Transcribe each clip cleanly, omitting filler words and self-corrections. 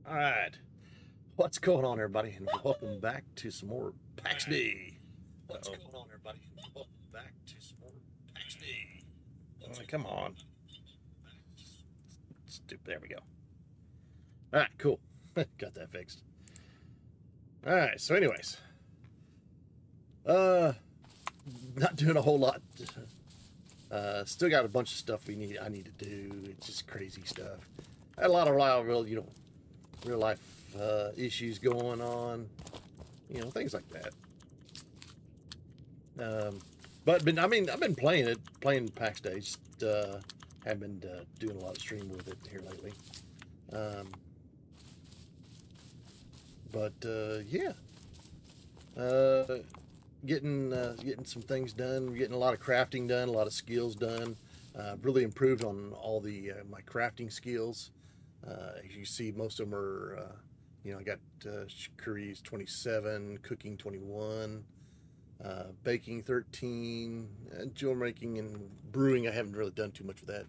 All right, what's going on, everybody, and welcome back to some more PAX D. What's going on, everybody? Welcome back to some more PAX D. Oh, come on. Stupid. There we go. All right, cool. Got that fixed. All right. So, anyways, uh, not doing a whole lot. Still got a bunch of stuff I need to do. It's just crazy stuff. Had a lot of real life issues going on. Things like that. I've been playing PAX Days. Have been doing a lot of stream with it here lately. Yeah, getting some things done. Getting a lot of crafting done, a lot of skills done. Really improved on all the my crafting skills. As you see, most of them are. I got curries 27, cooking 21. Baking 13, jewel making and brewing. I haven't really done too much with that.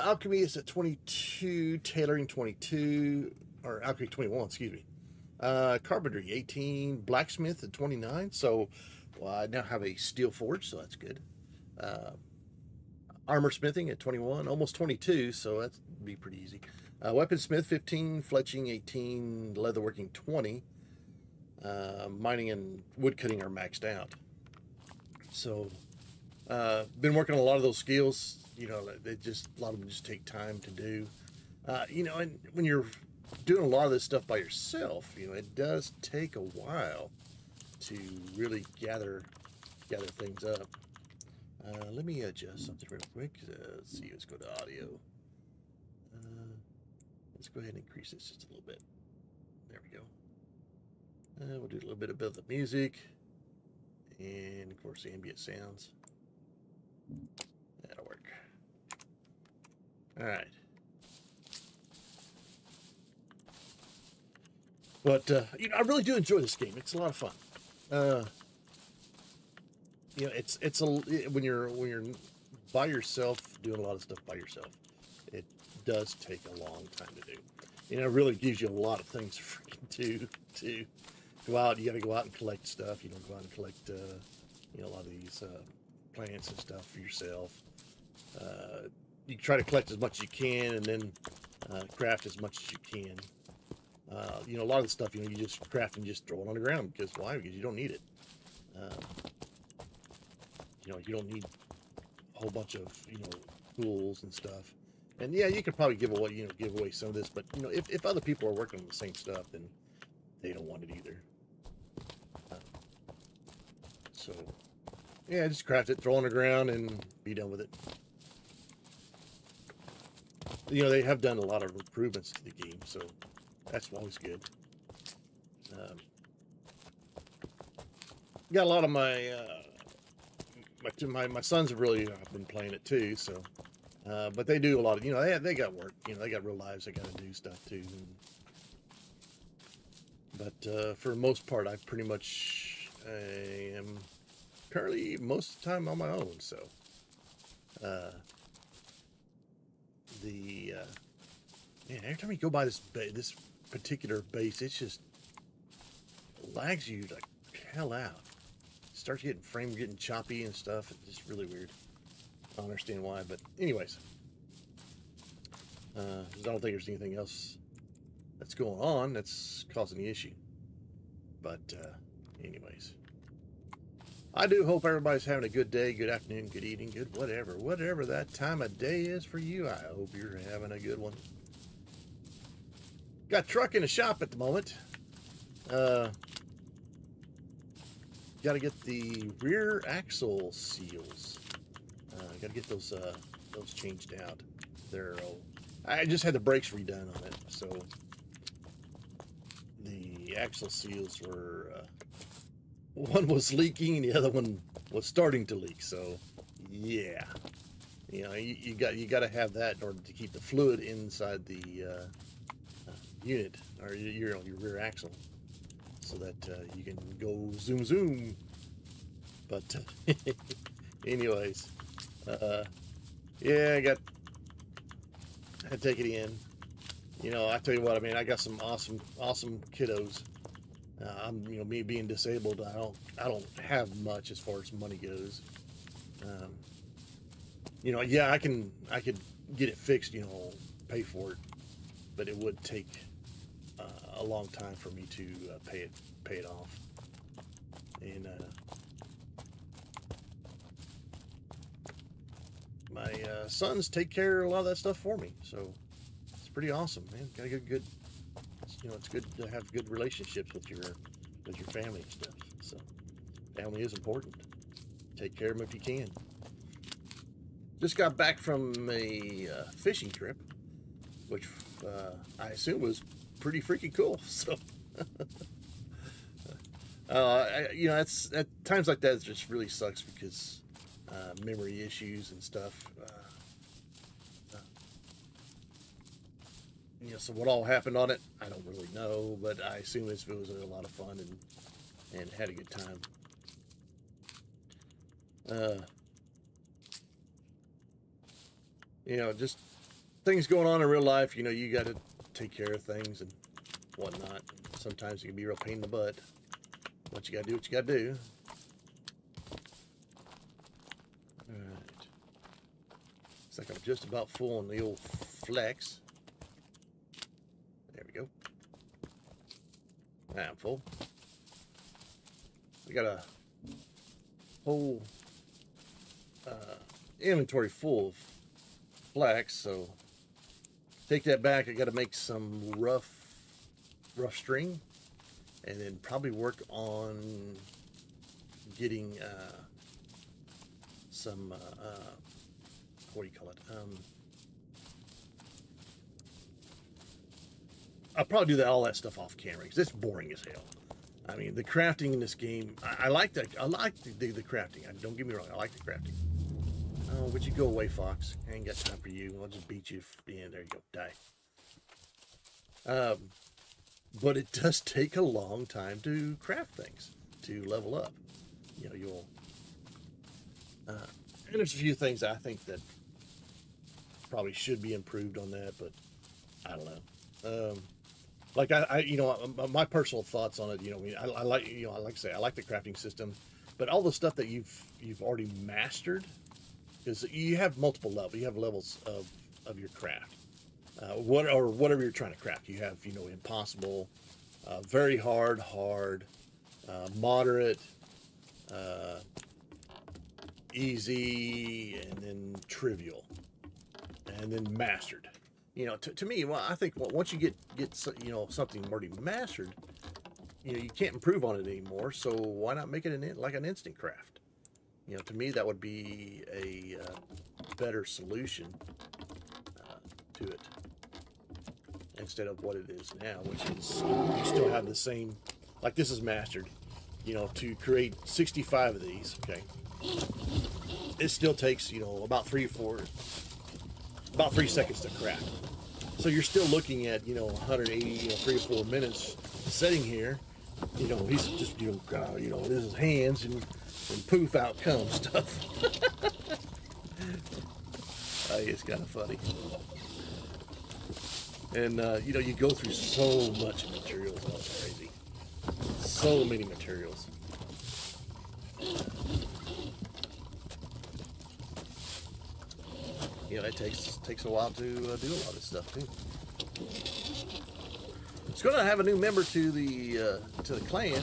Alchemy is at 22, tailoring 22, or alchemy 21, excuse me. Carpentry 18, blacksmith at 29. So I now have a steel forge, so that's good. Armor smithing at 21, almost 22, so that'd be pretty easy. Weaponsmith 15, fletching 18, leatherworking 20. Mining and woodcutting are maxed out. So, been working on a lot of those skills. A lot of them just take time to do. And when you're doing a lot of this stuff by yourself, it does take a while to really gather things up. Let me adjust something real quick. Let's see. Let's go to audio. Let's go ahead and increase this just a little bit. There we go. We'll do a little bit of the music and, of course, the ambient sounds. That'll work. All right. But I really do enjoy this game. It's a lot of fun. When you're by yourself doing a lot of stuff by yourself, it does take a long time to do. It really gives you a lot of things to freaking do. Go out. You got to go out and collect stuff. Go out and collect, a lot of these plants and stuff for yourself. You try to collect as much as you can, and then craft as much as you can. A lot of the stuff, you just craft and just throw it on the ground. Because why? Because you don't need it. You don't need a whole bunch of, tools and stuff. And yeah, you could probably give away some of this, but if other people are working on the same stuff, then they don't want it either. So yeah, just craft it, throw it on the ground, and be done with it. They have done a lot of improvements to the game, so that's always good. Got a lot of my sons have really been playing it too, so but they do a lot of they got work, they got real lives, they got to do stuff too. But for the most part, I pretty much am currently most of the time on my own. So every time you go by this particular base, it just lags you like hell out. Starts getting choppy and stuff. It's just really weird. I don't understand why, but anyways, I don't think there's anything else that's going on that's causing the issue. But anyways, I do hope everybody's having a good day, good afternoon, good evening, good whatever that time of day is for you. I hope you're having a good one. Got a truck in the shop at the moment. Got to get the rear axle seals. Got to get those changed out. I just had the brakes redone on it, so the axle seals were one was leaking and the other one was starting to leak. So yeah, you got to have that in order to keep the fluid inside the unit, or your rear axle, so that you can go zoom. But anyways, yeah, I had to take it in. You know, I tell you what, I mean, I got some awesome kiddos. You know, me being disabled, I don't have much as far as money goes. Um, you know, yeah, I could get it fixed, you know, pay for it, but it would take a long time for me to pay it off. And my sons take care of a lot of that stuff for me, so it's pretty awesome, man. Got a good, you know, it's good to have good relationships with your family and stuff. So family is important. Take care of them if you can. Just got back from a fishing trip, which I assume was pretty freaking cool. So, you know, at times like that, it just really sucks because memory issues and stuff. You know, so what all happened on it, I don't really know, but I assume it was a lot of fun and had a good time. You know, just things going on in real life, you know, you got to take care of things and whatnot. Sometimes it can be a real pain in the butt, but you got to do what you got to do. All right. Looks like I'm just about full on the old flex. There we go. I'm full. We got a whole inventory full of flax, so take that back. I got to make some rough string, and then probably work on getting some what do you call it? I'll probably do all that stuff off camera because it's boring as hell. I mean, the crafting in this game, I like that. I like the crafting. Don't get me wrong, I like the crafting. Oh, would you go away, Fox? I ain't got time for you. I'll just beat you. Yeah, there you go. Die. But it does take a long time to craft things, to level up. You know, you'll... and there's a few things I think that probably should be improved on that, but I don't know. Like you know, my personal thoughts on it, you know, I like, you know, like I say, I like the crafting system, but all the stuff that you've already mastered, because you have multiple levels. You have levels of your craft, whatever you're trying to craft. You have, you know, impossible, very hard, moderate, easy, and then trivial, and then mastered. You know, to me, well, I think once you get you know, something already mastered, you know, you can't improve on it anymore. So why not make it like an instant craft? You know, to me, that would be a better solution to it instead of what it is now, which is you still have the same. Like this is mastered. You know, to create 65 of these, okay, it still takes, you know, about 3 seconds to craft. So you're still looking at, you know, 180, you know, 3 or 4 minutes sitting here. You know, he's just, you know, this is hands and poof, out comes stuff. It's kind of funny. And, you know, you go through so much materials. That's crazy. So many materials. You know, it takes a while to do a lot of stuff too. It's going to have a new member to the clan,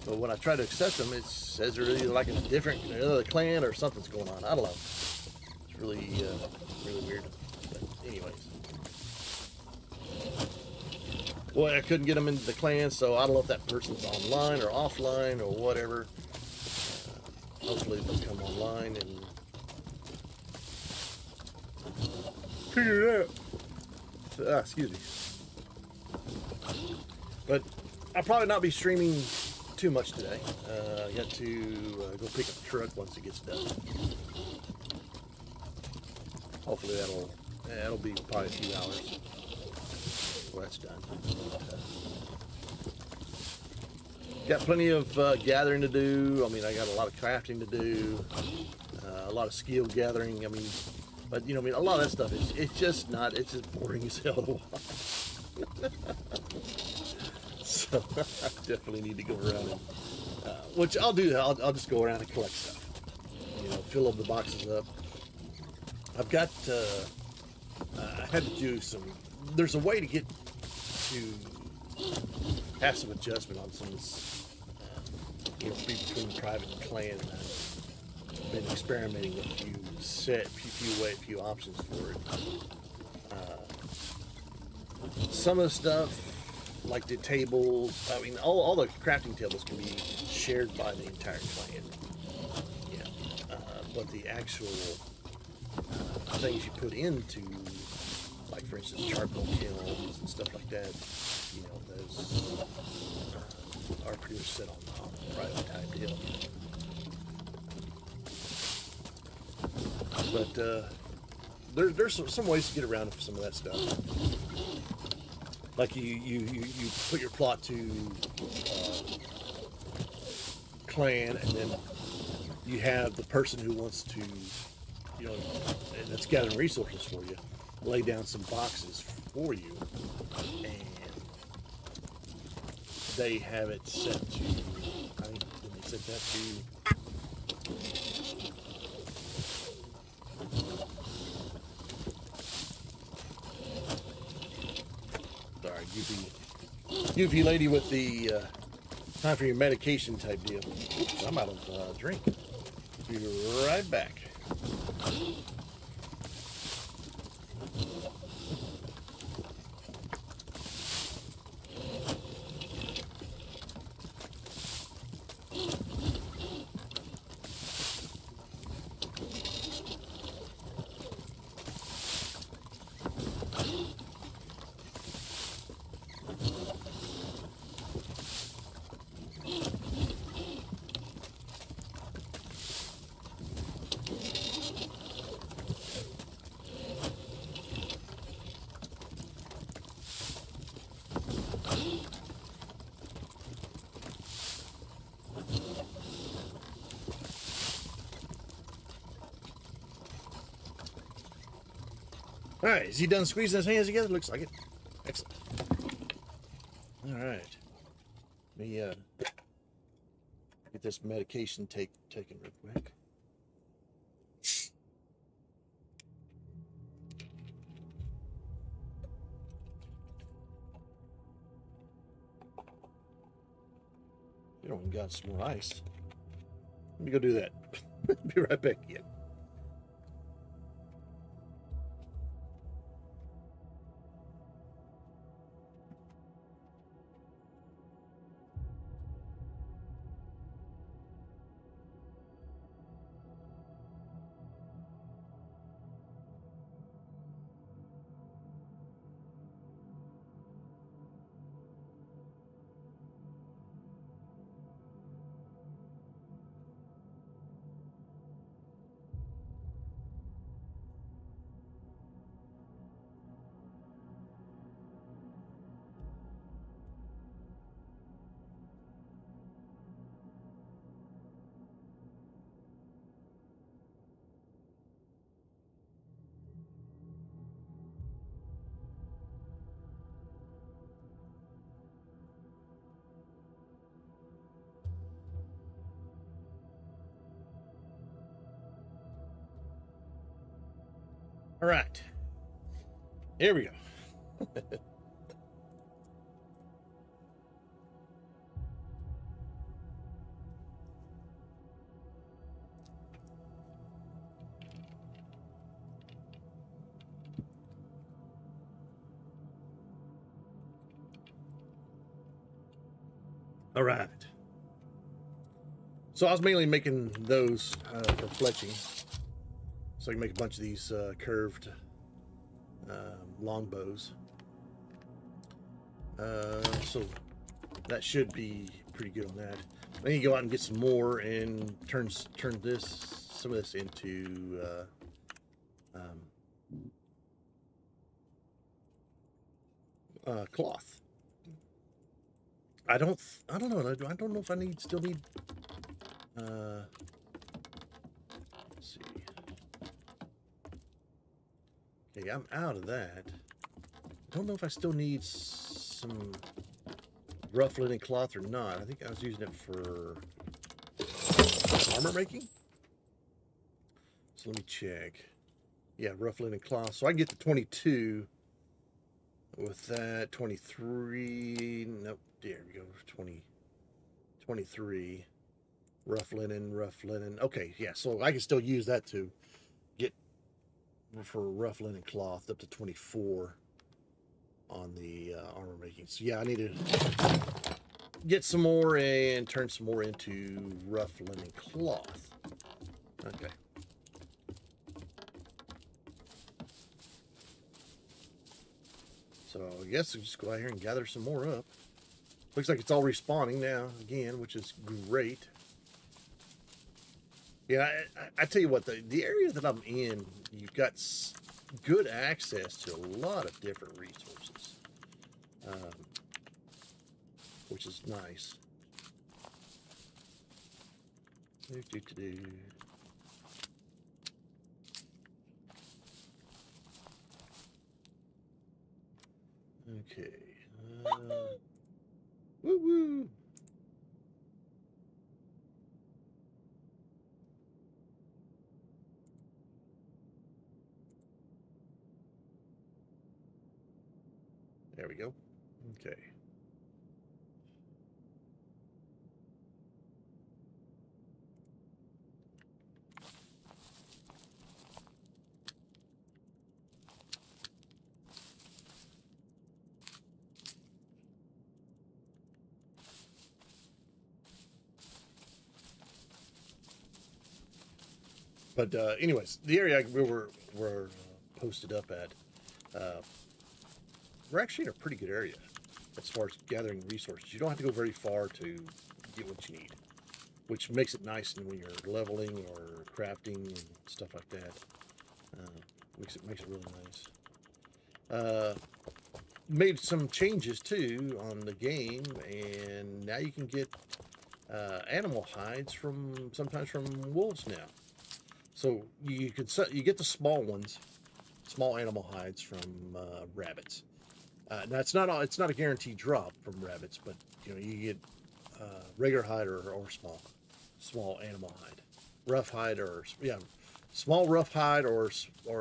but when I try to accept them, it says they're either like another clan or something's going on. I don't know. It's really weird. But anyways, boy, I couldn't get them into the clan, so I don't know if that person's online or offline or whatever. Hopefully they'll come online and figure it out. Excuse me. But I'll probably not be streaming too much today. I got to go pick up the truck once it gets done. Hopefully that'll be probably a few hours before that's done. Got plenty of gathering to do. I mean, I got a lot of crafting to do, a lot of skill gathering. I mean, But you know, I mean, a lot of that stuff is it's just not. It's just boring as hell to watch. So I definitely need to go around and, which I'll do. I'll just go around and collect stuff. You know, fill up the boxes up. I've got. I had to do some. There's a way to get to have some adjustment on some of this. You know, between private and clan. I've been experimenting with a few options for it. Some of the stuff, like the tables, I mean, all the crafting tables can be shared by the entire clan. Yeah, but the actual things you put into, like for instance, charcoal kilns and stuff like that, you know, those are pretty much set on the private type deal. But there's some ways to get around some of that stuff. Like you put your plot to clan, and then you have the person who wants to, you know, and that's gathering resources for you, lay down some boxes for you, and they have it set to, I think they set that to. Goofy lady with the time for your medication type deal. Oops, I'm out of drink. Be right back. All right, is he done squeezing his hands together? Looks like it. Excellent. All right. Let me get this medication taken real quick. You don't got some more ice. Let me go do that. Be right back again. All right, here we go. All right. So I was mainly making those for fletching. So I can make a bunch of these curved long bows. So that should be pretty good on that. Then you go out and get some more and turn some of this into cloth. I don't know. I don't know if I still need. Let's see. Okay, I'm out of that. I don't know if I still need some rough linen cloth or not. I think I was using it for armor making. So let me check. Yeah, rough linen cloth. So I can get to 22 with that. 23. Nope. There we go. 23. Rough linen, rough linen. Okay, yeah. So I can still use that to get for rough linen cloth up to 24 on the armor making. So yeah, I need to get some more and turn some more into rough linen cloth. Okay. So I guess we'll just go out here and gather some more up. Looks like it's all respawning now again, which is great. Yeah, I tell you what, the area that I'm in, you've got good access to a lot of different resources, which is nice. Okay. Woo woo. There we go. Okay. But anyways, the area we're posted up at, we're actually in a pretty good area as far as gathering resources. You don't have to go very far to get what you need, which makes it nice when you're leveling or crafting and stuff like that. Makes it really nice. Made some changes too on the game, and now you can get animal hides sometimes from wolves now. So you get the small ones, small animal hides from rabbits. Now it's not a guaranteed drop from rabbits, but you get regular hide or small animal hide, rough hide small rough hide or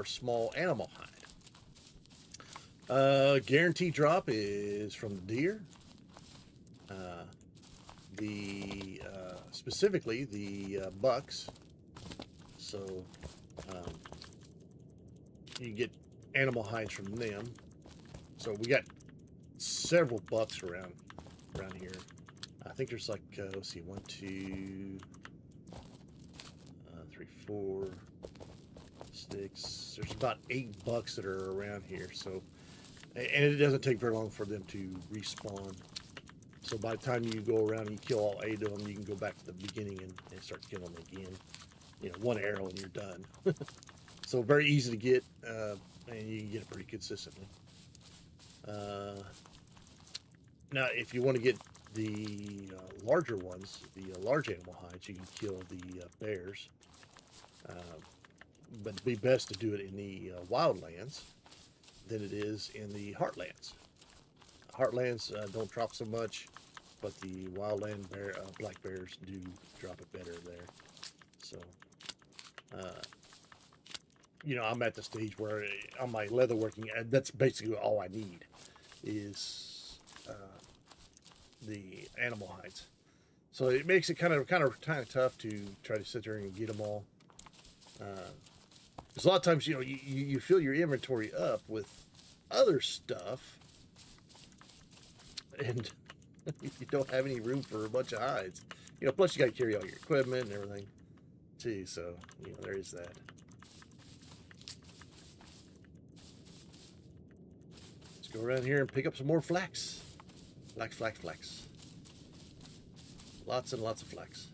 small animal hide. Guaranteed drop is from the deer. Specifically the bucks. So you get animal hides from them. So we got several bucks around here. I think there's like let's see, 1, 2, 3, 4, 6. There's about 8 bucks that are around here. So, and it doesn't take very long for them to respawn. So by the time you go around and you kill all 8 of them, you can go back to the beginning and start killing them again. One arrow and you're done. So very easy to get, and you can get it pretty consistently. Now, if you want to get the larger ones, the large animal hides, you can kill the bears. But it'd be best to do it in the wildlands than it is in the heartlands. Heartlands don't drop so much, but the wildland black bears do drop it better there. So, I'm at the stage where on my leatherworking, that's basically all I need is the animal hides. So it makes it kind of tough to try to sit there and get them all. Because a lot of times, you fill your inventory up with other stuff, and you don't have any room for a bunch of hides. Plus you got to carry all your equipment and everything too. So there is that. Let's go around here and pick up some more flax. Flax. Lots and lots of flax.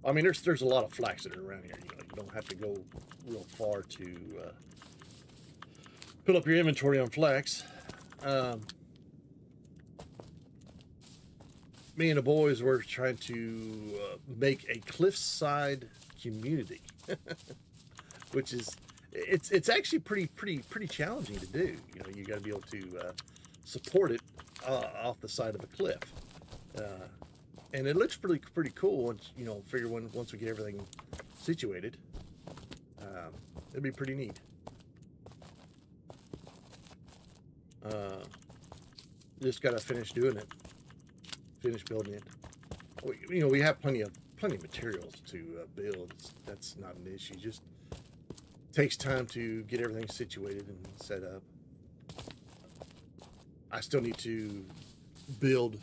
I mean, there's a lot of flax that are around here. You don't have to go real far to fill up your inventory on flax. Me and the boys were trying to make a cliffside community. which is it's actually pretty challenging to do. You know, you got to be able to support it off the side of a cliff, and it looks pretty cool once you know figure once we get everything situated. It'd be pretty neat. Just gotta finish doing it, finish building it. You know, we have plenty of materials to build. That's not an issue. Just takes time to get everything situated and set up. I still need to build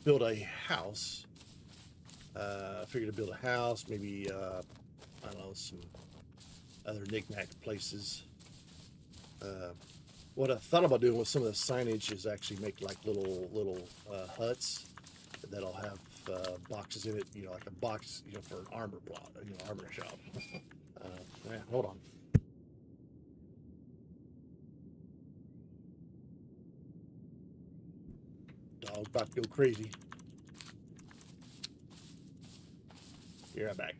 a house. Figure to build a house, maybe I don't know, some other knick-knack places. What I thought about doing with some of the signage is actually make like little huts that'll have boxes in it, you know, like a box, you know, for an armor plot, you know, armor shop. Yeah, hold on. Dog's about to go crazy. Here, I'm back.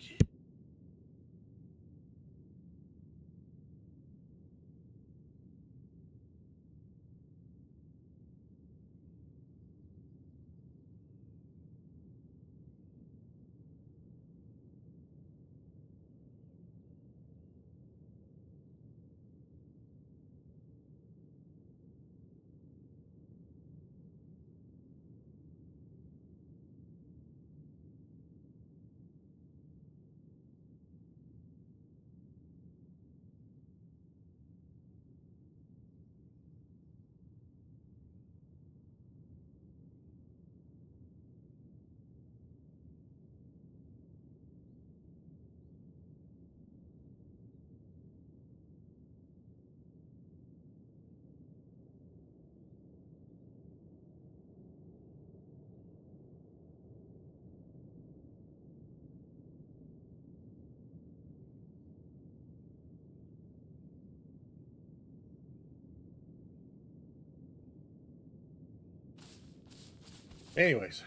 Anyways,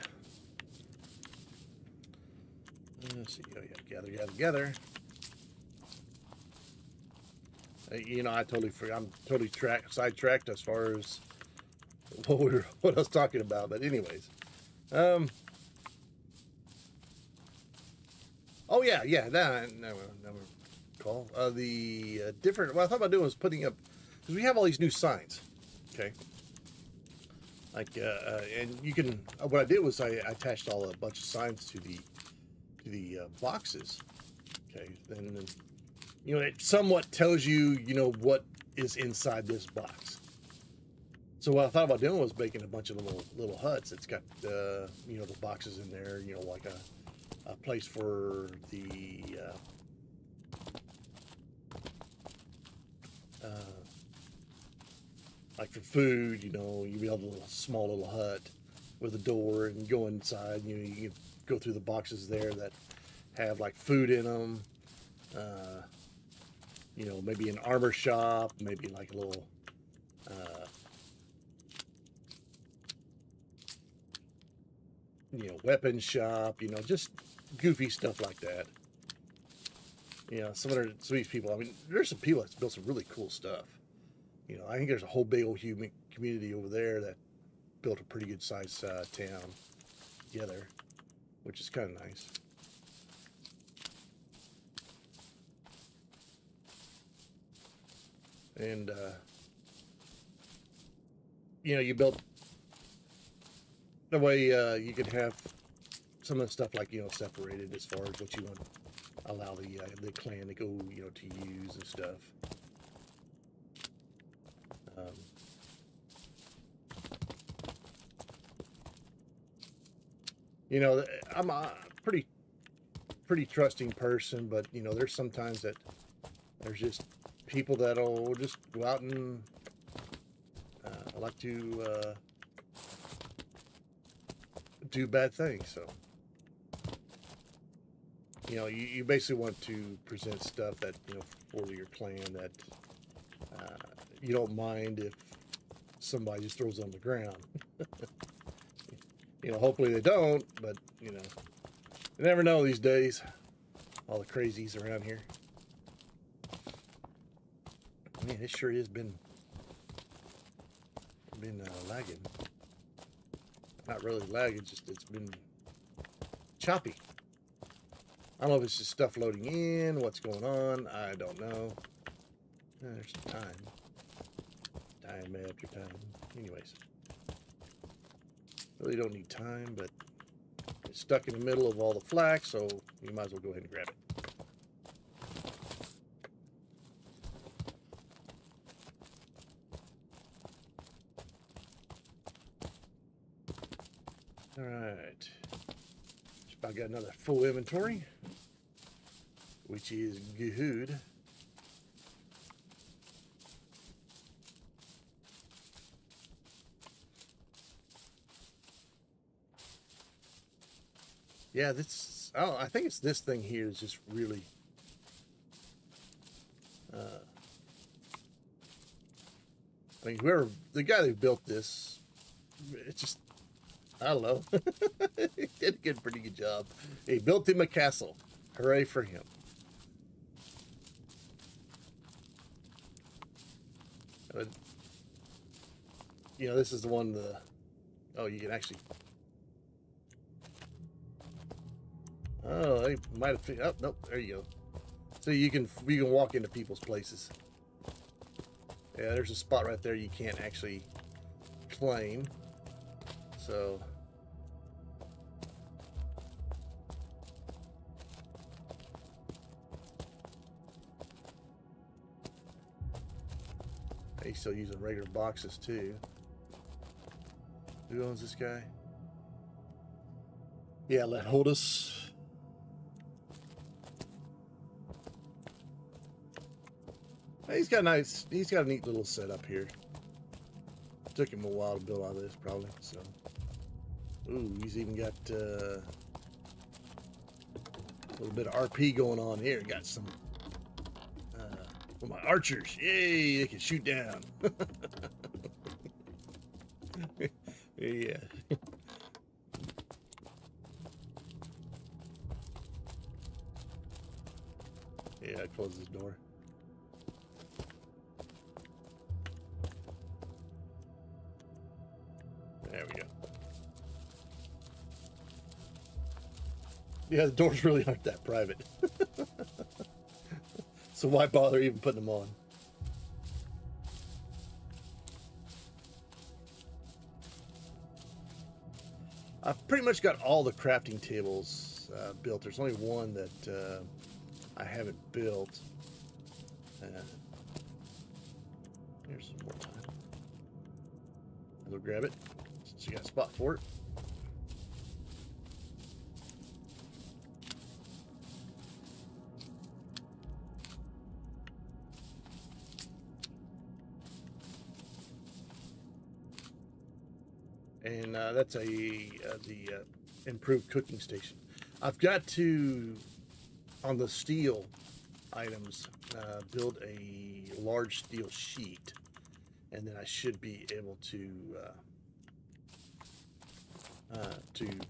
let's see. Oh yeah, gather. You know, I'm totally sidetracked as far as what I was talking about. But anyways, oh yeah. That never recall. The different. What I thought about doing was putting up, because we have all these new signs. Okay. Like and you can. What I did was I attached a bunch of signs to the boxes. Okay, then you know it somewhat tells you what is inside this box. So what I thought about doing was making a bunch of little huts. It's got the boxes in there. You know, like a place for the like for food, you build a small little hut with a door and go inside. You can go through the boxes there that have like food in them. Maybe an armor shop, maybe like a little weapon shop. Just goofy stuff like that. Some of these people. I mean, there's some people that's built some really cool stuff. I think there's a whole big old human community over there that built a pretty good sized town together, which is kind of nice. And you built the way you could have some of the stuff like separated as far as what you want to allow the clan to go to use and stuff. I'm a pretty trusting person, but there's sometimes that there's just people that'll just go out and like to do bad things. So you basically want to present stuff that for your clan that you don't mind if somebody just throws it on the ground. Hopefully they don't, but you never know these days. All the crazies around here. Man, it sure has been lagging. Not really lagging, just it's been choppy. I don't know if it's just stuff loading in, what's going on, I don't know. There's time. Time after time. Anyways. Really don't need time, but it's stuck in the middle of all the flax, so you might as well go ahead and grab it. Alright. Just about got another full inventory, which is good. Yeah, this, I think it's this thing here is just really I mean, whoever, the guy that built this, it's just, I don't know. He did a pretty good job. He built him a castle. Hooray for him. But, you know, this is the one, oh, you can actually, oh, they might have, oh, nope, there you go. So you can walk into people's places. Yeah, there's a spot right there you can't actually claim. So he's still using regular boxes too. Who owns this guy? Yeah, let Holdus. He's got a neat little setup here. Took him a while to build all this, probably. So, ooh, he's even got a little bit of RP going on here. Got some for my archers. Yay, they can shoot down. Yeah. Yeah, I close this door. There we go. Yeah, the doors really aren't that private. So why bother even putting them on? I've pretty much got all the crafting tables built. There's only one that I haven't built. Here's some more time. I'll go grab it since you got a spot for it. And that's the improved cooking station. I've got to, on the steel items, build a large steel sheet, and then I should be able to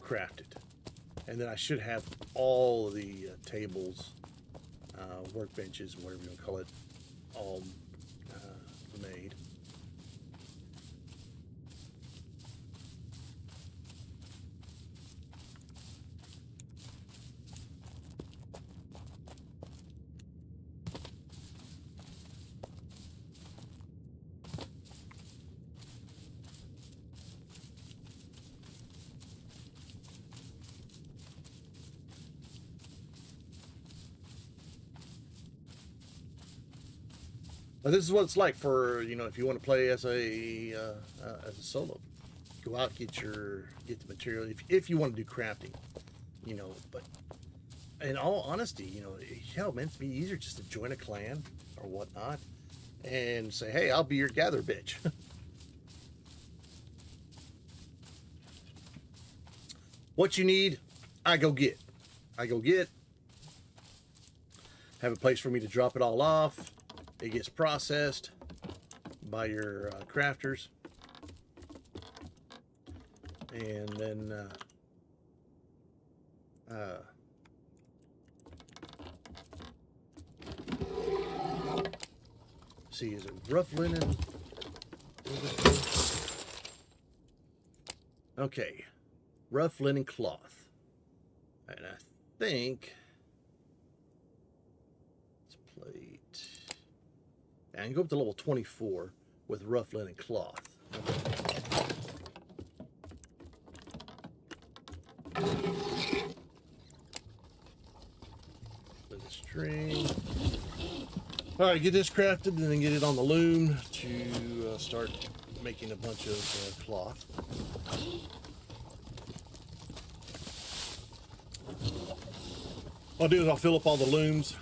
craft it. And then I should have all the tables, workbenches, whatever you want to call it, all made. But this is what it's like for, you know, if you want to play as a solo. Go out, get the material if you want to do crafting, you know. But in all honesty, you know, hell, man, it'd be easier just to join a clan or whatnot and say, hey, I'll be your gather bitch. What you need, I go get. Have a place for me to drop it all off. It gets processed by your crafters, and then see, is it rough linen? Okay, rough linen cloth. And I think it's plate. And go up to level 24 with rough linen cloth. With a string. All right, get this crafted and then get it on the loom to start making a bunch of cloth. What I'll do is I'll fill up all the looms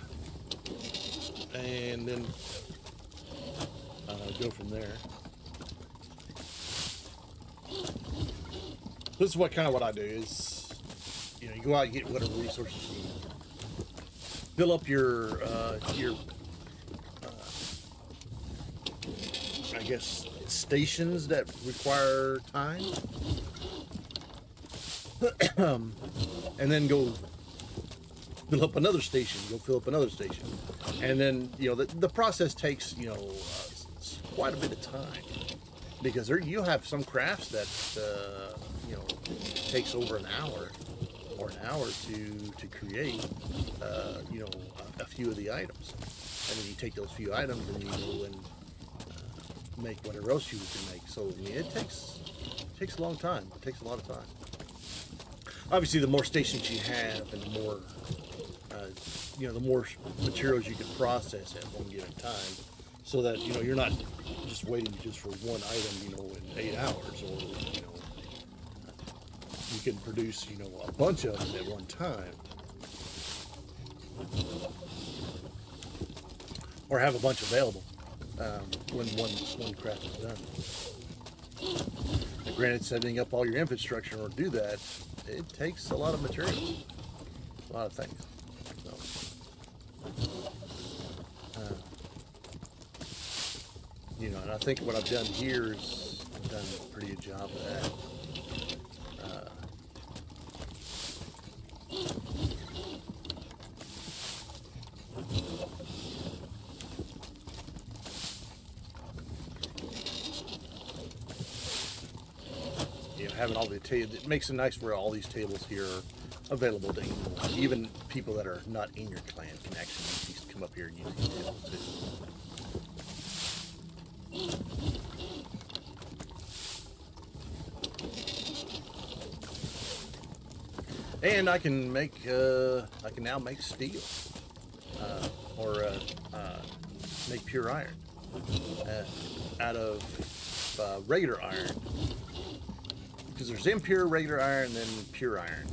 and then go from there. This is what I do is, you know, you go out and get whatever resources you need. Fill up your I guess stations that require time, and then go fill up another station. Go fill up another station, and then, you know, the process takes, you know, quite a bit of time, because you have some crafts that you know, takes over an hour or an hour to create, you know, a few of the items, and then you take those few items and you go and make whatever else you can make. So I mean, it takes a long time. It takes a lot of time. Obviously, the more stations you have, and the more you know, the more materials you can process at one given time, so that, you know, you're not just waiting just for one item, you know, in 8 hours, or, you know, you can produce, you know, a bunch of them at one time, or have a bunch available when one craft is done. Now, granted, setting up all your infrastructure in order to do that, it takes a lot of materials, a lot of things. So, you know, and I think what I've done here is I've done a pretty good job of that. You know, having all the tables, it makes it nice where all these tables here are available to anyone. Even people that are not in your clan can actually come up here and use these tables too. And I can make, I can now make steel, or make pure iron out of regular iron. Because there's impure, regular iron, and then pure iron.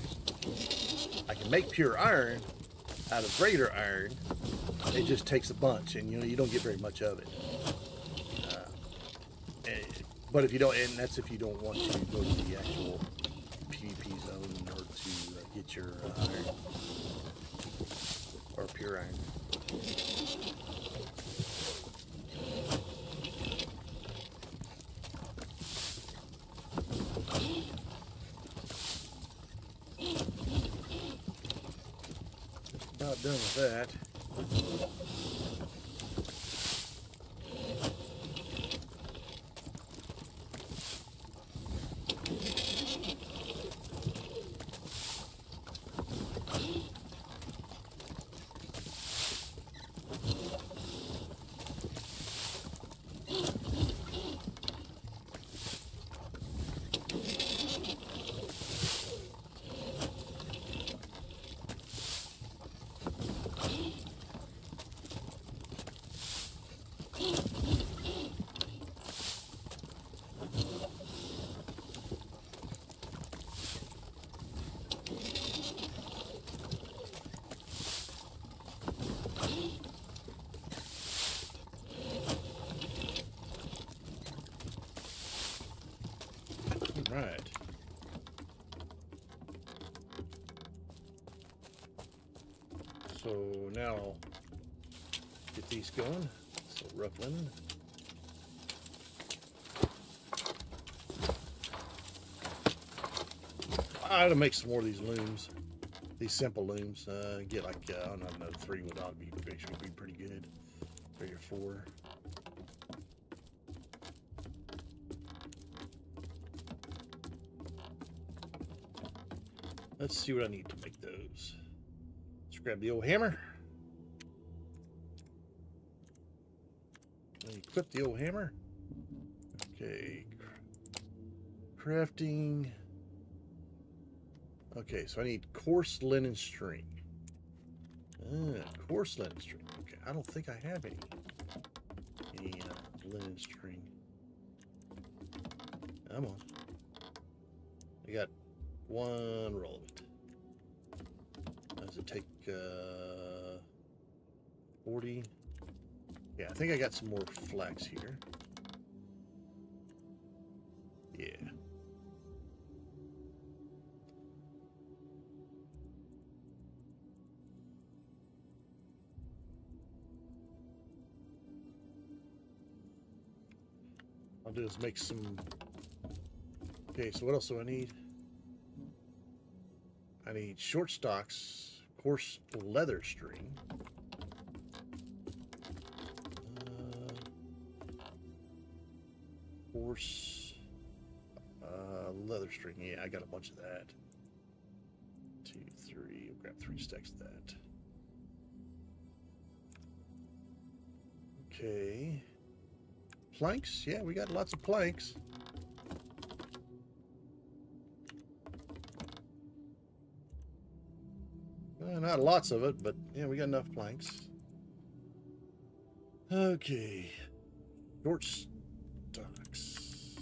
I can make pure iron out of regular iron. It just takes a bunch, and, you know, you don't get very much of it. But if you don't, and that's if you don't want to go to the actual PvP zone in order to get your iron, or pure iron. Just about done with that. Right. So now I'll get these going. So rough linen. I ought to make some more of these looms, these simple looms. Get like I don't know, 3 would be pretty good, 3 or 4. Let's see what I need to make those. Let's grab the old hammer. And equip the old hammer. Okay. Crafting. Okay, so I need coarse linen string. Coarse linen string. Okay, I don't think I have any linen string. Come on. I got one roll of it. Does it take 40? Yeah, I think I got some more flax here. Yeah. I'll do is make some. Okay, so what else do I need? I need short stocks, coarse leather string. Coarse leather string. Yeah, I got a bunch of that. 2, 3. We'll grab 3 stacks of that. Okay. Planks. Yeah, we got lots of planks. Not lots of it, but yeah, we got enough planks. Okay. Short stocks.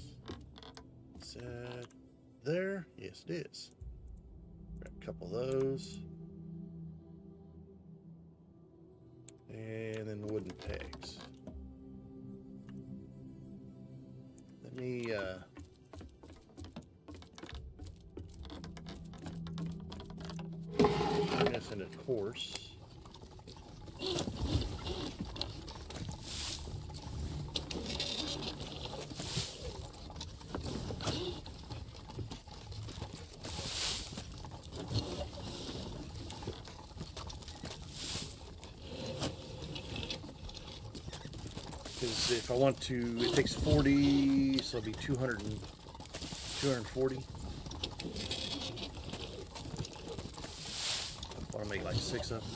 Is that there? Yes, it is. Grab a couple of those. And then wooden pegs. Let me I guess in a course. Because if I want to, it takes 40, so it'll be 200 and 240. I want to make like 6 of them.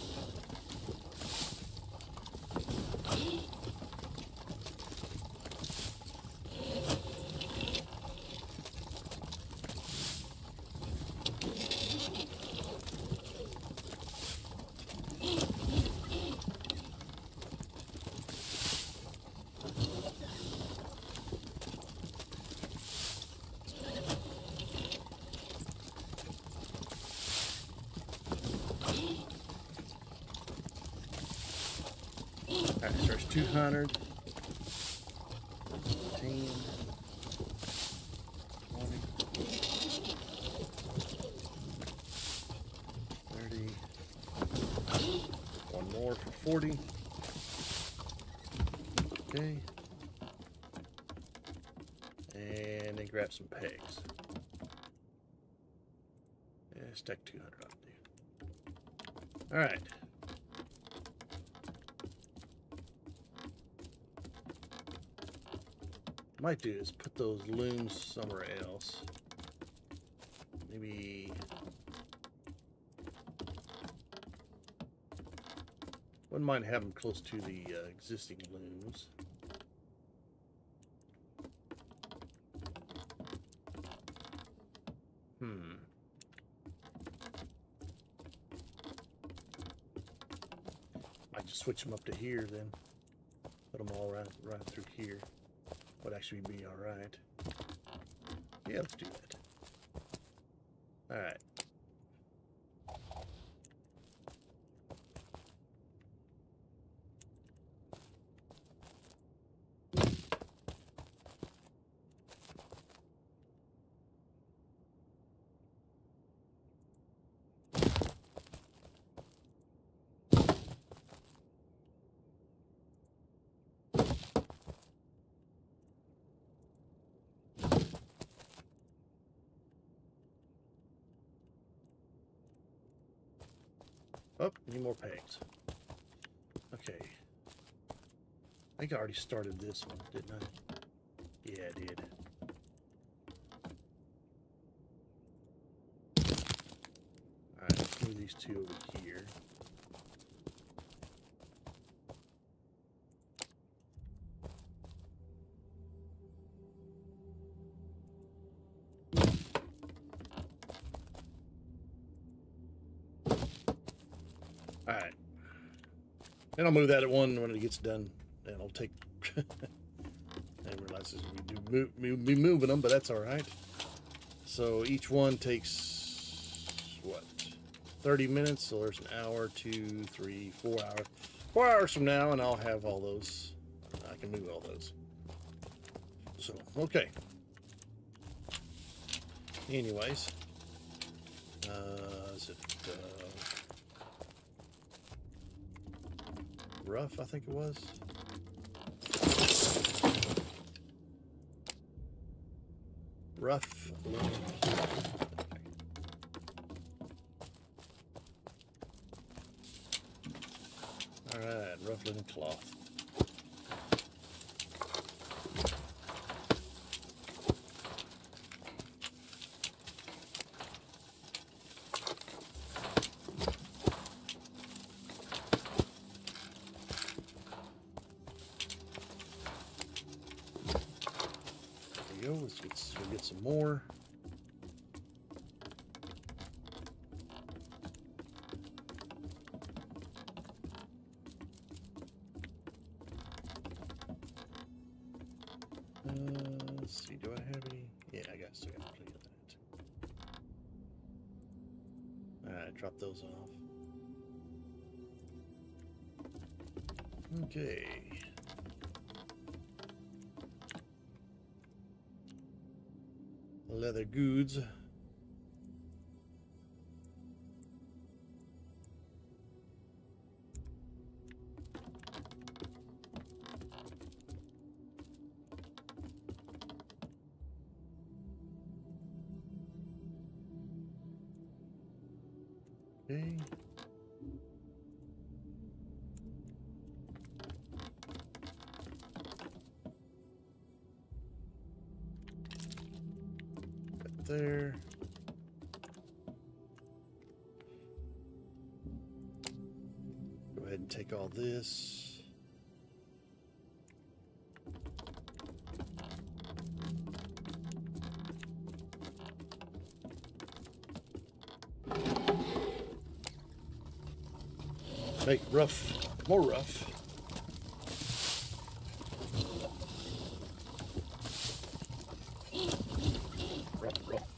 Alright, so there's 200, 10, 20, 30, one more for 40. Okay. And then grab some pegs. Yeah, stack 200 up there. Alright. Might do is put those looms somewhere else. Maybe wouldn't mind having them close to the existing looms. I just switch them up to here then. Put them all right through here. Would actually be all right. Yeah, let's do that. All right. Oh, need more pegs. Okay. I think I already started this one, didn't I? Yeah, I did. move these two over here. All right. And I'll move that at one when it gets done. And I'll take... I realize we be moving them, but that's all right. So each one takes, what, 30 minutes? So there's an hour, 2, 3, 4 hours. 4 hours from now, and I'll have all those. I can move all those. So, okay. Anyways. Is it rough, I think it was? Rough. All right, rough linen cloth. There we go. Let's get some more. Let's see, do I have any? Yeah, I still got plenty of that. Alright, drop those off. Okay. Leather goods. Okay. Right there. Go ahead and take all this. Make rough, more rough. Rough, rough.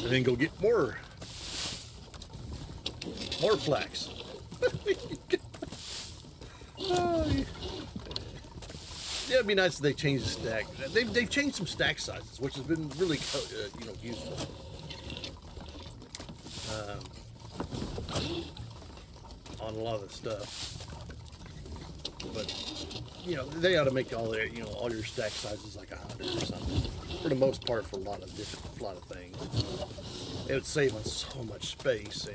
And then go get more flax. Oh, yeah. Yeah, it'd be nice if they changed the stack. They've changed some stack sizes, which has been really useful. On a lot of the stuff, but they ought to make all their all your stack sizes like 100 or something. For the most part, for a lot of things, it would save on so much space,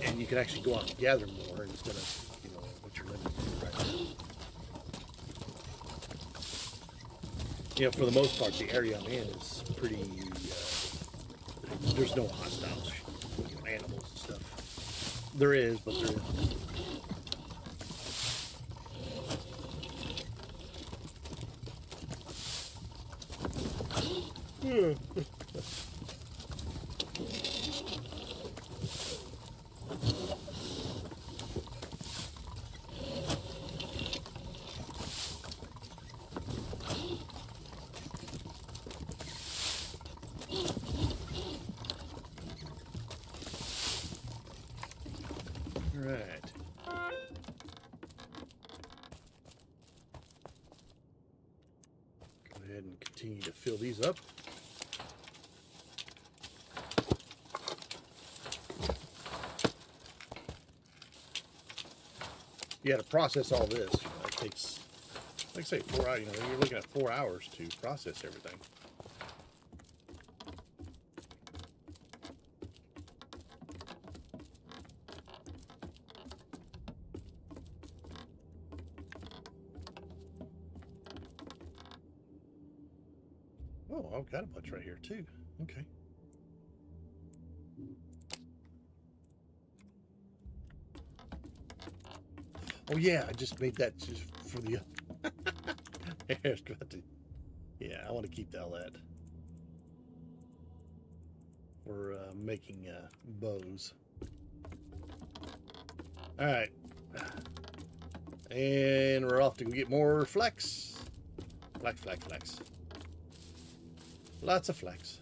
and you can actually go out and gather more instead of what you're limited to right now. For the most part, the area I'm in is pretty. There's no hostiles, animals and stuff. There is, but there isn't. Right. Go ahead and continue to fill these up. Yeah, to process all this, it takes, like I say, 4 hours. You know, you're looking at 4 hours to process everything. Oh, I've got a bunch right here too. Okay. Oh yeah, I just made that just for the. Yeah, I want to keep all that for making bows. All right, and we're off to go get more flex. Flex, flex, flex. Lots of flex.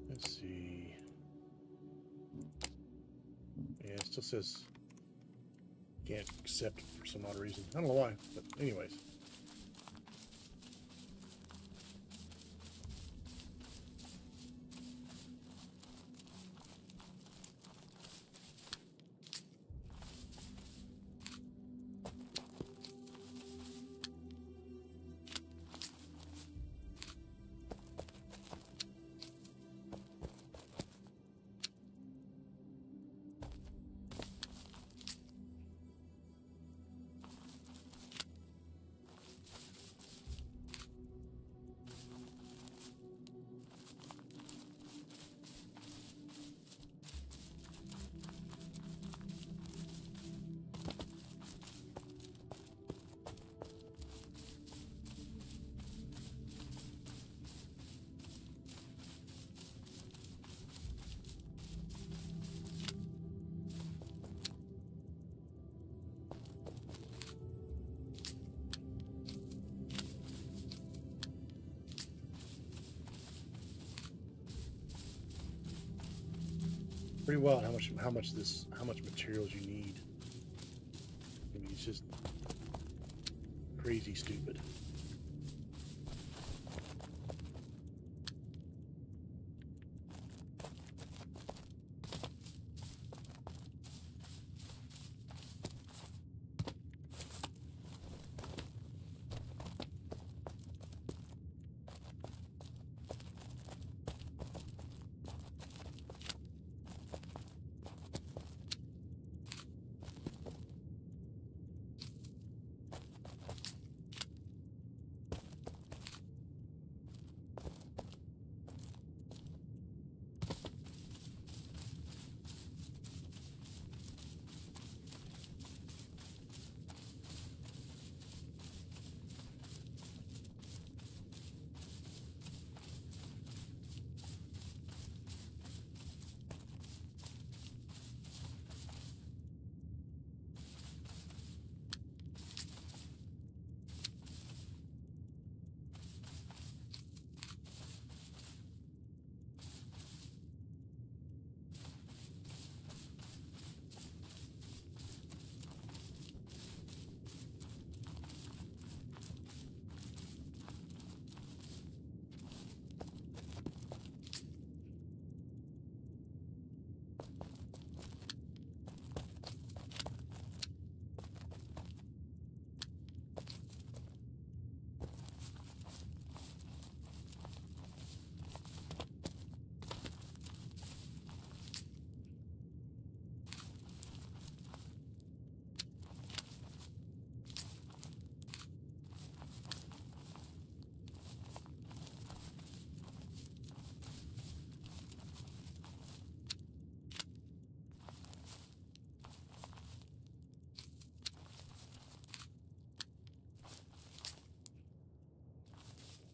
Let's see. Yeah, it still says can't accept for some odd reason. I don't know why, but anyways. Pretty wild how much materials you need. I mean, it's just crazy stupid.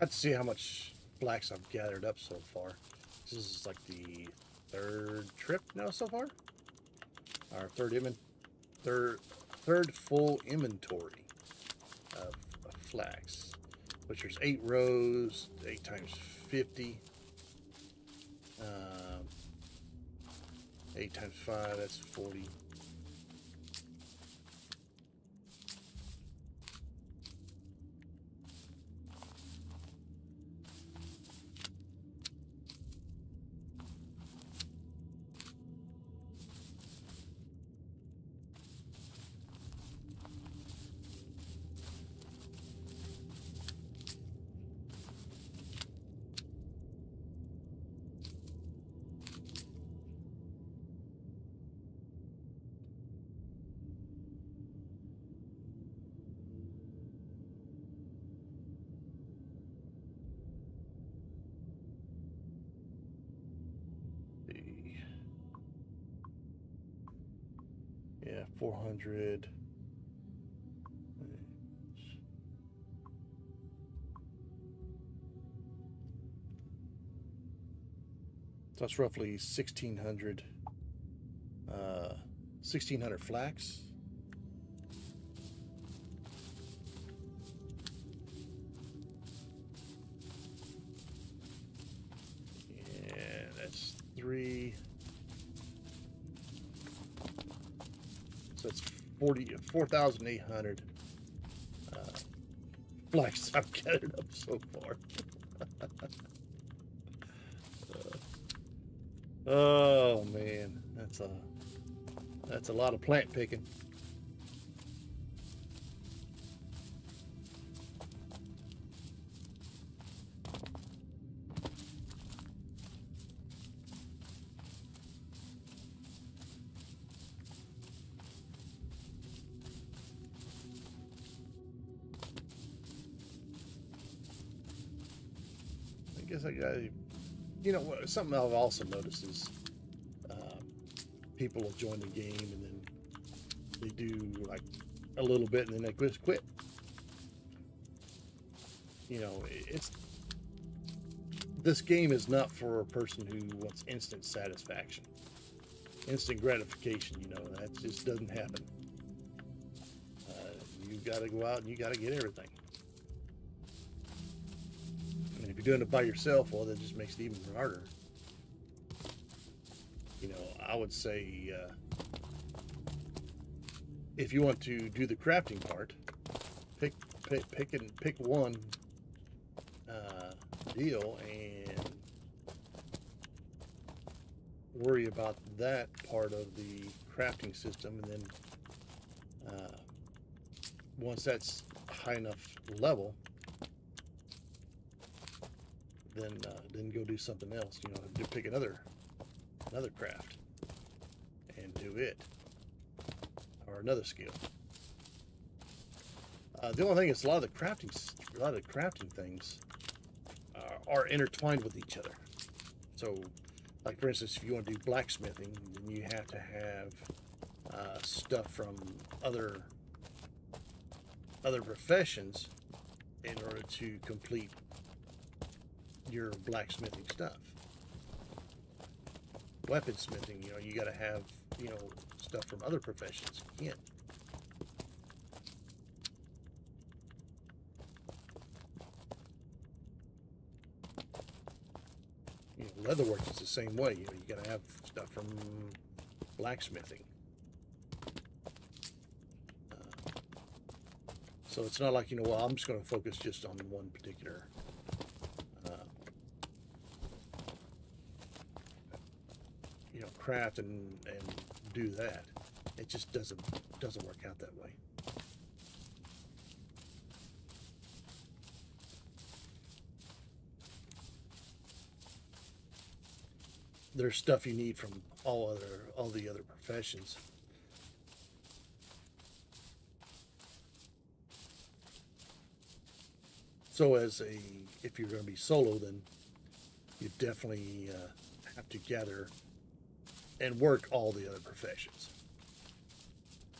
Let's see how much flax I've gathered up so far. This is like the third trip now so far. Our third full inventory of flax, which there's 8 rows, 8 times 50. 8 times 5, that's 40. Yeah, 400. So that's roughly 1,600. 1,600 flax. Yeah, that's 3. So it's 4,800 flax I've gathered up so far. Oh man, that's a lot of plant picking. I guess I got, you know, something I've also noticed is people will join the game and then they do like a little bit and then they just quit. You know, this game is not for a person who wants instant satisfaction, instant gratification. You know, that just doesn't happen. You got to go out and you got to get everything. And if you're doing it by yourself, well, that just makes it even harder. You know, I would say if you want to do the crafting part, pick one deal and worry about that part of the crafting system, and then once that's high enough level, then go do something else. You know, pick another craft and do it, or another skill. The only thing is a lot of the crafting things are intertwined with each other. So, like for instance, if you want to do blacksmithing, then you have to have stuff from other professions in order to complete your blacksmithing stuff. Weaponsmithing, you know, you got to have, you know, stuff from other professions. You can't. You know, leatherwork is the same way. You know, you got to have stuff from blacksmithing. So it's not like, you know, well, I'm just going to focus just on one particular you know, craft and do that. It just doesn't work out that way. There's stuff you need from all the other professions. So if you're going to be solo, then you definitely have to gather and work all the other professions.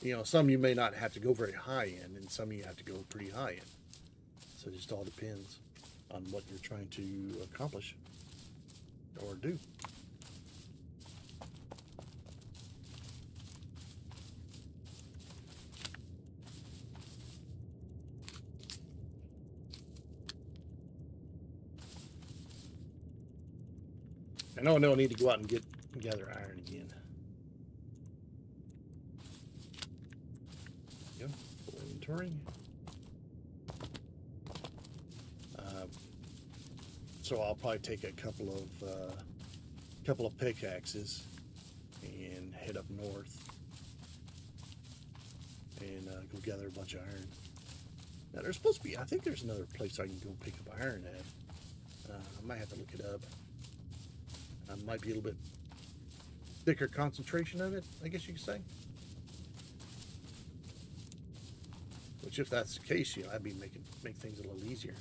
You know, some you may not have to go very high in, and some you have to go pretty high in. So it just all depends on what you're trying to accomplish. or do. I know I don't need to go out and gather iron again. Yep, full inventory. So I'll probably take a couple of pickaxes and head up north and go gather a bunch of iron. Now there's supposed to be, I think there's another place I can go pick up iron at. I might have to look it up. Might be a little bit thicker concentration of it, I guess you could say. Which, if that's the case, you know, I'd be make things a little easier.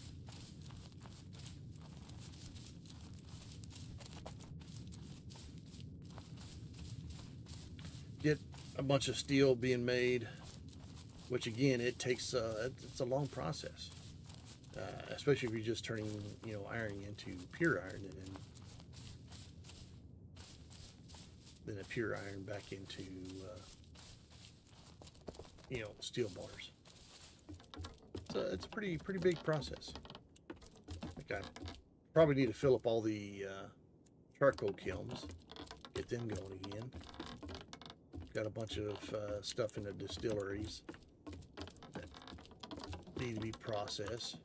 Get a bunch of steel being made, which again, it takes it's a long process, especially if you're just turning, you know, iron into pure iron and then a pure iron back into you know, steel bars. So it's a pretty big process. Like, I probably need to fill up all the charcoal kilns, get them going again. Got a bunch of stuff in the distilleries that need to be processed.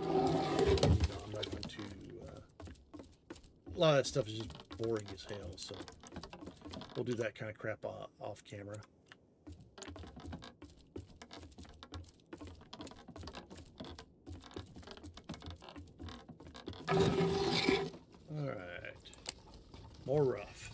You know, I'm not going to. A lot of that stuff is just boring as hell, so we'll do that kind of crap off camera. All right, more rough.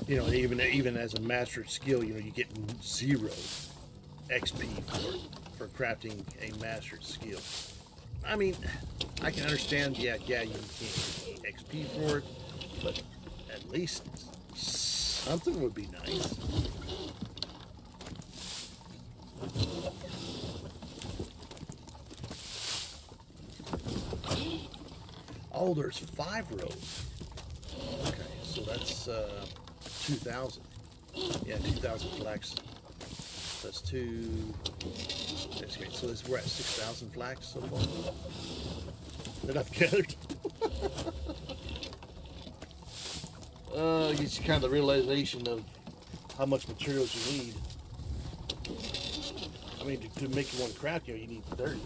You know, even as a mastered skill, you know, you get 0 XP for crafting a mastered skill. I mean, I can understand, yeah, you can't get XP for it, but at least something would be nice. Oh, there's 5 rows. Okay, so that's 2,000. Yeah, 2,000 flax. That's 2. Okay, so we're at 6,000 flax so far that I've gathered. It's kind of the realization of how much materials you need. I mean, to make one craft, you know, you need 30.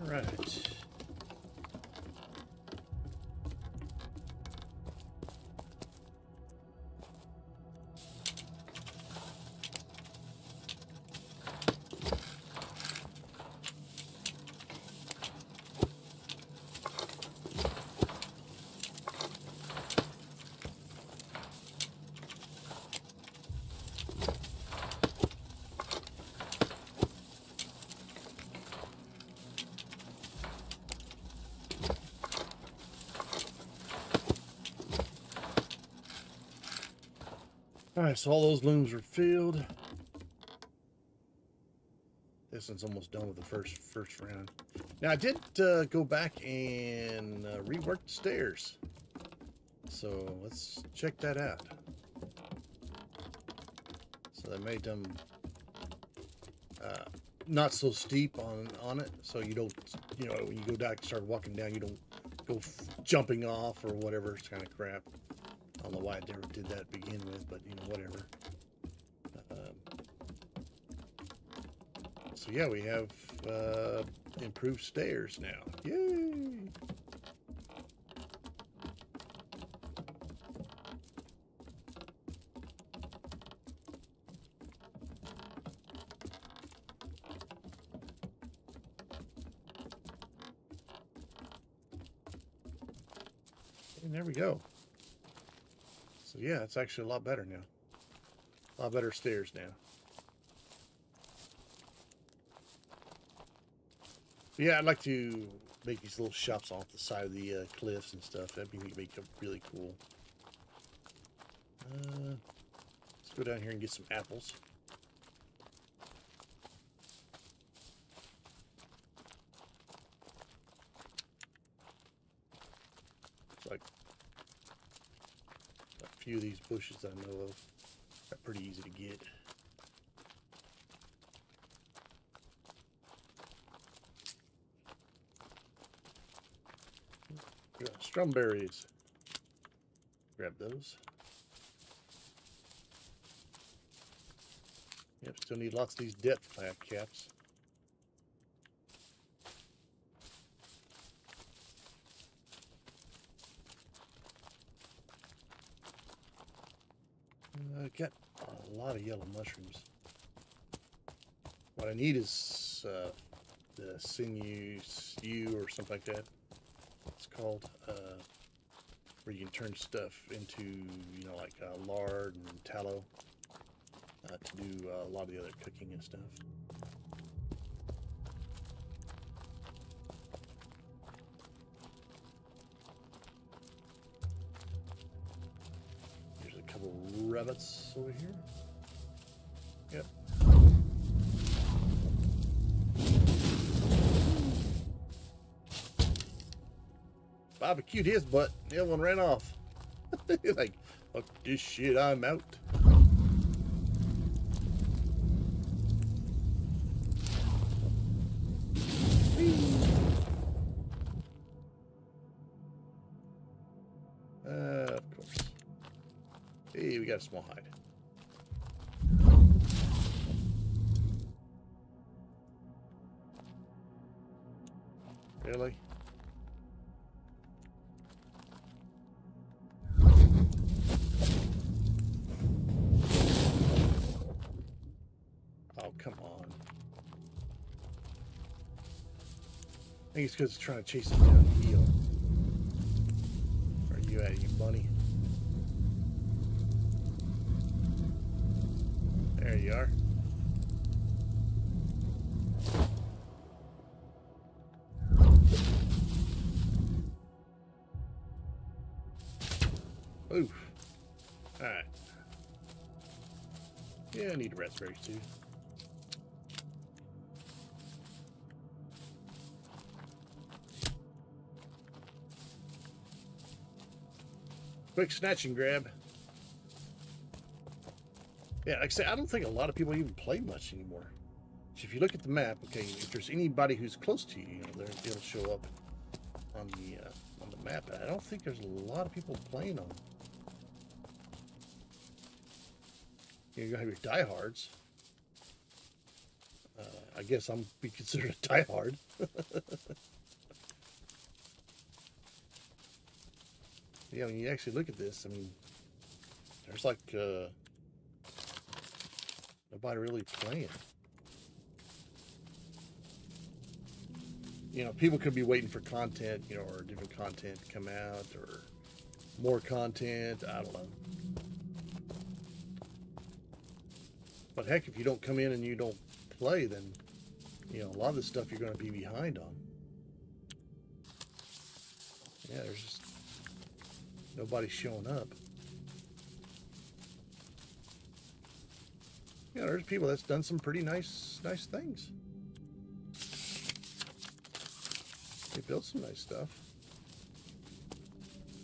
Right. All right, so all those looms are filled. This one's almost done with the first round. Now I did go back and rework the stairs, so let's check that out. So they made them not so steep on it, so you don't, you know, when you go down, start walking down, you don't go jumping off or whatever. It's kind of crap. I don't know why I never did that to begin with, but you know, whatever. So yeah, we have improved stairs now. Yay! And there we go. So yeah, it's actually a lot better now. A lot better stairs now. Yeah, I'd like to make these little shops off the side of the cliffs and stuff. That'd make them really cool. Let's go down here and get some apples. It's like a few of these bushes I know of are pretty easy to get. Strawberries. Grab those. Yep, still need lots of these depth caps. I got a lot of yellow mushrooms. What I need is the sinew stew or something like that. It's called, where you can turn stuff into, you know, like lard and tallow to do a lot of the other cooking and stuff. There's a couple rabbits over here. Yep. Barbecued his butt. The other one ran off. He's like, fuck this shit, I'm out. Of course. Hey, we got a small hide. Really? Oh, come on. I think it's because it's trying to chase us down the hill. Where are you at, you bunny? There you are. Oof. Alright. Yeah, I need raspberries too. Quick snatch and grab. Yeah, like I say, I don't think a lot of people even play much anymore. So if you look at the map, okay, if there's anybody who's close to you, you know, it'll show up on the map. But I don't think there's a lot of people playing on. You have your diehards. I guess I'm be considered a diehard. Yeah, when you actually look at this, I mean, there's like nobody really playing. You know, people could be waiting for content, you know, or different content to come out, or more content. I don't know. But heck, if you don't come in and you don't play, then, you know, a lot of the stuff you're going to be behind on. Yeah, there's just nobody showing up. You know, there's people that's done some pretty nice things. They built some nice stuff.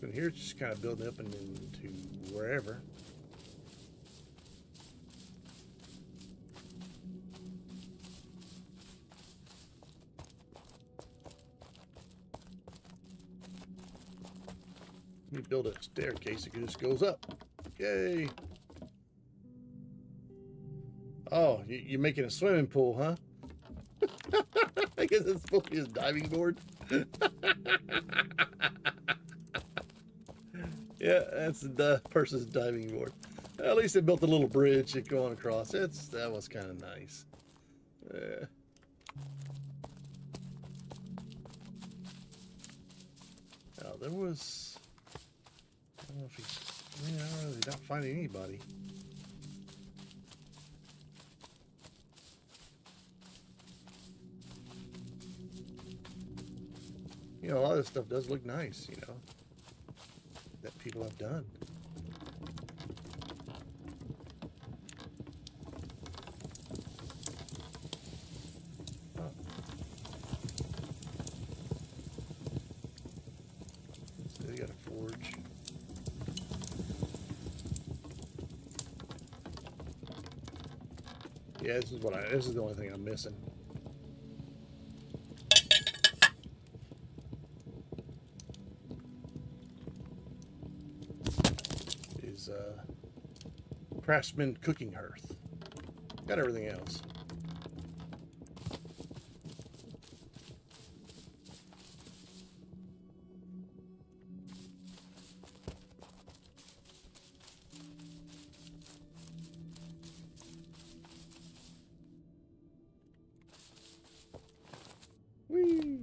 And here it's just kind of building up and into wherever. Let me build a staircase that just goes up. Yay! Oh, you're making a swimming pool, huh? I guess it's supposed to be his diving board. Yeah, that's the person's diving board. At least they built a little bridge going across. That was kind of nice. Now there was. I don't know if he's. Yeah, I don't really not finding anybody. You know, a lot of this stuff does look nice, you know, that people have done. Oh. So they got a forge. Yeah, this is the only thing I'm missing. Craftsman cooking hearth. Got everything else. Whee!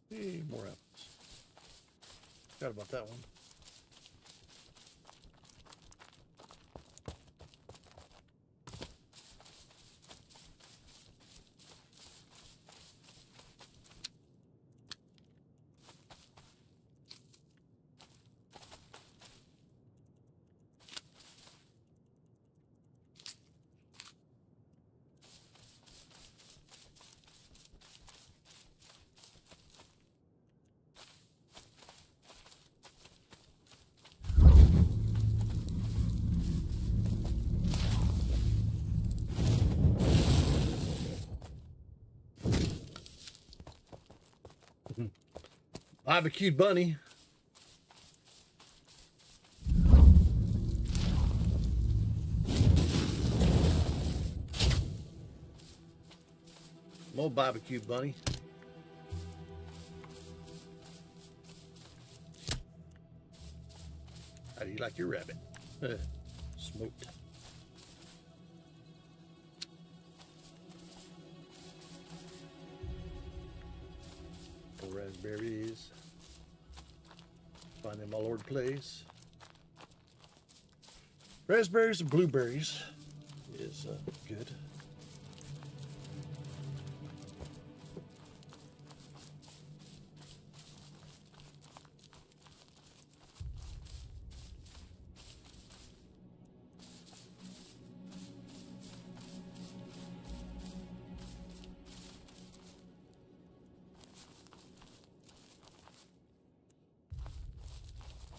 Hey, more apples. Forgot about that one. barbecued bunny. More barbecued bunny. How do you like your rabbit? Smoked. Raspberries. Find them all over the place. Raspberries and blueberries is good.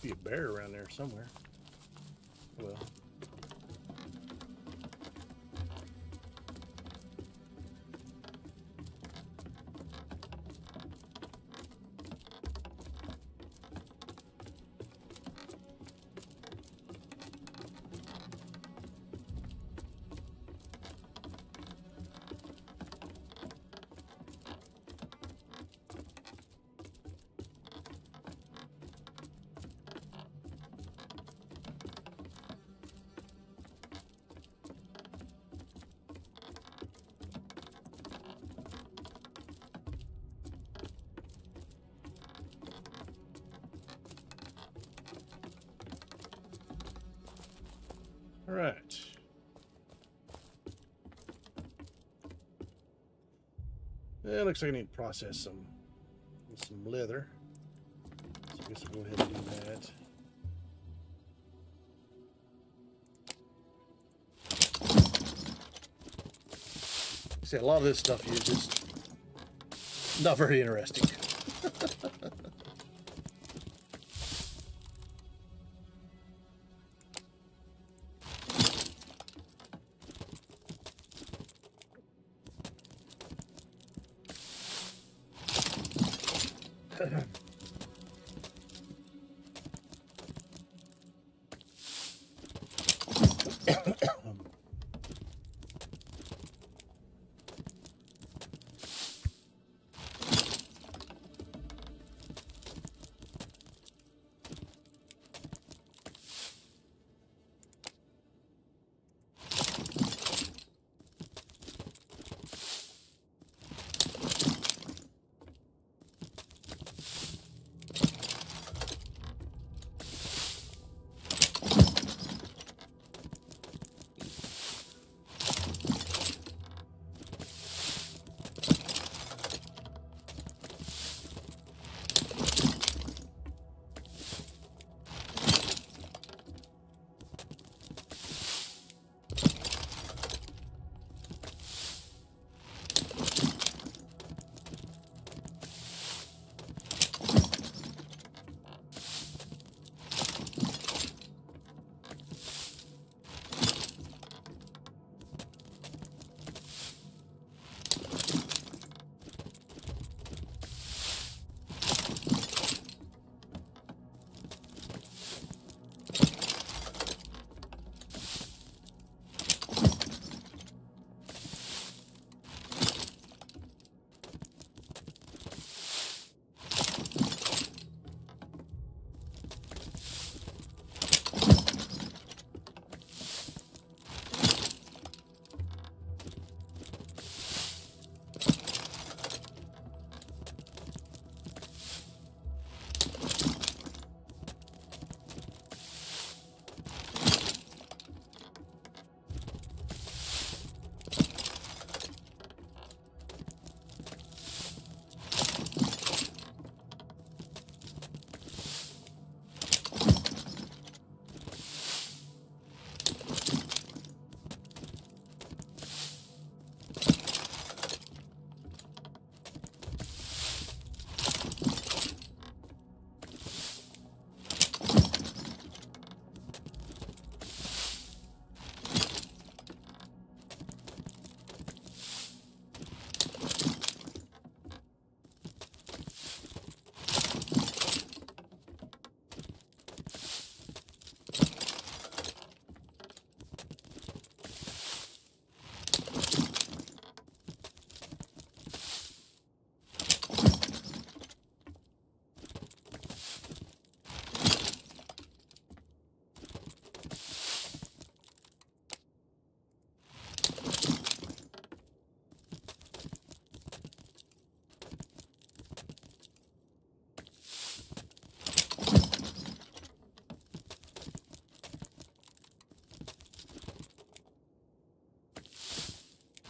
Be a bear around there somewhere. Well, all right. It looks like I need to process some leather. So I guess I'll go ahead and do that. See, a lot of this stuff is just not very interesting.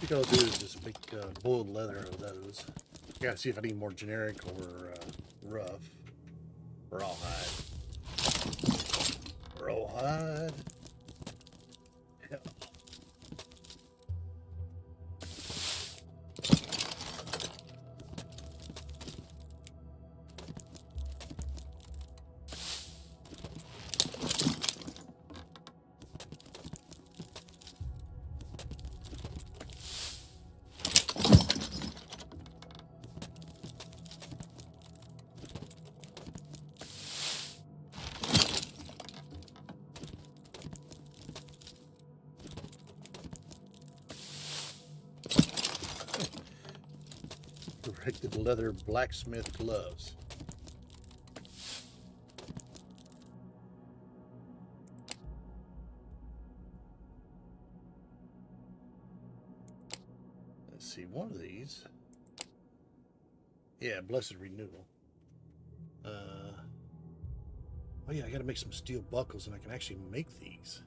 think I'll do is just make boiled leather of those. Gotta see if I need more generic or rough. Rawhide. Rawhide. Yeah. Corrected leather blacksmith gloves. Let's see, one of these. Yeah, blessed renewal. Oh yeah, I gotta make some steel buckles and I can actually make these.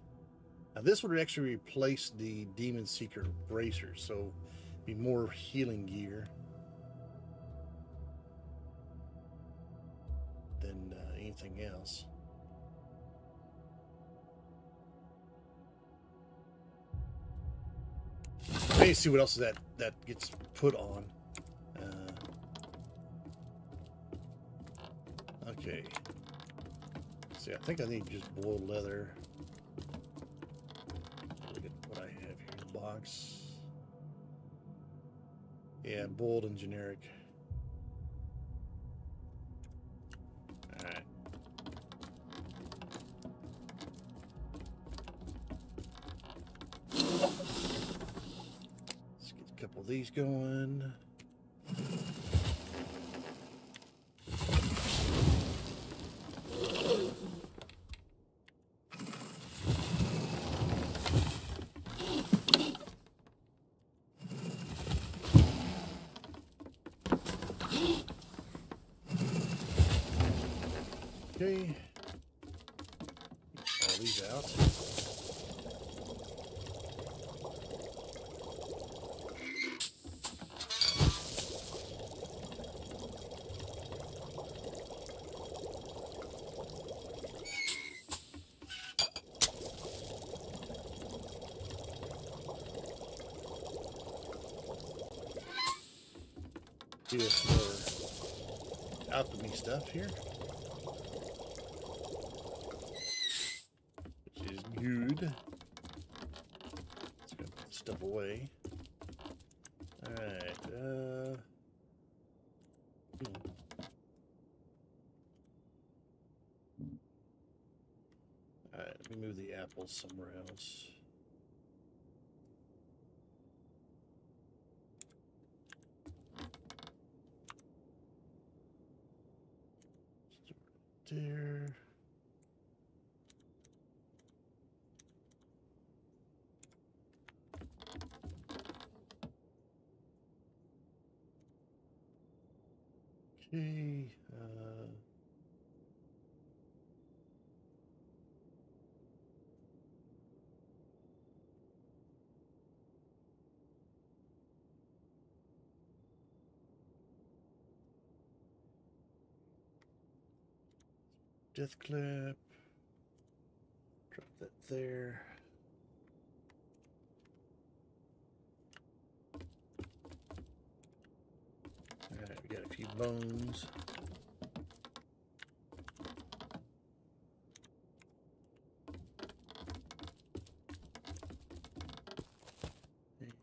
Now this would actually replace the Demon Seeker bracers, so be more healing gear than anything else. Let me see what else that gets put on. Okay. See, I think I need just boiled leather. Look at what I have here in the box. Yeah, boiled and generic. Alright. Let's get a couple of these going. Okay, all these out. Do some more alchemy stuff here. Good. Let's go put the stuff away. Alright, Alright, let me move the apples somewhere else. There. Okay, death clip. Drop that there. Alright, we got a few bones.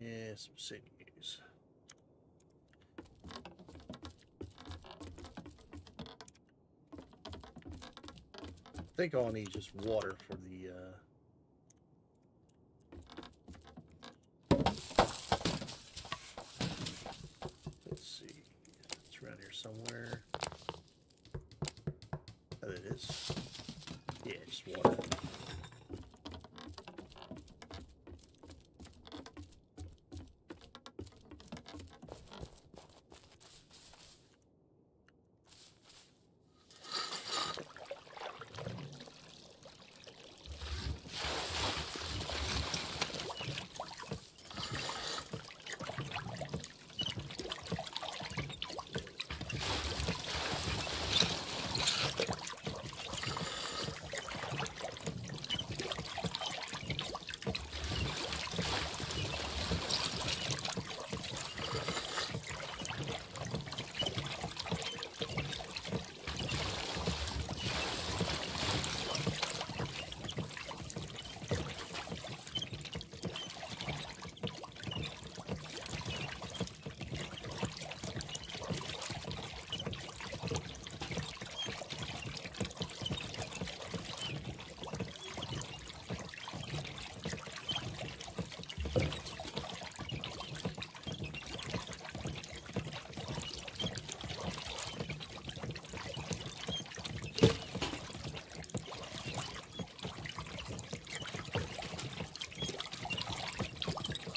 Yeah, some sinews. I think all I need is just water for the let's see. It's around here somewhere. Oh, it is. Yeah, just water.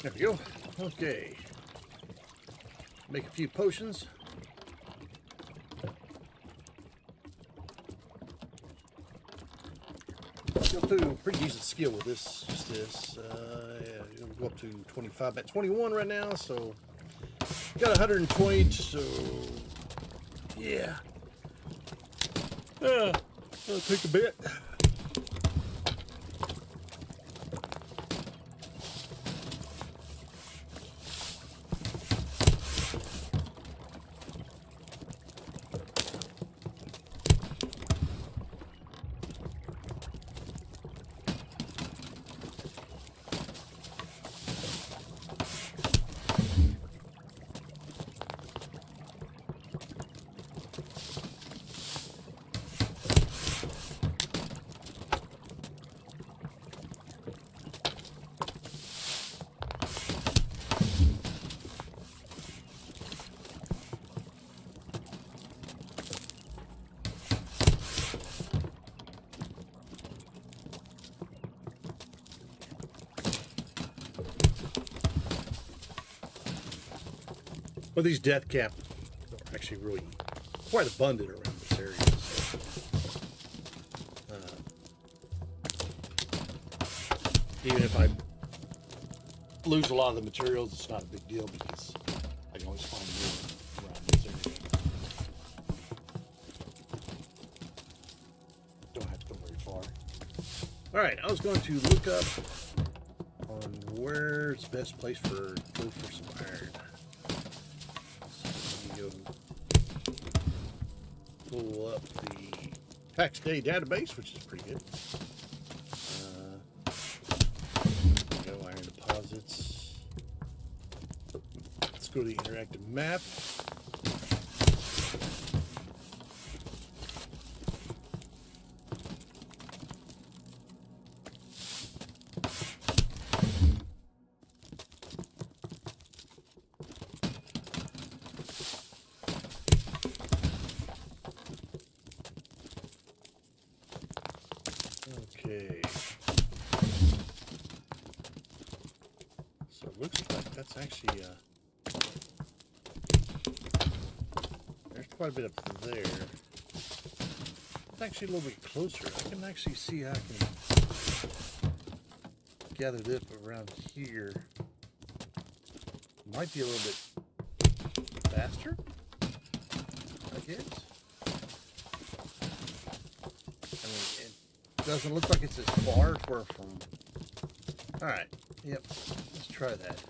There we go. Okay. Make a few potions. Go through pretty decent skill with this. Just this. Yeah, you'll go up to 25. At 21 right now, so got 120. So yeah. That'll take a bit. Well, these death cap are actually really quite abundant around this area. So, even if I lose a lot of the materials, it's not a big deal because I can always find more around this area. Don't have to go very far. All right, I was going to look up on where's the best place for go for some iron. Pull up the Pax Day database, which is pretty good. Go iron deposits. Let's go to the interactive map. Okay. So it looks like that's actually there's quite a bit up there. It's actually a little bit closer. I can actually see how I can gather this around here. Might be a little bit faster, I guess. Doesn't look like it's as far as we're from. All right. Yep. Let's try that.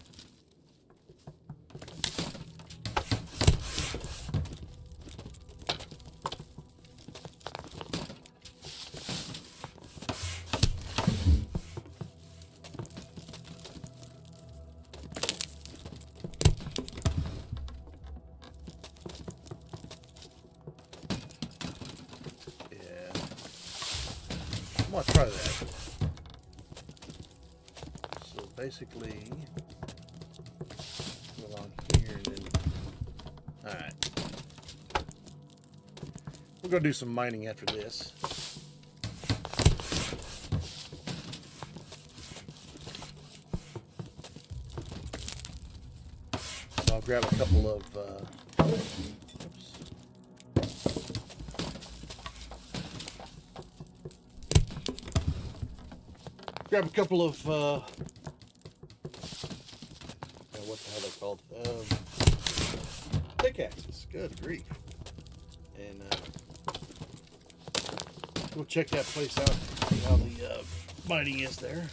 I'm gonna try that. So basically, go along here and then. All right, we're gonna do some mining after this. So I'll grab a couple of. Grab a couple of, what the hell are they called? Pickaxes. Good grief. And we'll check that place out, see how the mining is there.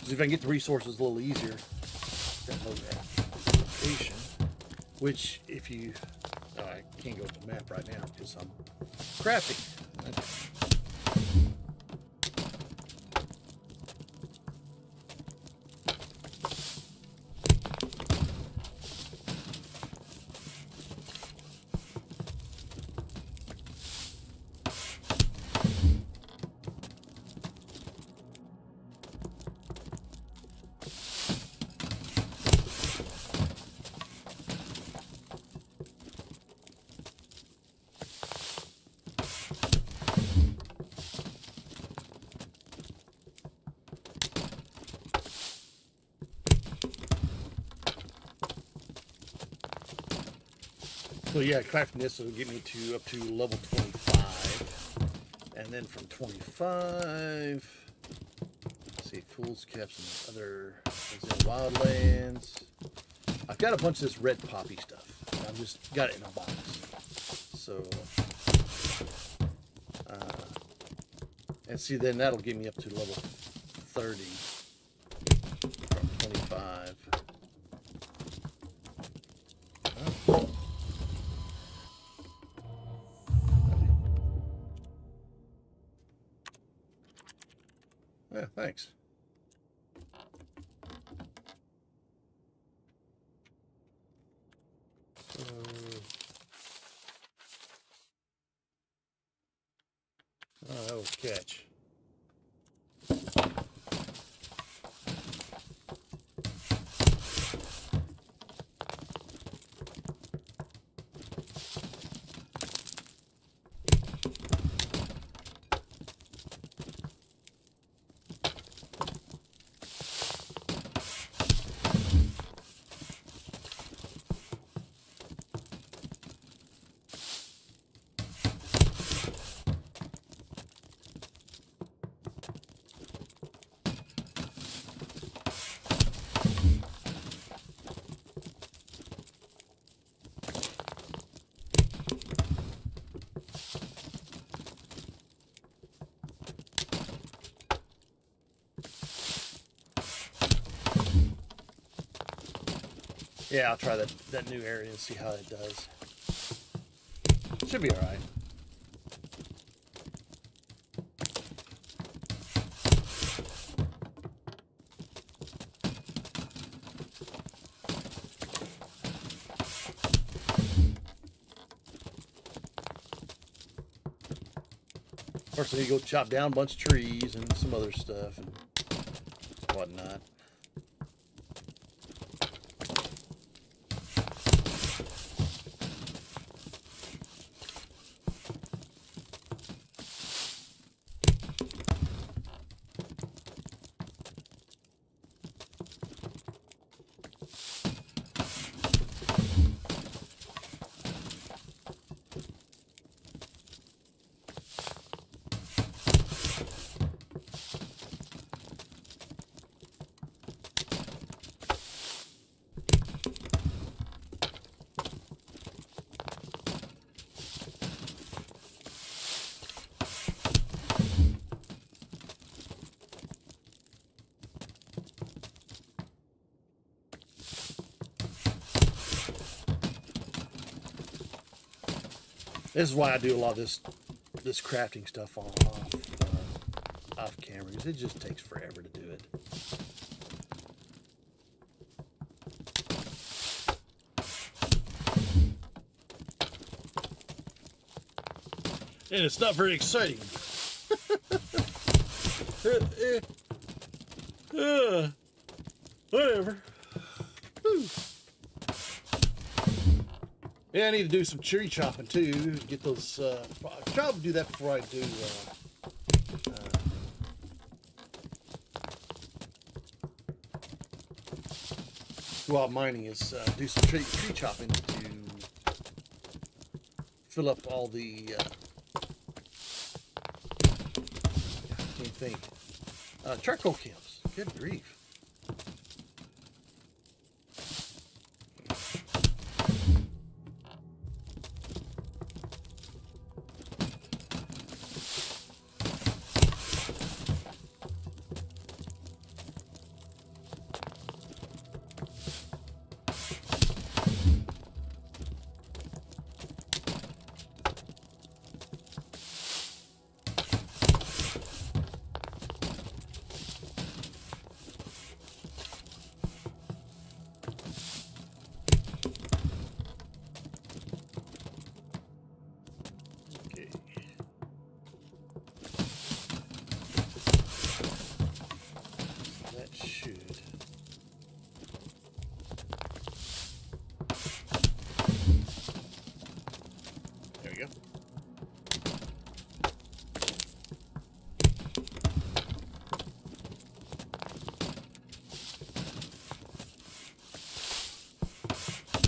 See if I can get the resources a little easier. Got no location. Which, if you, I can't go to the map right now because I'm crafting. So yeah, crafting this will get me to up to level 25, and then from 25, let's see, Fool's Caps and other things in Wildlands. I've got a bunch of this red poppy stuff. I've just got it in a box. So, and see, then that'll get me up to level 30 from 25. Oh. Yeah, thanks. Oh, that was a catch. Yeah, I'll try that new area and see how it does. Should be all right. First, I need to go chop down a bunch of trees and some other stuff and whatnot. This is why I do a lot of this crafting stuff off camera, because it just takes forever to do it. And it's not very exciting. Whatever. Yeah, I need to do some tree chopping too. Get those. I'll try to do that before I do. Go out mining is do some tree chopping to fill up all the. I can't think. Charcoal camps. Good grief.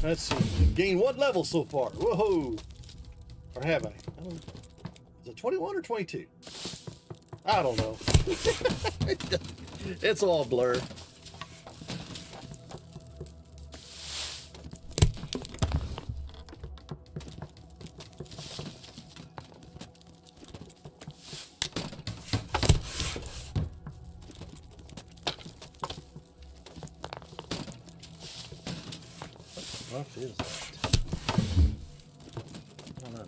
Let's see. Gained 1 level so far. Whoa! Or have I? I don't know. Is it 21 or 22? I don't know. It's all blur. What is that? I don't know.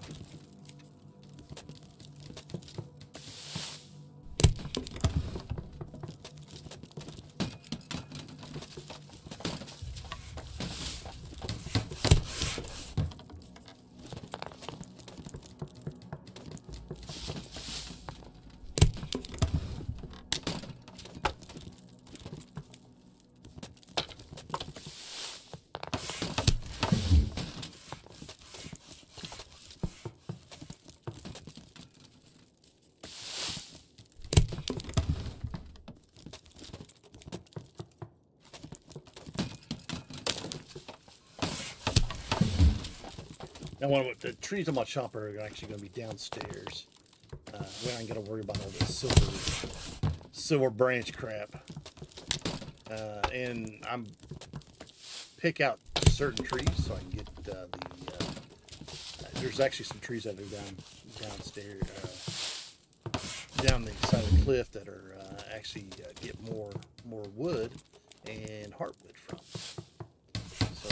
Now, the trees on my chopper are actually going to be downstairs. We ain't going to worry about all this silver branch crap. And I'm pick out certain trees so I can get there's actually some trees that are downstairs, down the side of the cliff that are actually get more wood and heartwood from. So.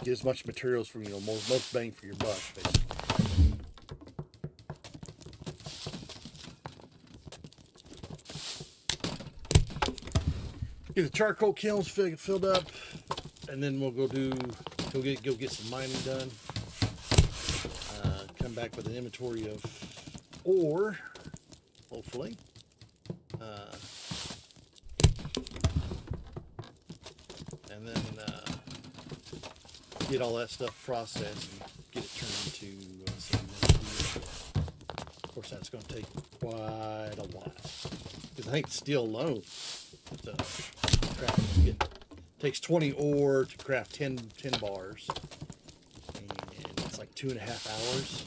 Get as much materials from, most bang for your buck, basically. Get the charcoal kilns filled up, and then we'll go get some mining done. Come back with an inventory of ore, hopefully. And then get all that stuff processed and get it turned into something. Of course, that's going to take quite a while because I think steel alone takes 20 ore to craft 10 bars, and it's like 2.5 hours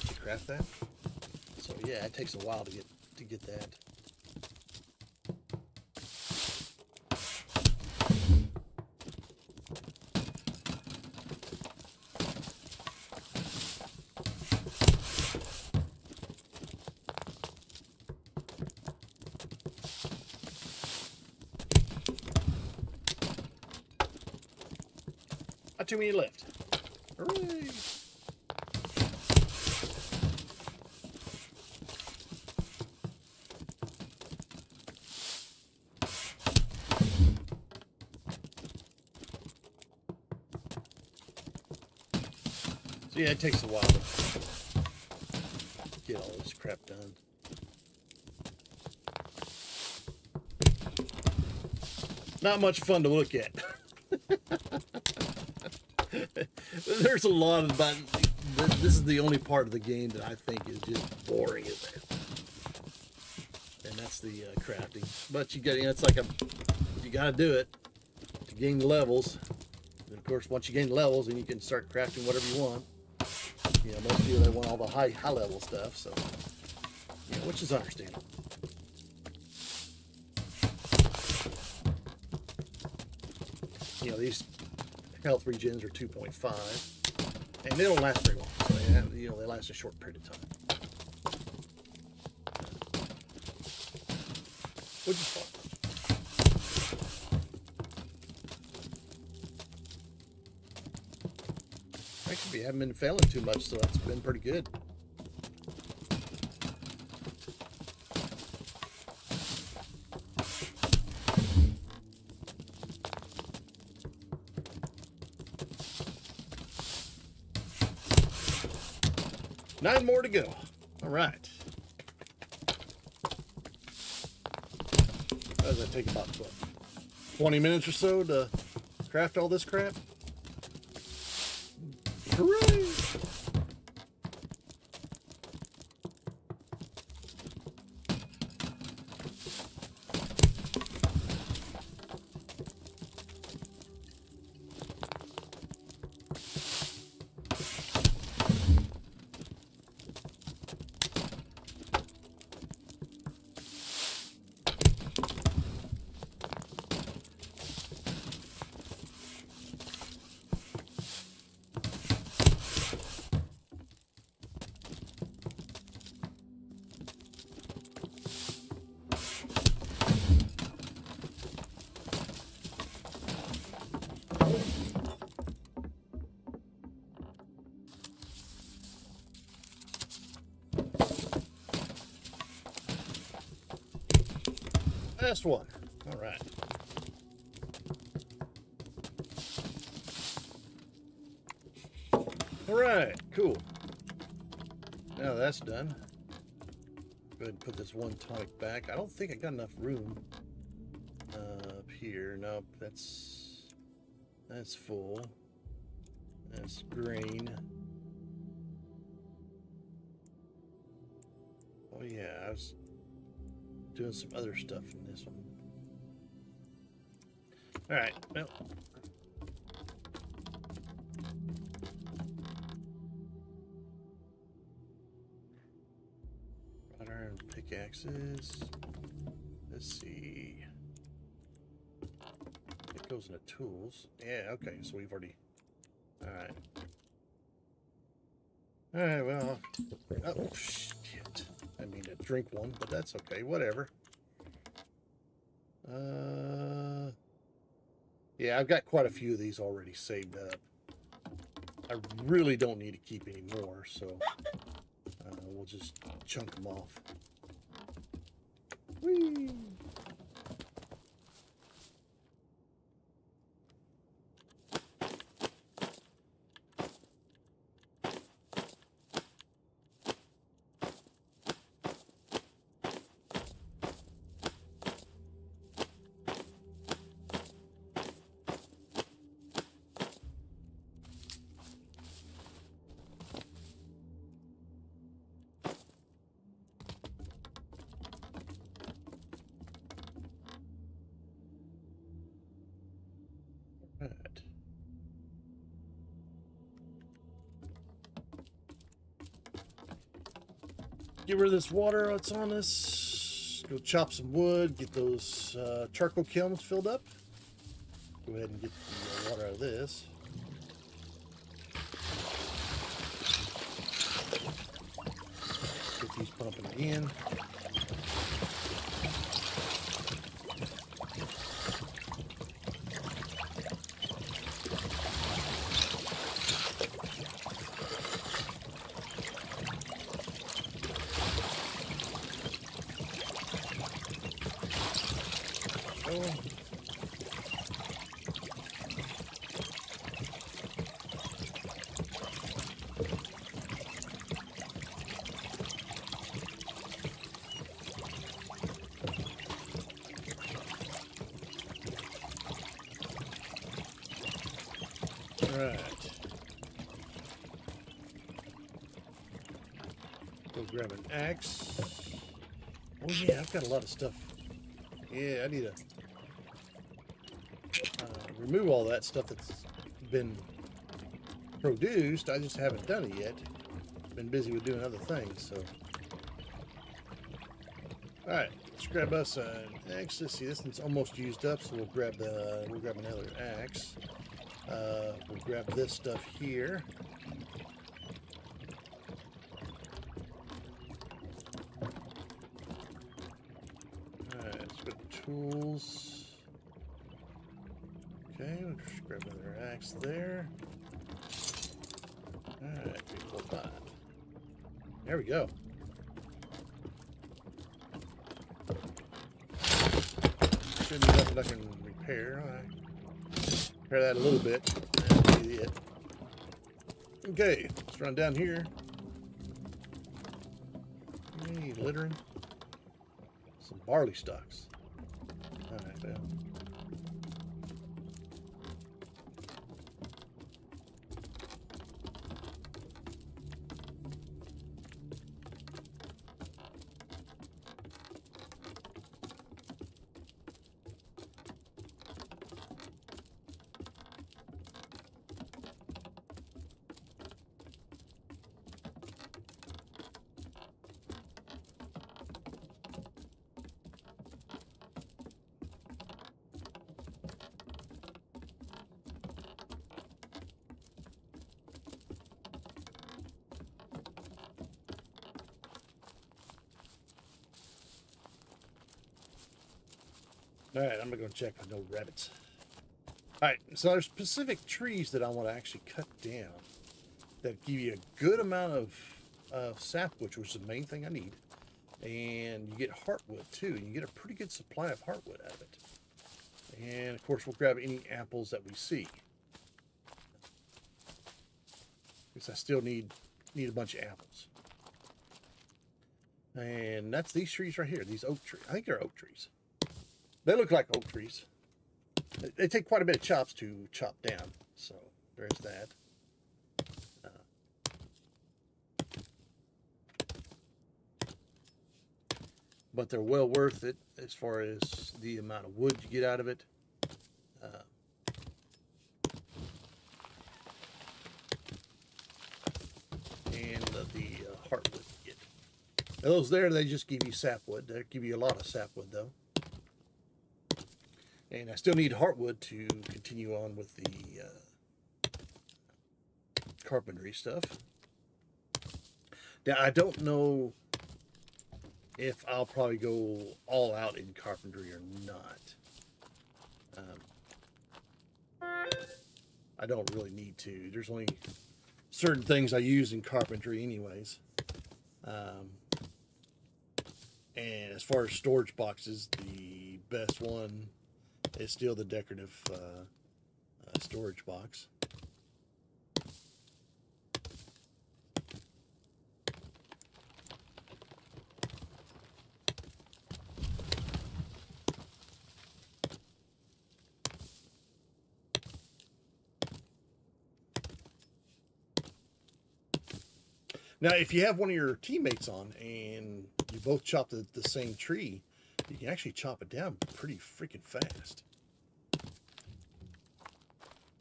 to craft that. So yeah, it takes a while to get that. Not too many left. Hooray! So yeah, it takes a while to get all this crap done. Not much fun to look at. There's a lot about this is the only part of the game that I think is just boring as hell, and that's the crafting. But you got, it's like you got to do it to gain the levels. And of course, once you gain the levels, then you can start crafting whatever you want. Most people, they want all the high level stuff, so which is understandable. These health regens are 2.5, and they don't last very long. So they last a short period of time, which is fun. Actually, we haven't been failing too much, so that's been pretty good. Nine more to go. All right. Does that take about 20 minutes or so to craft all this crap? Hooray! Last one. All right. All right, cool. Now that's done. Go ahead and put this one tonic back. I don't think I got enough room up here. Nope, that's full. That's green. Oh yeah, I was doing some other stuff in this one. All right, well. Rod iron pickaxes. Let's see. It goes into tools. Yeah, okay, so we've already. All right. All right, well. Oh, shit. I mean to drink one, but that's okay. Whatever. Yeah, I've got quite a few of these already saved up. I really don't need to keep any more, so we'll just chunk them off. Whee! Right. Get rid of this water that's on us. Go chop some wood. Get those charcoal kilns filled up. Go ahead and get the water out of this. Get these pumping again. Right. Go grab an axe. Oh yeah, I've got a lot of stuff. Yeah, I need to remove all that stuff that's been produced. I just haven't done it yet. Been busy with doing other things, so. Alright, let's grab us an axe. Let's see, this one's almost used up, so we'll grab another axe. We'll grab this stuff here. Alright, let's go to tools. Okay, we'll just grab another axe there. Alright, 3, 4, 5. There we go. Should be nothing I can repair. Alright. Repair that a little bit. That'll be it. Okay, let's run down here. Hey, littering. Some barley stalks. Alright, well. Alright, I'm going to check for no rabbits. Alright, so there's specific trees that I want to actually cut down that give you a good amount of sapwood, which is the main thing I need. and you get heartwood too. And you get a pretty good supply of heartwood out of it. And of course, we'll grab any apples that we see, because I still need a bunch of apples. And that's these trees right here, these oak trees. I think they're oak trees. They look like oak trees. They take quite a bit of chops to chop down, so there's that. But they're well worth it as far as the amount of wood you get out of it. And the heartwood you get. Now those there, they just give you sapwood. They give you a lot of sapwood though. And I still need heartwood to continue on with the carpentry stuff. Now I don't know if I'll probably go all out in carpentry or not. I don't really need to. There's only certain things I use in carpentry anyways. And as far as storage boxes, the best one is still the decorative storage box. Now, if you have one of your teammates on and you both chop the same tree, you can actually chop it down pretty freaking fast.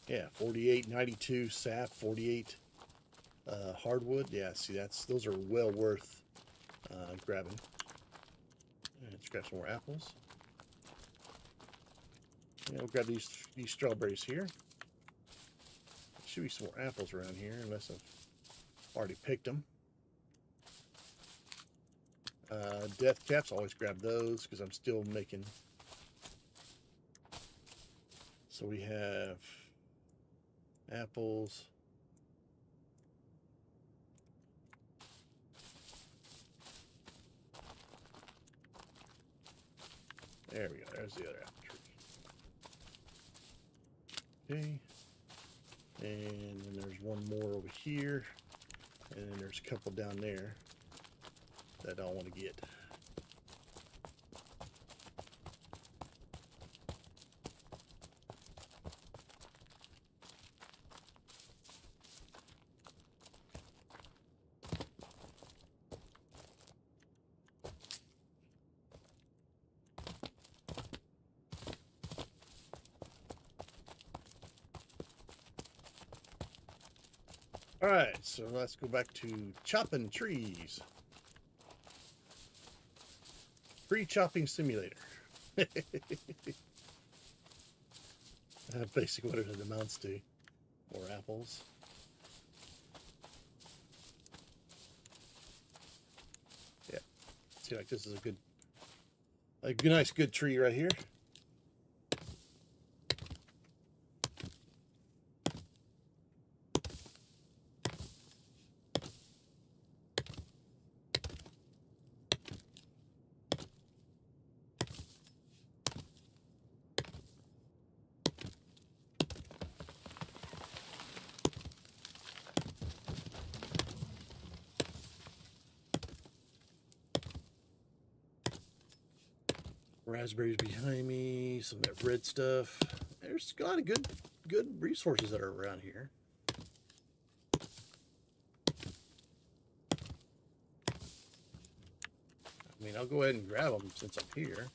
Yeah, 48, 92 sap, 48 hardwood. Yeah, see, those are well worth grabbing. Let's grab some more apples. Yeah, we'll grab these strawberries here. There should be some more apples around here, unless I've already picked them. Death caps, always grab those because I'm still making. So we have apples. There we go. There's the other apple tree. Okay. And then there's one more over here. And then there's a couple down there that I want to get. All right, so let's go back to chopping trees. Tree chopping simulator. Basically what it amounts to. More apples. Yeah. See, like this is a nice good tree right here. Raspberries behind me, some of that red stuff. There's a lot of good resources that are around here. I mean, I'll go ahead and grab them since I'm here.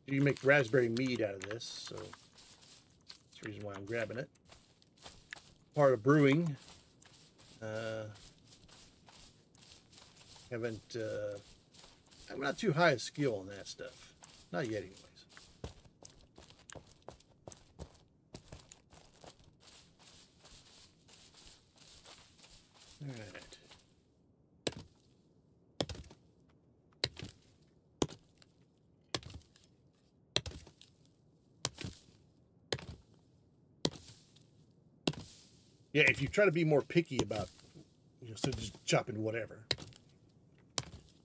You can make raspberry mead out of this, so that's the reason why I'm grabbing it. Part of brewing. I'm not too high a skill on that stuff. Not yet, anyways. All right. Yeah, if you try to be more picky about, so just chopping whatever,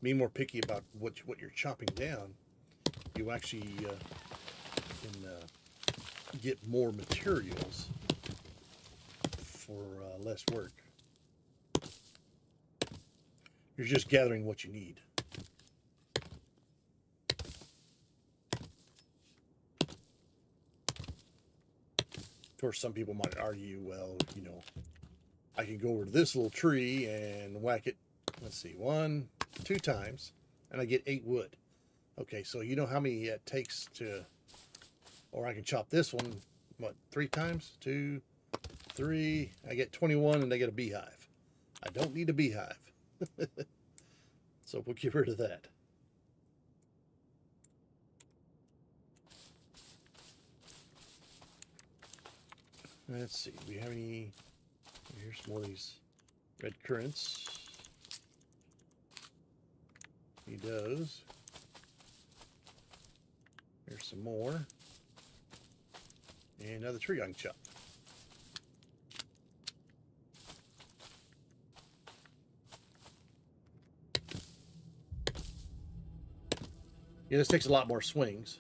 be more picky about what you're chopping down, you actually can get more materials for less work. You're just gathering what you need. Of course, some people might argue, well, I can go over to this little tree and whack it, let's see, 1, 2 times, and I get 8 wood. Okay, so you know how many it takes to, or I can chop this one, what, 3 times? 2, 3, I get 21 and I get a beehive. I don't need a beehive. So we'll get rid of that. Let's see, do we have any, here's some more of these red currants. Need those. Here's some more. And another tree I can chop. Yeah, this takes a lot more swings.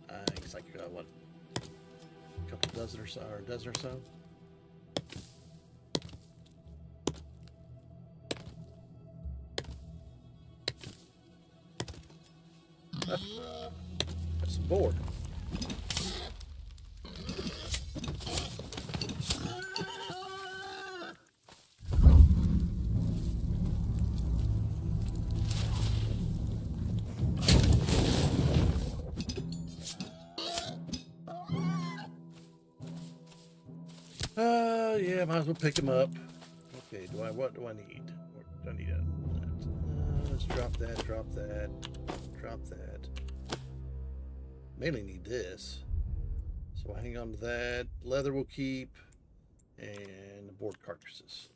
I think it's like, what, a couple dozen or so, or a dozen or so. That's some board. Yeah, might as well pick them up. Okay, what do I need? What do I need out of that? Let's drop that, drop that, drop that. Mainly need this. So I'll hang on to that. Leather we'll keep. And the board carcasses.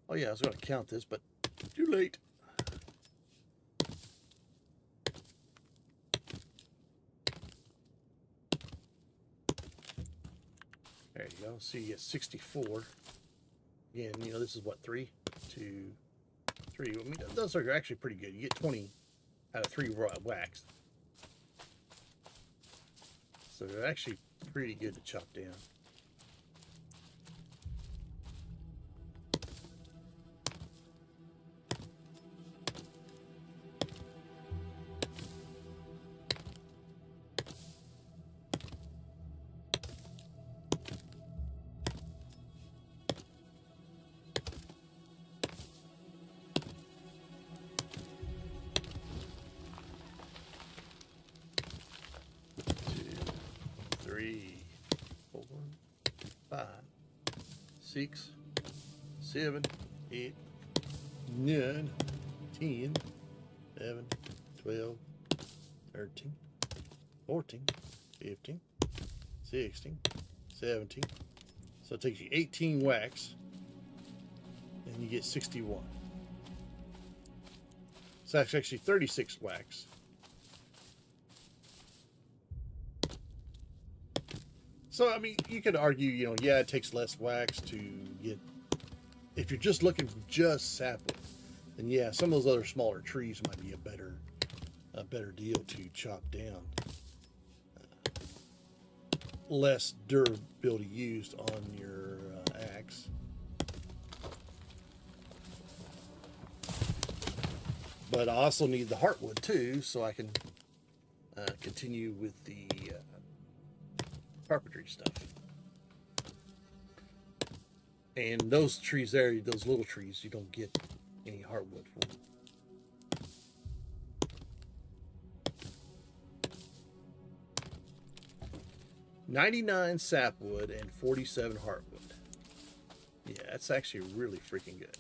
Oh yeah, I was going to count this, but too late. There you go. See, you get 64. Again, this is what, 3, 2, 3. I mean, those are actually pretty good. You get 20 out of 3 whacks. So they're actually pretty good to chop down. Three, 4, 5, 6, 7, 8, 9, 10, 11, 12, 13, 14, 15, 16, 17. So it takes you 18 whacks and you get 61. So that's actually 36 whacks. So, I mean, you could argue, yeah, it takes less wax to get, if you're just looking for just sapwood, then yeah, some of those other smaller trees might be a better deal to chop down. Less durability used on your axe. But I also need the heartwood too, so I can continue with the carpentry stuff. And those trees there, those little trees, you don't get any heartwood for them. $99 sapwood and 47 heartwood. Yeah, that's actually really freaking good.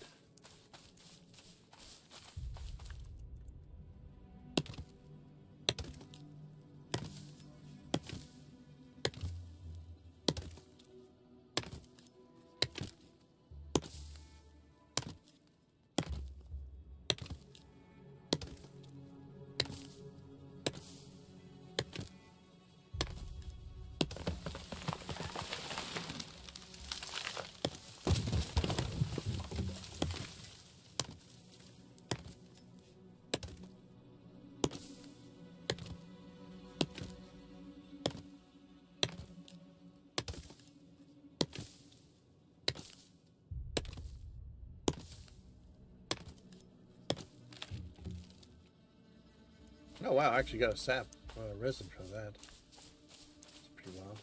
Oh wow, I actually got a sap resin from that. It's pretty wild.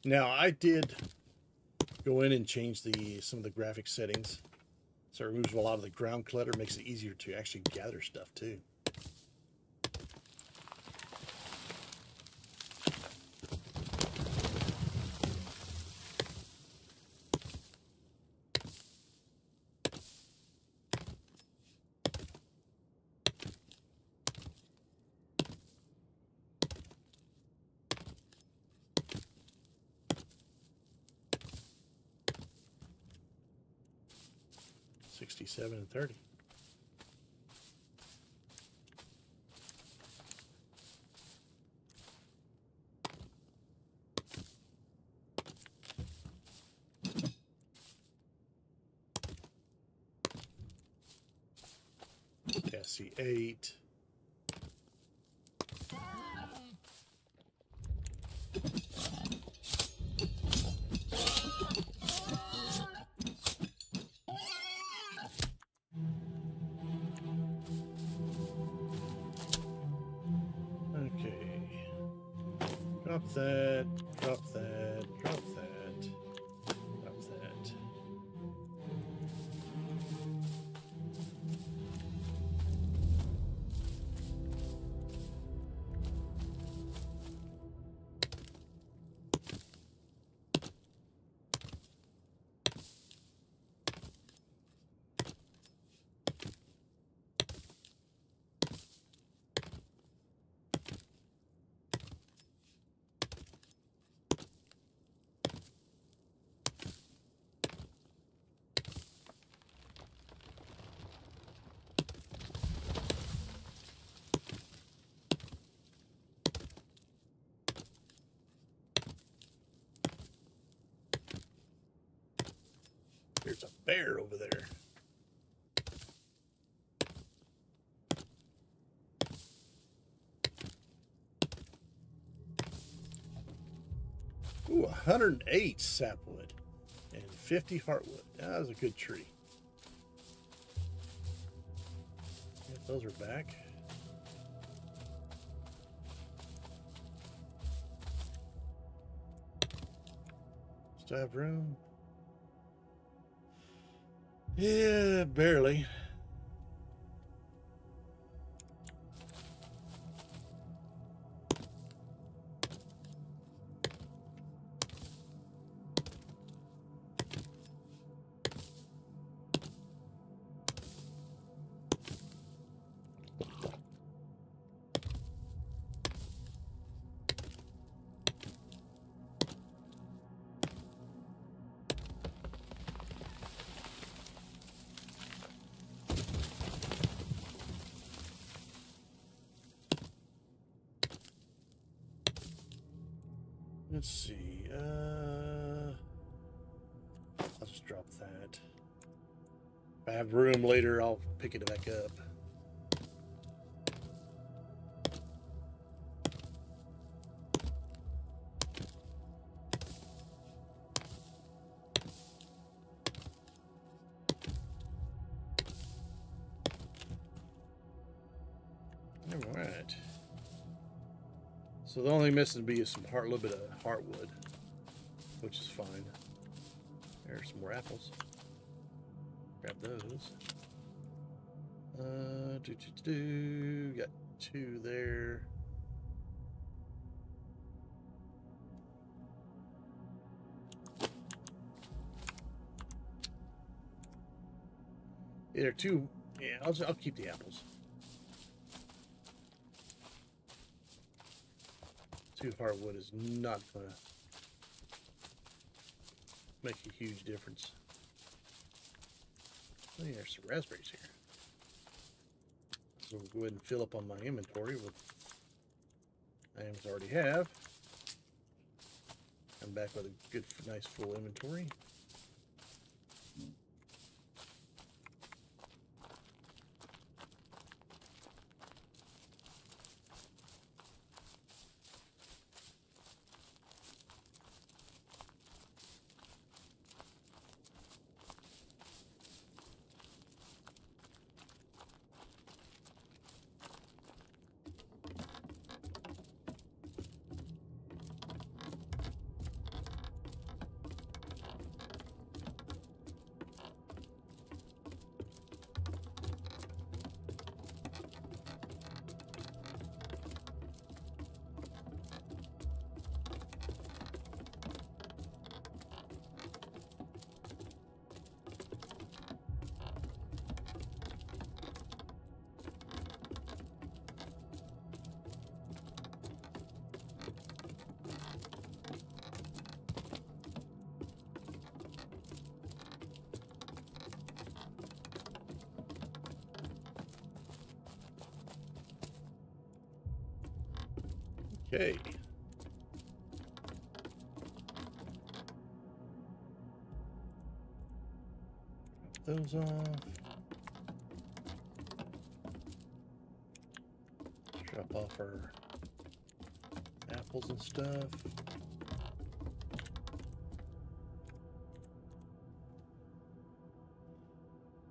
Now I did go in and change some of the graphic settings, so it removes a lot of the ground clutter, makes it easier to actually gather stuff too. $67 and $30. SC8. Okay. Drop that, drop that, drop that, drop that. There's a bear over there. Ooh, 108 sapwood and 50 heartwood. That was a good tree. Yep, those are back. Still have room? Yeah, barely. Let's see. I'll just drop that. If I have room later, I'll pick it back up. All right. So the only missing would be some little bit of heartwood, which is fine. There's some more apples. Grab those. Got 2 there. Yeah, there are 2. Yeah, I'll keep the apples. 2 hardwood is not gonna make a huge difference. Oh, yeah, there's some raspberries here. So we'll go ahead and fill up on my inventory with items I already have. I'm back with a good, nice full inventory. Okay. Those off. Drop off our apples and stuff.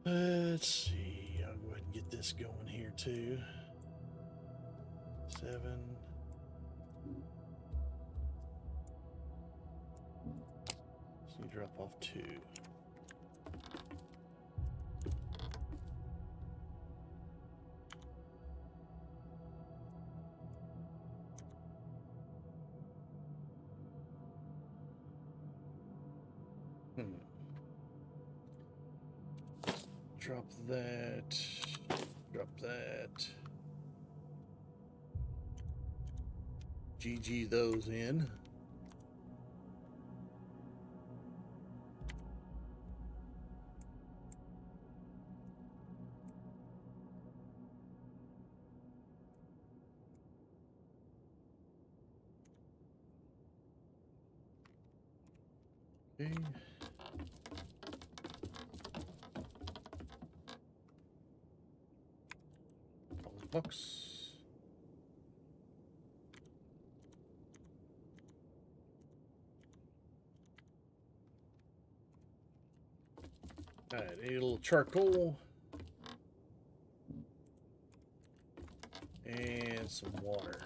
Let's see. I'll go ahead and get this going here too. 7. So you drop off 2. Drop that. Drop that. GG those in. Okay. Box. All right, a little charcoal and some water.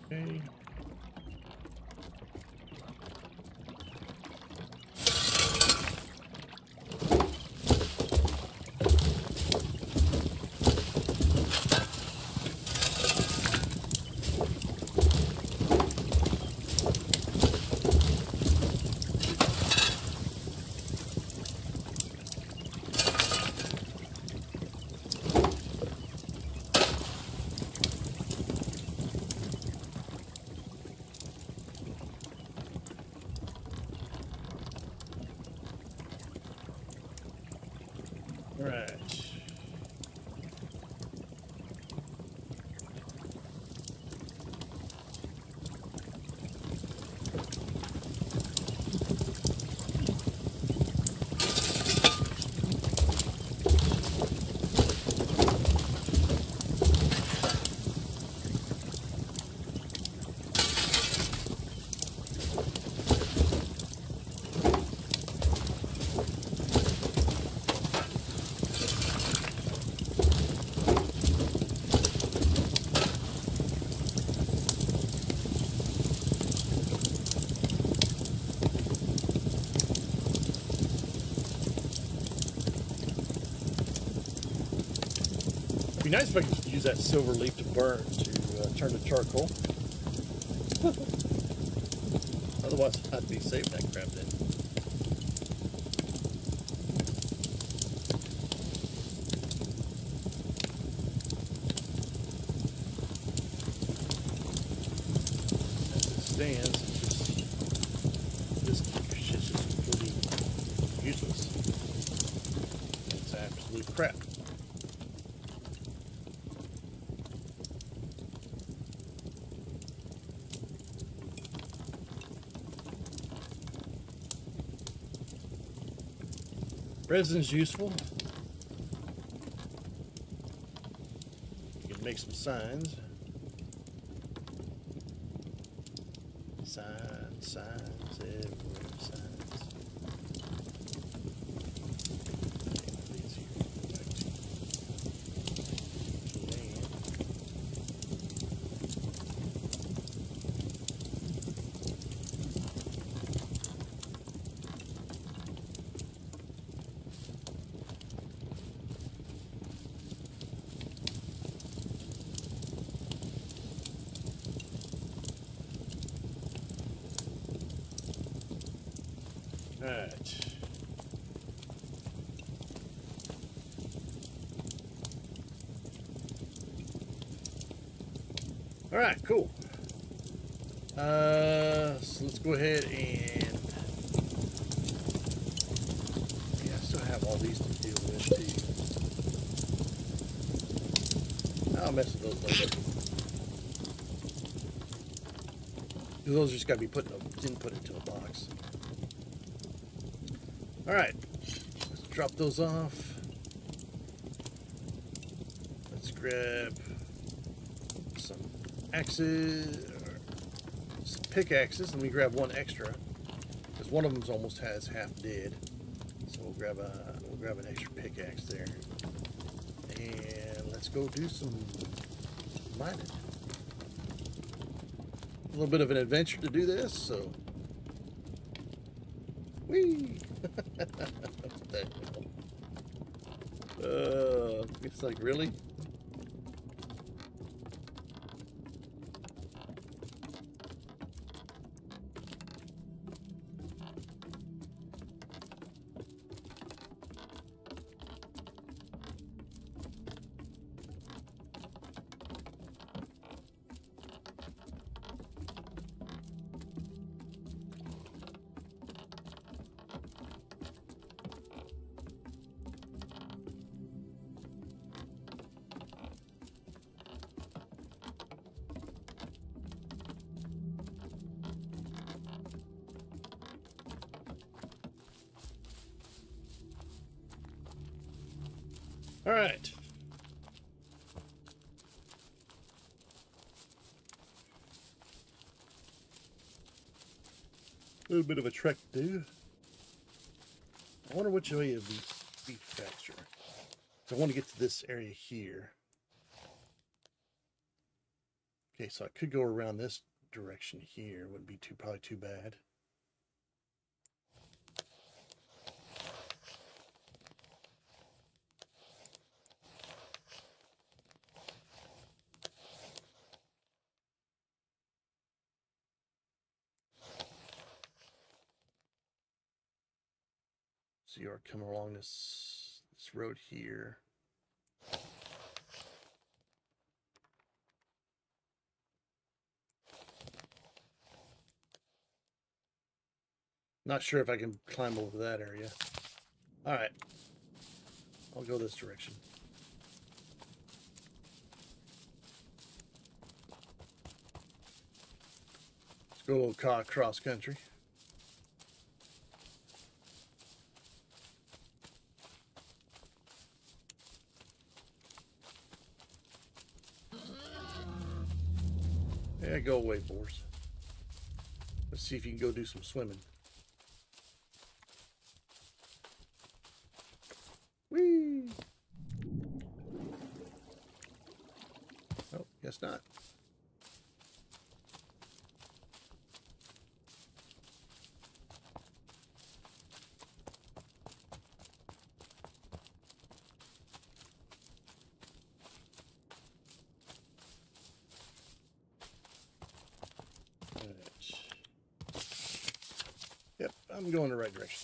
Okay. Right. Be nice if I could use that silver leaf to burn to turn to charcoal. Otherwise, I'd be saving that crap then. As it stands, this shit's just completely useless. It's absolute crap. Resin's useful. make some signs. Signs everywhere, signs. Alright. Alright, cool. So let's go ahead and yeah, I still have all these to deal with too. I'll mess with those later. Those just gotta be put into a box. Alright, let's drop those off. Let's grab some axes, or some pickaxes. Let me grab one extra, because one of them almost has half dead. So we'll grab an extra pickaxe there. And let's go do some mining. A little bit of an adventure to do this, so. Whee! What the hell? It's like, really? All right. A little bit of a trek to do. I wonder which way is the beef pasture. So I want to get to this area here. Okay, so I could go around this direction here. Wouldn't be probably too bad. So you are coming along this road here. Not sure if I can climb over that area. All right, I'll go this direction. Let's go a little cross country. Yeah, go away, boars. Let's see if you can go do some swimming. Whee! Oh, guess not. Yep, I'm going the right direction.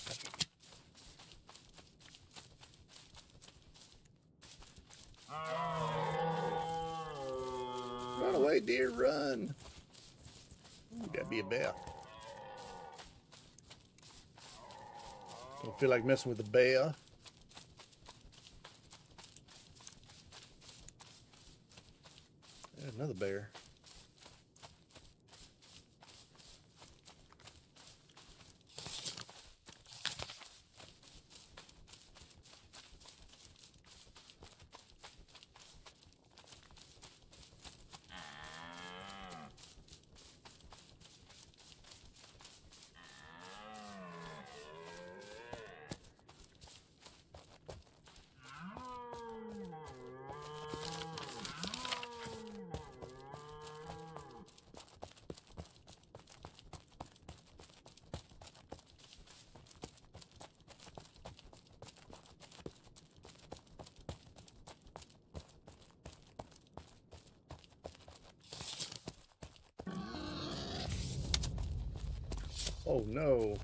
Run away, deer, run. Ooh, that'd be a bear. Don't feel like messing with the bear. There's another bear. Oh no.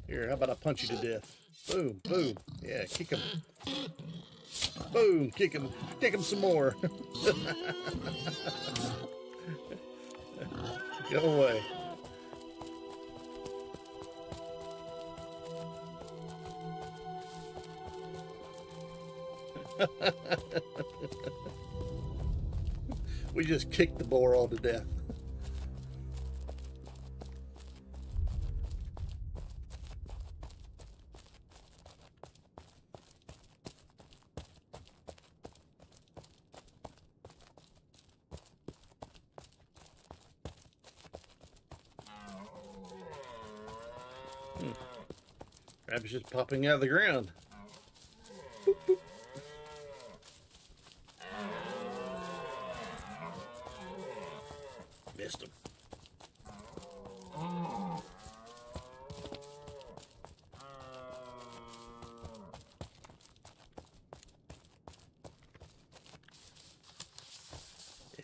Here, how about I punch you to death? Boom, boom. Yeah, kick him. Boom, kick him. Kick him some more. Go away. We just kicked the boar all to death. Crab's just popping out of the ground. Boop, boop. Missed him.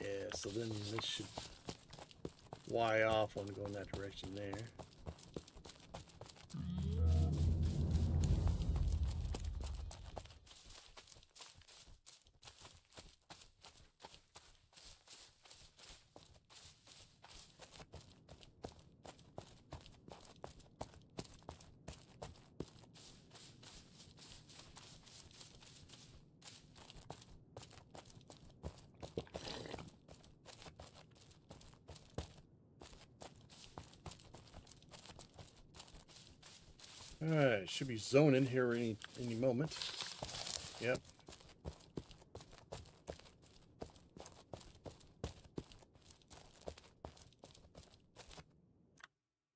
Yeah, so then this should Y off when we go in that direction there. Alright, should be zoning here any moment. Yep.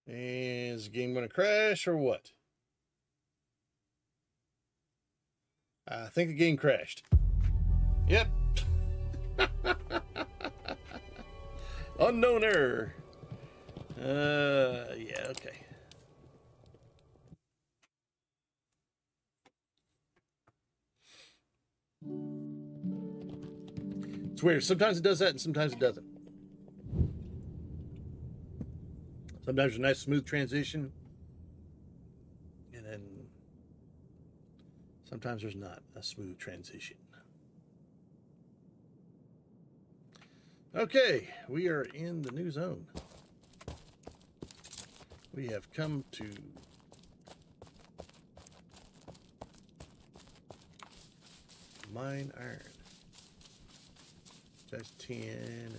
And is the game going to crash or what? I think the game crashed. Yep. Unknown error. Yeah, okay. It's weird. Sometimes it does that and sometimes it doesn't. Sometimes there's a nice smooth transition. And then sometimes there's not a smooth transition. Okay, we are in the new zone. We have come to mine iron. That's 10. And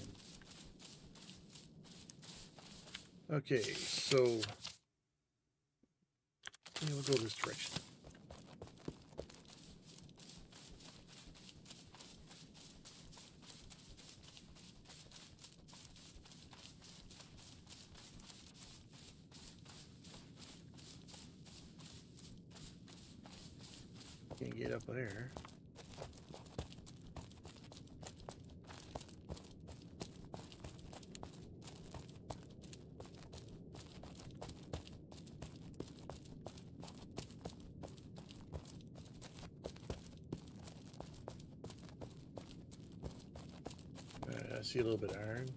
okay, so yeah, we'll go this direction. Can't get up there. I see a little bit of iron.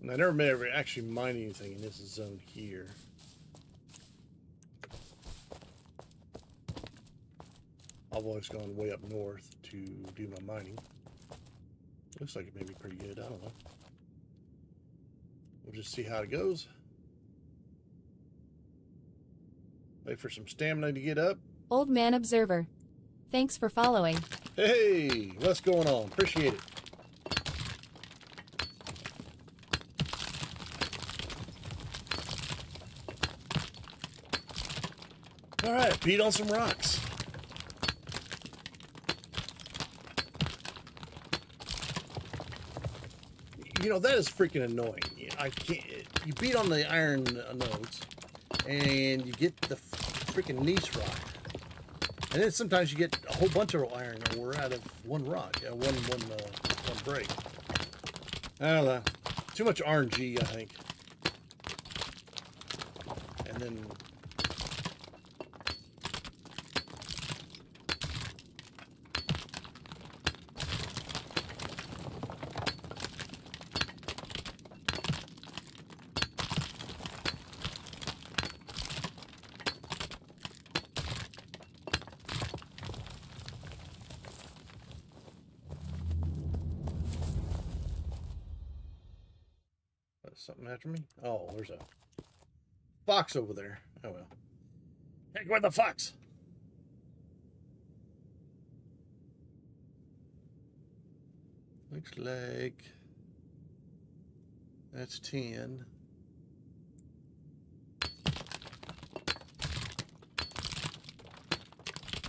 And I never ever actually mined anything in this zone here. I've always gone way up north to do my mining. Looks like it may be pretty good. I don't know. We'll just see how it goes. Wait for some stamina to get up. Old Man Observer. Thanks for following. Hey, what's going on? Appreciate it. All right, beat on some rocks. You know, that is freaking annoying. I can't. You beat on the iron nodes, and you get the freaking gneiss rock. And then sometimes you get a whole bunch of iron ore out of one rock, one break. I don't know. Too much RNG, I think. And then something after me? Oh, there's a fox over there. Oh well. Heck with the fox. Looks like that's 10.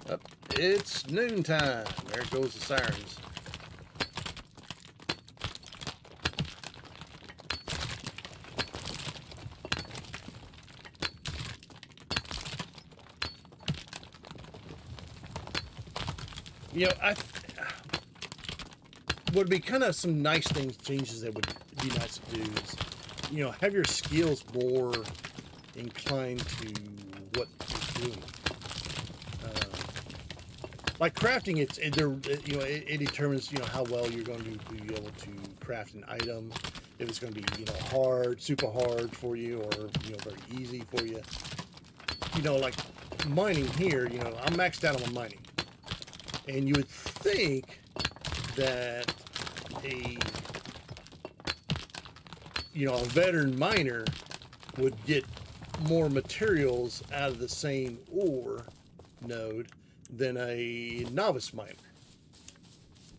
Up, it's noontime. There goes the sirens. You know, would be kind of some nice things, changes that would be nice to do is, you know, have your skills more inclined to what you're doing. Like crafting, you know, it determines, you know, how well you're going to be able to craft an item. If it's going to be, you know, hard, super hard for you, or, you know, very easy for you. You know, like mining here, you know, I'm maxed out on my mining. And you would think that a veteran miner would get more materials out of the same ore node than a novice miner.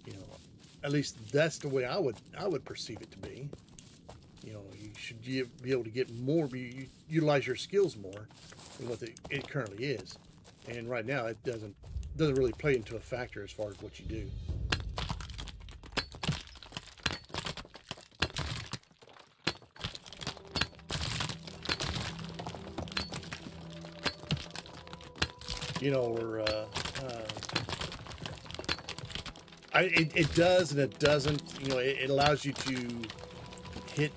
You know, at least that's the way I would perceive it to be. You know, you should be able to get more, utilize your skills more than what it currently is. And right now, it doesn't really play into a factor as far as what you do. You know, or it does and it doesn't. You know, it allows you to hit,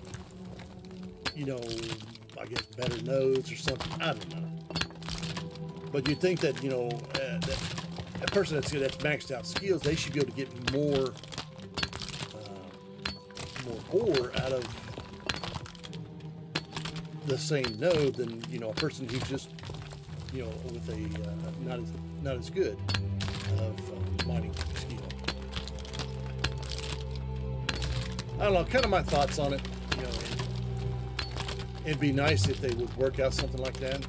you know, I guess better nodes or something. I don't know. But you'd think that, you know, that a person that's maxed out skills, they should be able to get more ore out of the same node than, you know, a person who's just, you know, with a not as good of mining skill. I don't know, kind of my thoughts on it. You know, it'd be nice if they would work out something like that.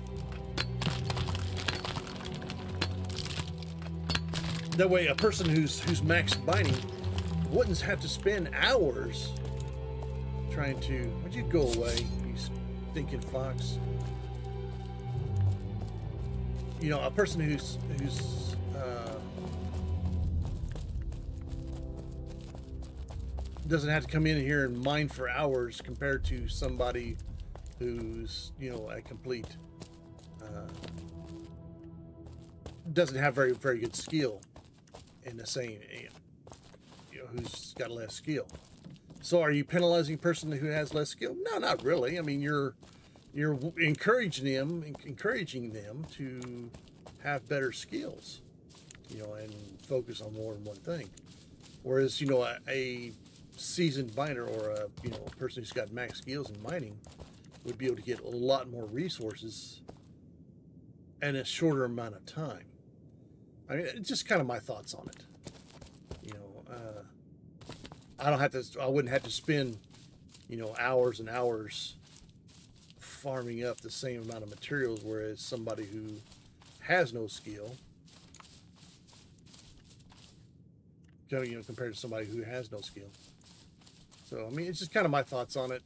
That way, a person who's maxed mining wouldn't have to spend hours trying to. Would you go away, you stinking fox? You know, a person who's doesn't have to come in here and mine for hours compared to somebody who's, you know, a complete doesn't have very good skill in the same, you know, who's got less skill. So are you penalizing a person who has less skill? No, not really. I mean, you're encouraging them to have better skills, you know, and focus on more than one thing. Whereas, you know, a seasoned miner or a, you know, a person who's got max skills in mining would be able to get a lot more resources in a shorter amount of time. I mean, it's just kind of my thoughts on it. You know, I wouldn't have to spend, you know, hours and hours farming up the same amount of materials, whereas somebody who has no skill, you know, compared to somebody who has no skill. So, I mean, it's just kind of my thoughts on it.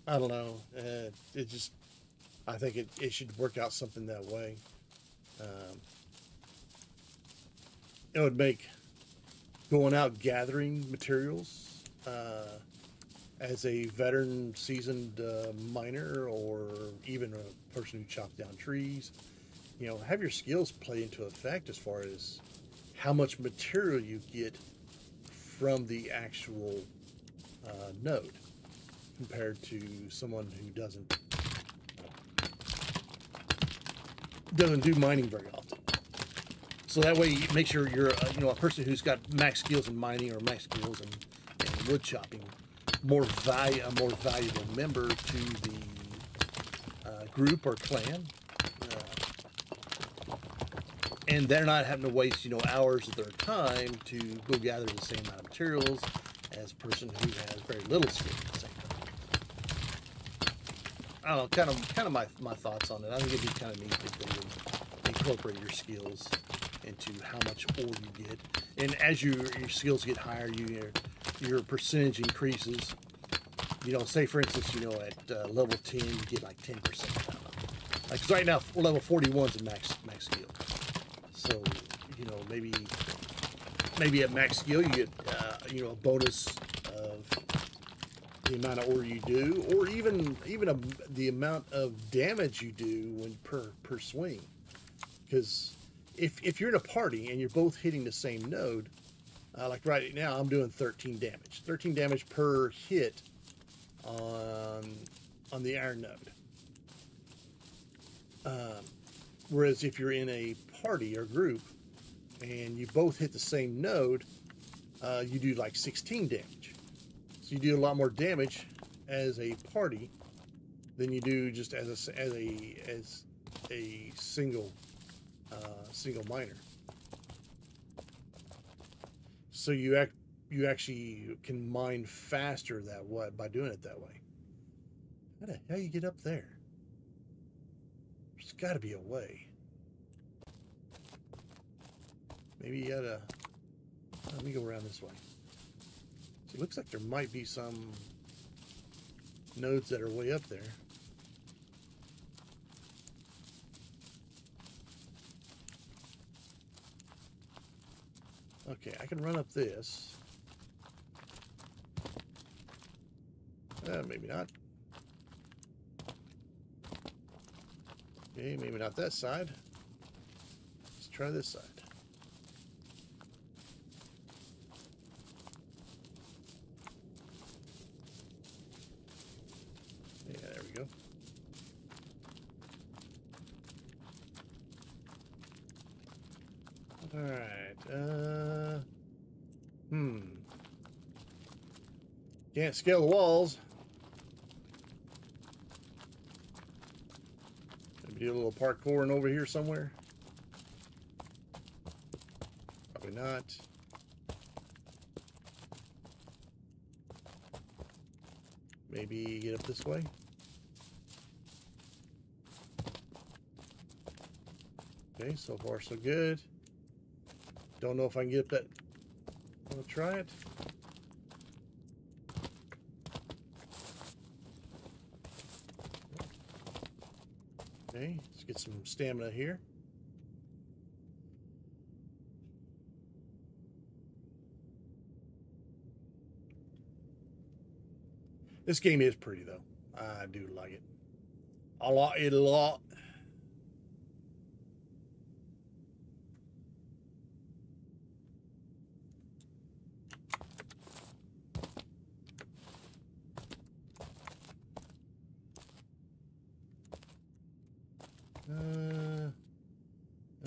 I don't know. I think it should work out something that way. It would make going out gathering materials as a veteran, seasoned miner, or even a person who chops down trees, you know, have your skills play into effect as far as how much material you get from the actual node compared to someone who doesn't do mining very often. So that way, it makes you're you know, a person who's got max skills in mining or max skills in wood chopping a more valuable member to the group or clan, and they're not having to waste, you know, hours of their time to go gather the same amount of materials as a person who has very little skill at the same time. I don't know, kind of my thoughts on it. I think it'd be kind of neat if they would incorporate your skills into how much ore you get, and as your skills get higher, your percentage increases. You know, say for instance, you know, at level 10, you get like 10%. Like, 'cause right now, level 41 is a max skill. So, you know, maybe at max skill you get, you know, a bonus of the amount of ore you do, or even the amount of damage you do when per swing. Because if you're in a party and you're both hitting the same node, like right now, I'm doing 13 damage. 13 damage per hit on the iron node. Whereas if you're in a party or group and you both hit the same node, you do like 16 damage. So you do a lot more damage as a party than you do just as a single miner. So you actually can mine faster by doing it that way. How the hell you get up there? There's got to be a way. Maybe you gotta. Let me go around this way. So it looks like there might be some nodes that are way up there. Okay, I can run up this. Maybe not. Okay, maybe not that side. Let's try this side. Yeah, there we go. All right. Can't scale the walls. Maybe do a little parkouring over here somewhere. Probably not. Maybe get up this way. Okay, so far so good. Don't know if I can get up that. I'm gonna try it. Okay, let's get some stamina here. This game is pretty though. I do like it. A lot.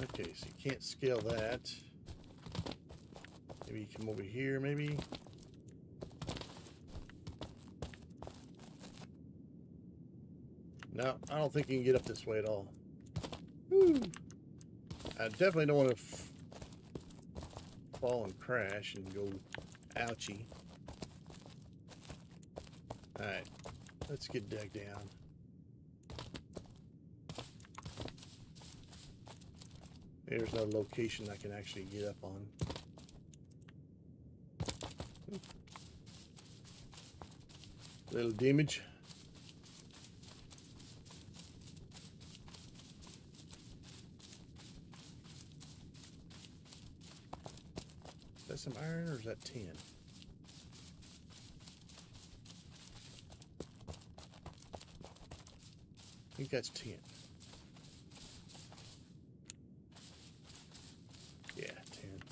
Okay, so you can't scale that. Maybe you come over here, maybe. No, I don't think you can get up this way at all. Woo. I definitely don't want to fall and crash and go ouchie. Alright, let's get dug down. There's no location I can actually get up on. Little damage. Is that some iron or is that tin? I think that's tin. Yeah, tin.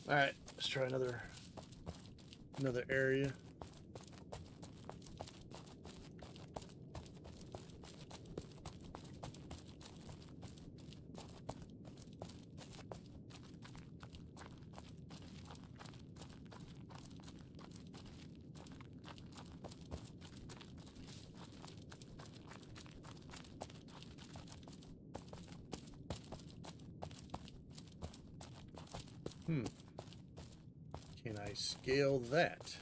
All right, let's try another area. Can I scale that?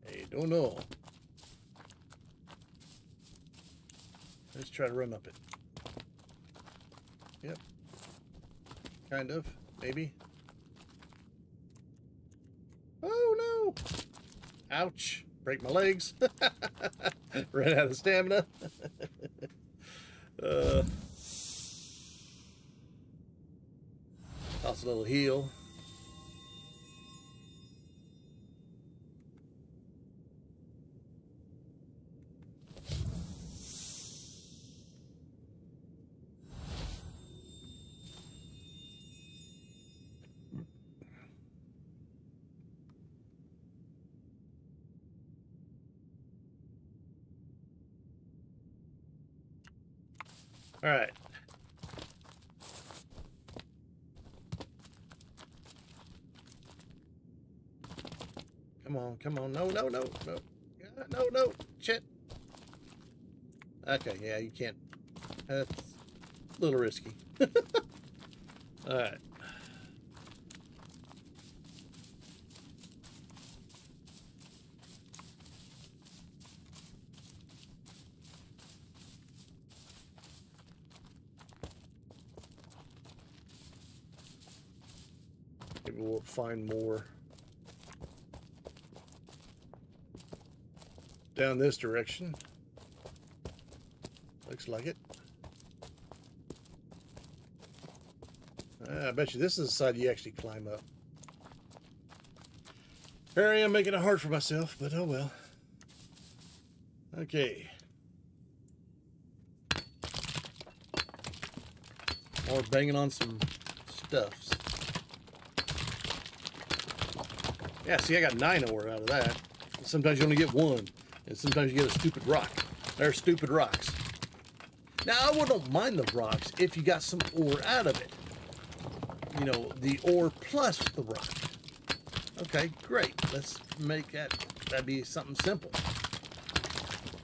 I Don't know. Let's try to run up it. Yep. Kind of. Maybe. Oh no! Ouch. Break my legs. Ran out of stamina. Toss a little heal. All right. Come on, come on. No, no, no, no. No, no. Shit. Okay, yeah, you can't. That's a little risky. All right. Maybe we'll find more down this direction. Looks like it. I bet you this is the side you actually climb up. Here I am making it hard for myself, but oh well. Okay. More banging on some stuffs. Yeah, see, I got 9 ore out of that. Sometimes you only get 1, and sometimes you get a stupid rock. They're stupid rocks. Now, I wouldn't mind the rocks if you got some ore out of it. You know, the ore plus the rock. Okay, great. Let's make that'd be something simple.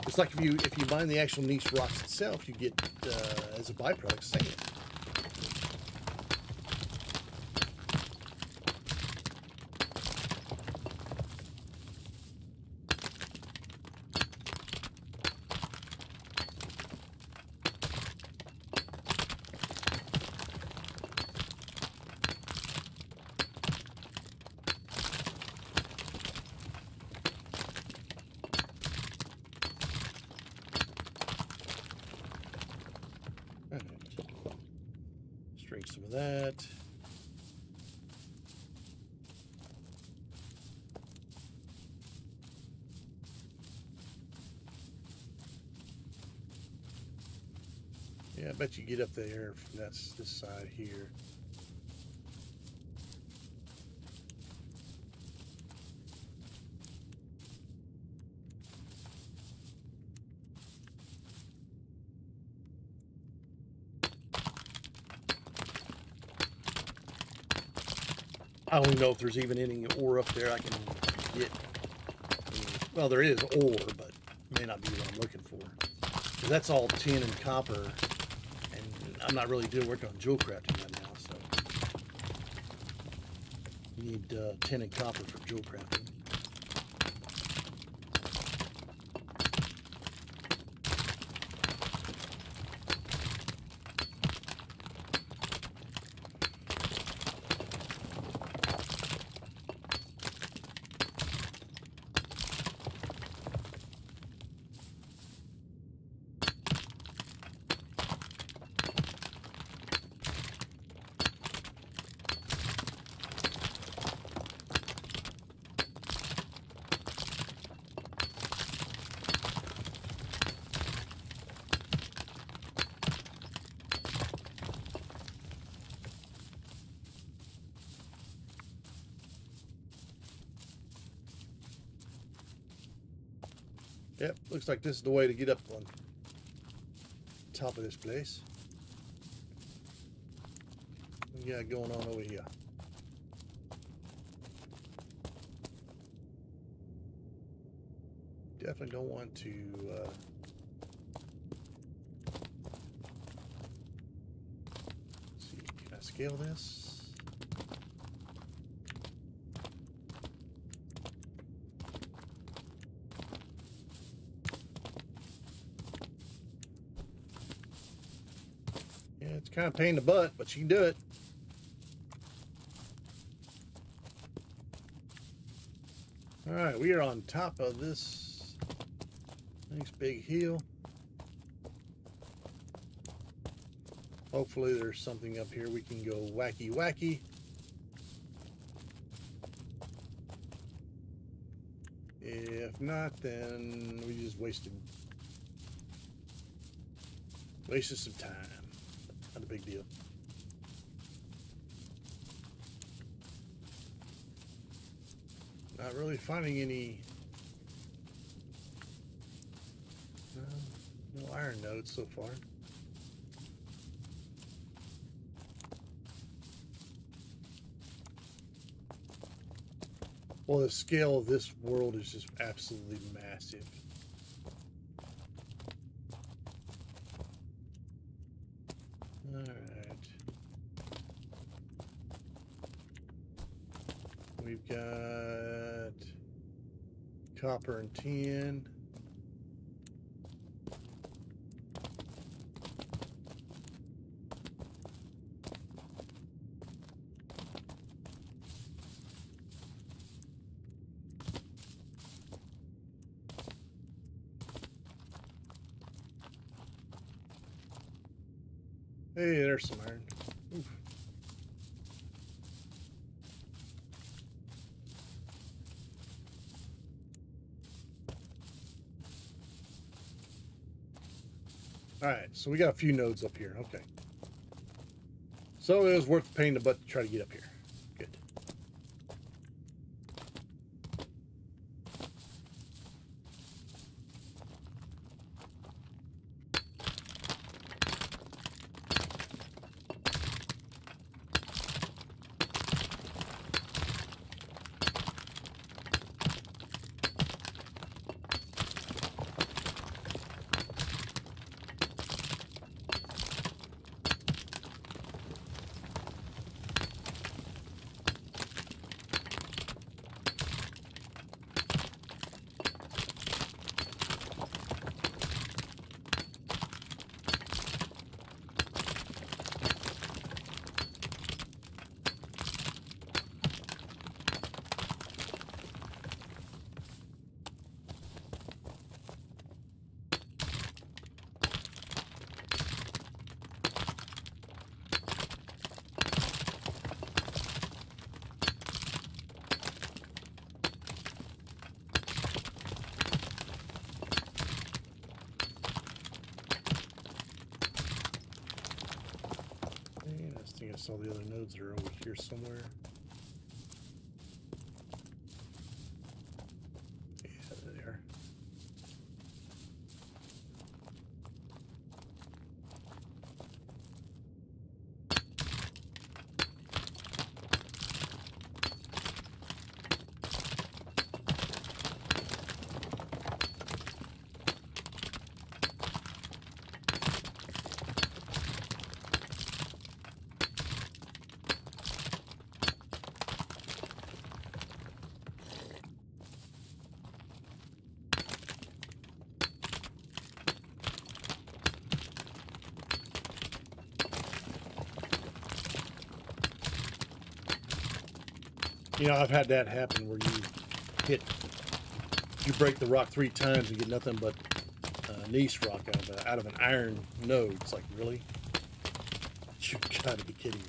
It's like if you mine the actual niche rocks itself, you get as a byproduct sand. Drink some of that. Yeah, I bet you get up there from this side here. I don't even know if there's even any ore up there I can get. Well, there is ore, but it may not be what I'm looking for. That's all tin and copper, and I'm not really doing work on jewel crafting right now, so you need tin and copper for jewel crafting. Yep, looks like this is the way to get up on top of this place. What we got going on over here? Definitely don't want to let's see, can I scale this? It's kind of a pain in the butt, but you can do it. All right, we are on top of this nice big hill. Hopefully there's something up here we can go wacky wacky. If not, then we just wasted some time. Not a big deal. Not really finding any no iron nodes so far. Well, the scale of this world is just absolutely massive. All right. We've got copper and tin. Hey, there's some iron. Oof. All right, so we got a few nodes up here. Okay. So it was worth the pain in the butt to try to get up here. Good. I think I saw the other nodes are over here somewhere. Yeah, there. You know, I've had that happen where you break the rock 3 times and get nothing but gneiss rock out of an iron node. It's like, really? You've got to be kidding me.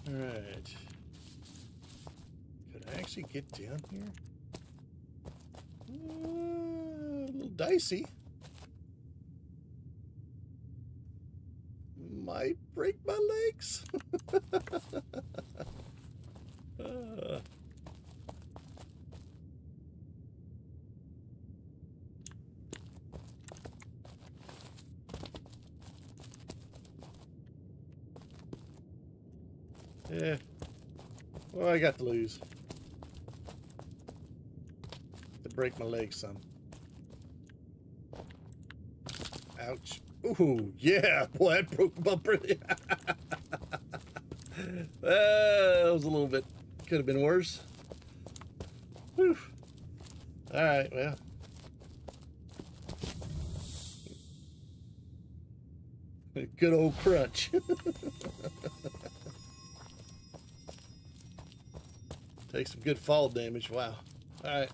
Alright. Could I actually get down here? A little dicey. Might break my legs. Yeah. Well, I got to lose. To break my legs some. Ouch. Ooh, yeah, boy, that broke bumper. That was a little bit, could have been worse. Whew. All right, well. Good old crunch. Take some good fall damage. Wow. All right.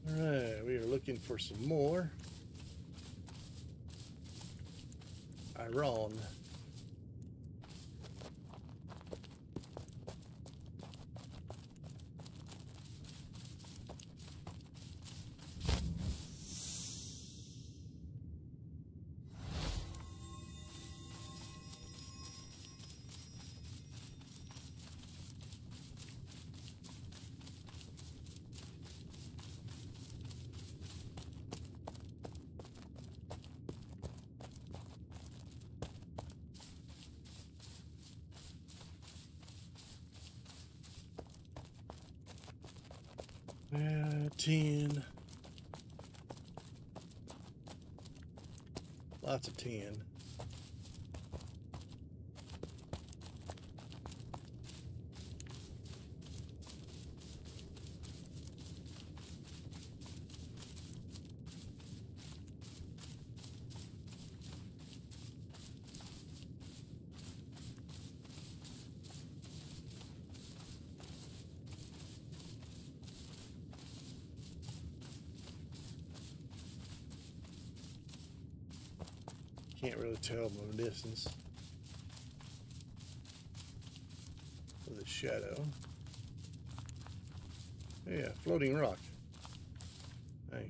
All right, we are looking for some more iron. Tin. Lots of tin. Can't really tell from a distance with a shadow. Yeah, floating rock. Nice.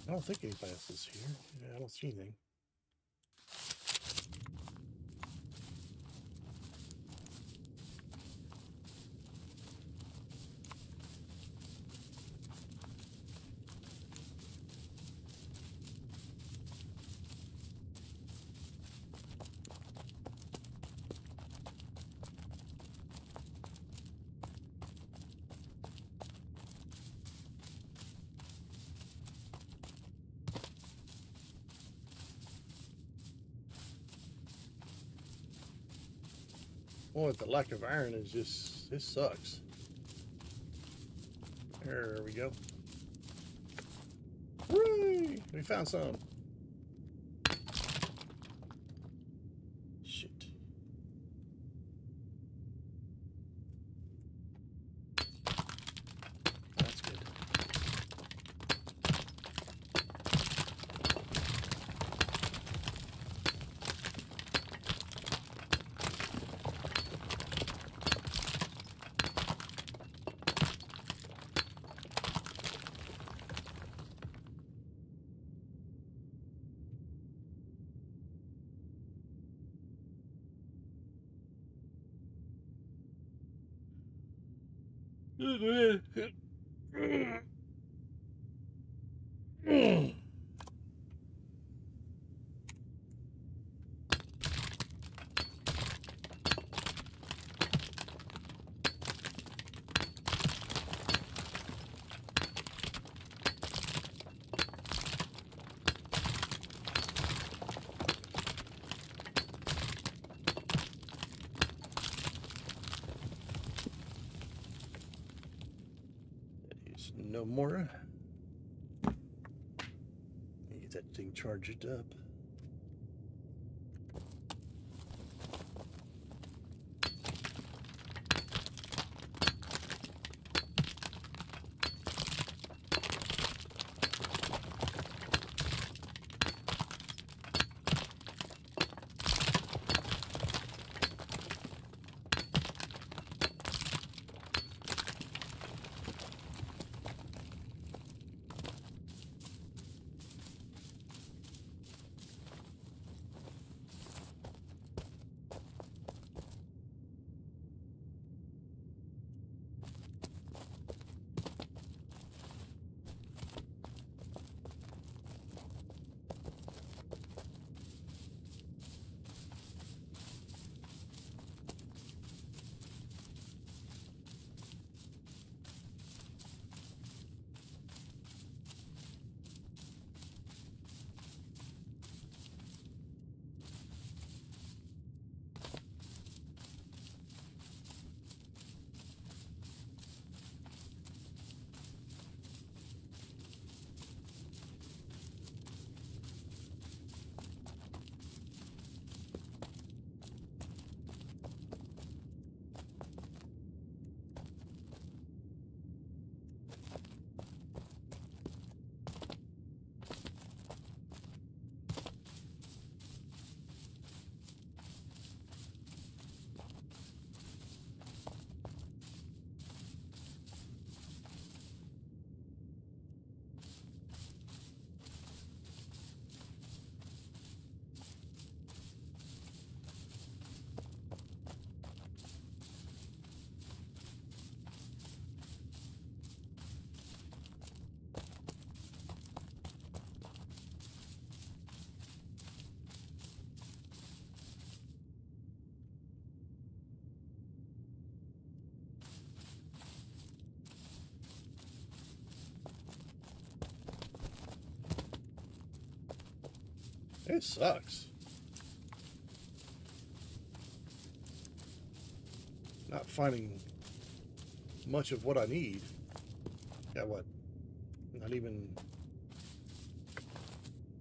I don't think anybody else is here. Yeah, I don't see anything. Boy, the lack of iron is just, this sucks. There we go. Hooray! We found some. Shit. That's good. No more. Get that thing charged up. It sucks. Not finding much of what I need. Got what? Not even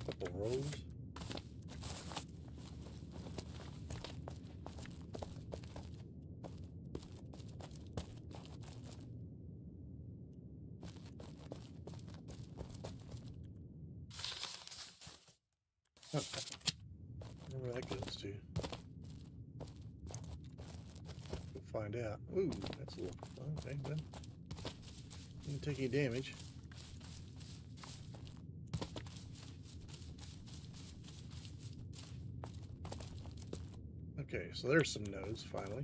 a couple rows. Huh. I wonder where that goes to. We'll find out. Ooh, that's a little. Okay, good. Didn't take any damage. Okay, so there's some nodes finally.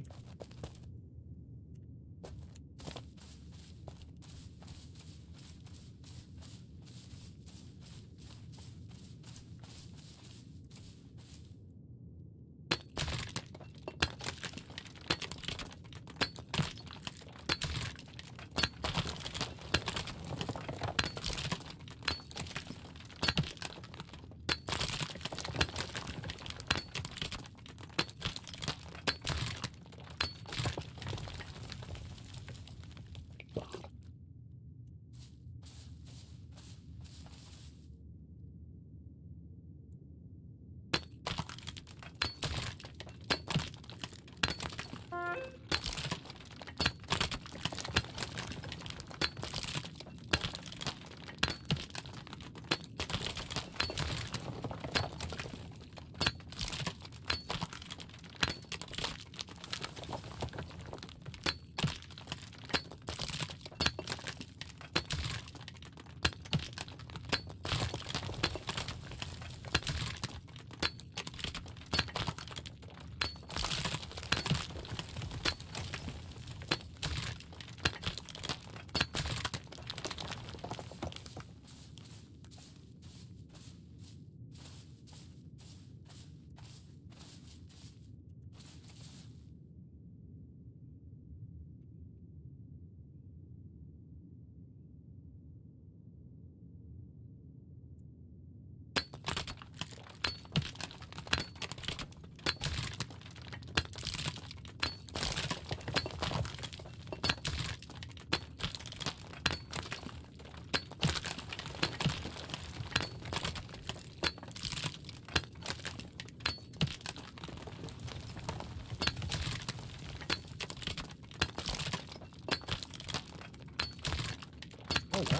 Oh, wow.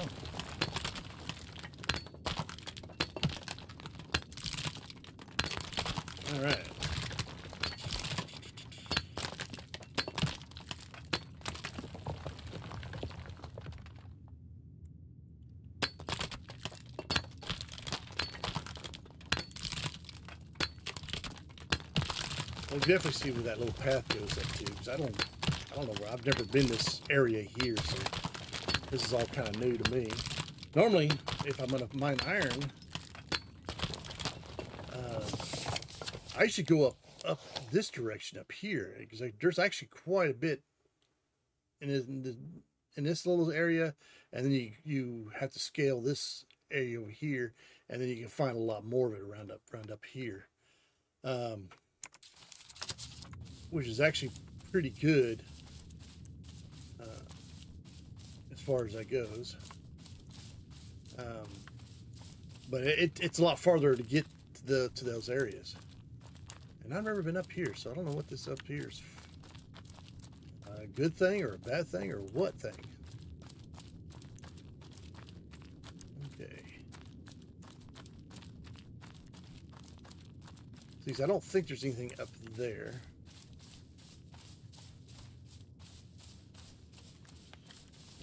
All right. We'll definitely see where that little path goes up to, because I don't know where. I've never been this area here, so this is all kind of new to me. Normally, if I'm going to mine iron, I should go up this direction up here, because there's actually quite a bit in this little area, and then you have to scale this area over here, and then you can find a lot more of it around up here, which is actually pretty good as far as that goes. But it's a lot farther to get to those areas. And I've never been up here, so I don't know what this up here is. A good thing or a bad thing or what thing? Okay. See, I don't think there's anything up there.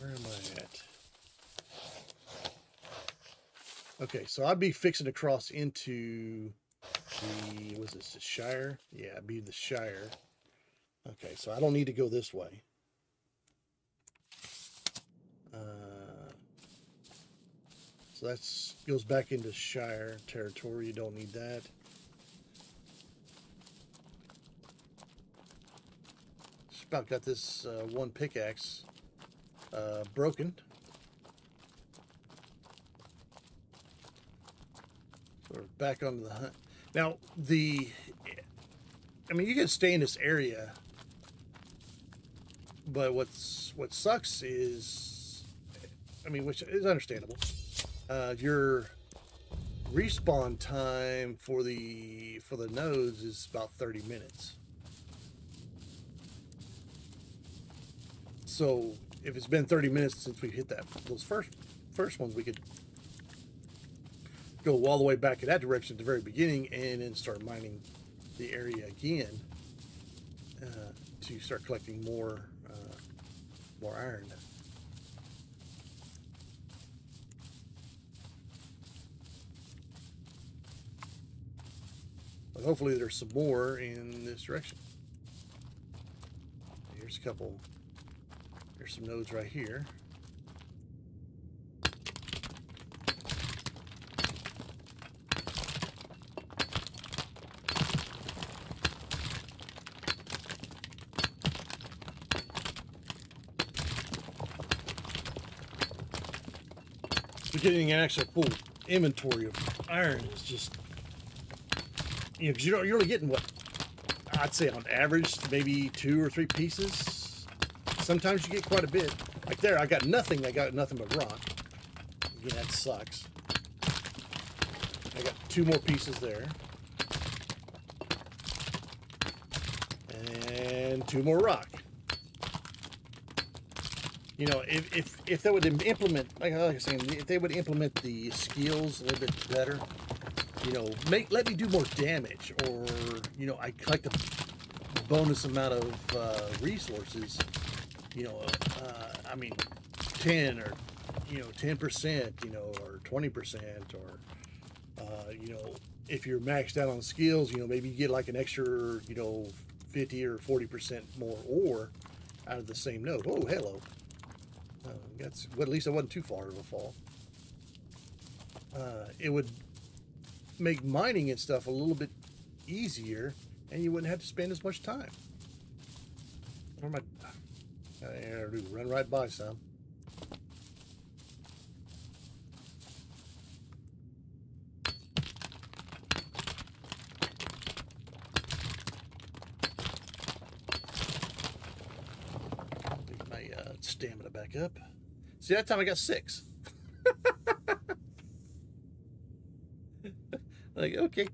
Where am I at? Okay, so I'd be fixing to cross into the, was this the Shire? Yeah, it'd be the Shire. Okay, so I don't need to go this way. So that goes back into Shire territory. You don't need that. Just about got this one pickaxe broken. So we're back onto the hunt. Now, I mean, you can stay in this area, but what sucks is, I mean, which is understandable, your respawn time for the nodes is about 30 minutes. So if it's been 30 minutes since we hit those first ones, we could go all the way back in that direction at the very beginning and then start mining the area again to start collecting more iron. But hopefully there's some more in this direction. Here's a couple. There's some nodes right here. So getting an actual full inventory of iron is just, you know, because you're only getting what I'd say on average maybe 2 or 3 pieces. Sometimes you get quite a bit. Like there, I got nothing. I got nothing but rock. Again, that sucks. I got 2 more pieces there, and 2 more rock. You know, if they would implement, like I was saying, if they would implement the skills a little bit better, you know, let me do more damage, or, you know, I collect a bonus amount of resources, you know, I mean, 10 or, you know, 10%, you know, or 20%, or, you know, if you're maxed out on skills, you know, maybe you get like an extra, you know, 50 or 40% more ore out of the same node. Oh, hello. That's, well, at least I wasn't too far of a fall. It would make mining and stuff a little bit easier, and you wouldn't have to spend as much time. What am I do? Run right by some. Get my stamina back up. See, that time I got 6. Like, okay.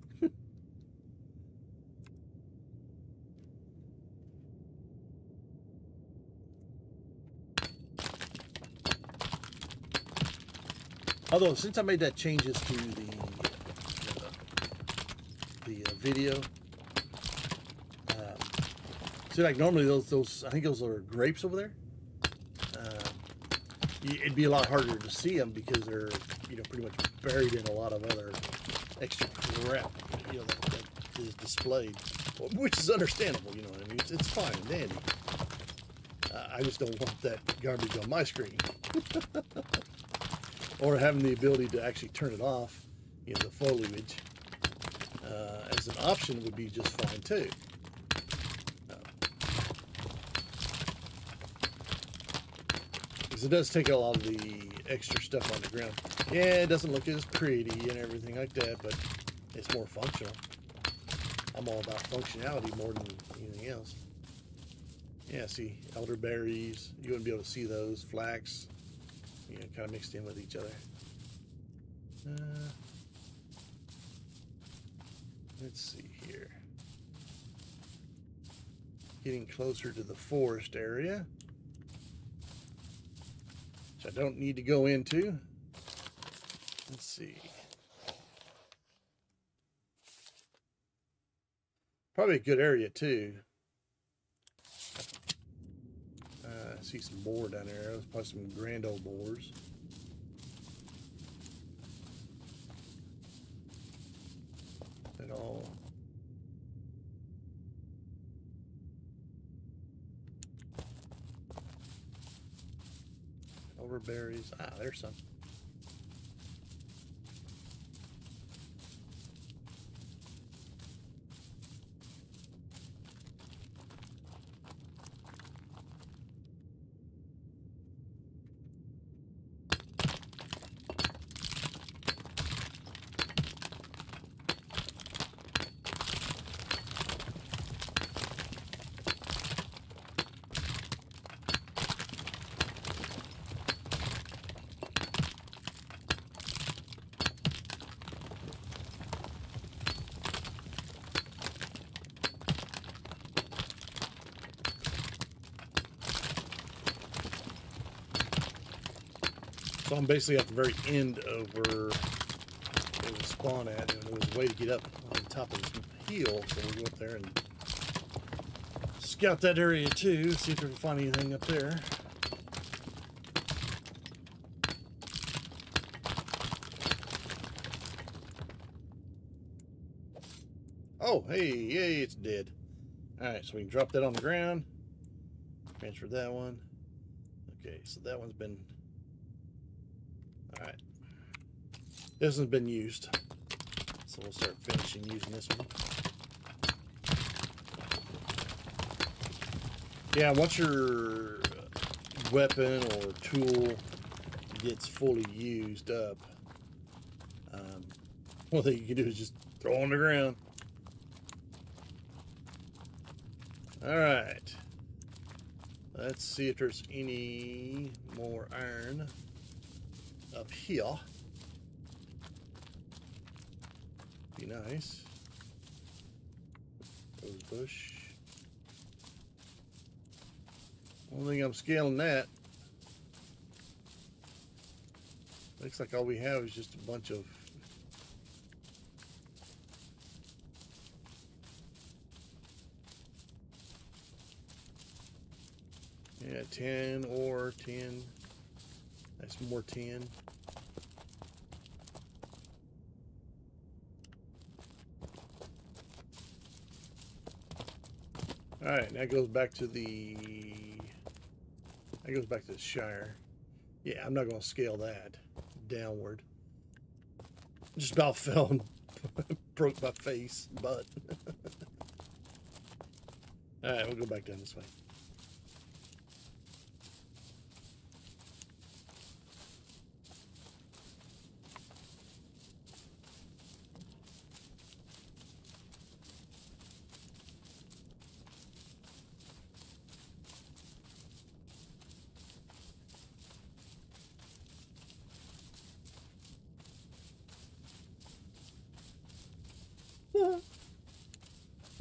Although, since I made that changes to the video, see, like normally those I think those are grapes over there. It'd be a lot harder to see them because they're, you know, pretty much buried in a lot of other extra crap, you know, that is displayed, which is understandable. You know what I mean? It's fine and dandy. I just don't want that garbage on my screen. Or having the ability to actually turn it off, you know, the foliage as an option would be just fine too. Because it does take a lot of the extra stuff on the ground. Yeah, it doesn't look as pretty and everything like that, but it's more functional. I'm all about functionality more than anything else. Yeah, see, elderberries, you wouldn't be able to see those. Flax, you know, kind of mixed in with each other. Let's see here. Getting closer to the forest area, which I don't need to go into. Let's see. Probably a good area too. I see some boar down there. There's probably some grand old boars. At all. Overberries. Ah, there's some. So I'm basically at the very end of where we spawn at, and there was a way to get up on top of this hill, so we'll go up there and scout that area too, see if we can find anything up there. Oh, hey, it's dead. Alright, so we can drop that on the ground. Transfer that one. Okay, so that one's been... Alright. This one's been used. So we'll start finishing using this one. Yeah, once your weapon or tool gets fully used up, one thing you can do is just throw it on the ground. Alright. Let's see if there's any more iron up here. Be nice. Rose bush. Only thing I'm scaling that. Looks like all we have is just a bunch of yeah, 10 or 10. That's more 10. Alright, that goes back to the Shire. Yeah, I'm not gonna scale that downward. Just about fell and broke my face, but alright, we'll go back down this way.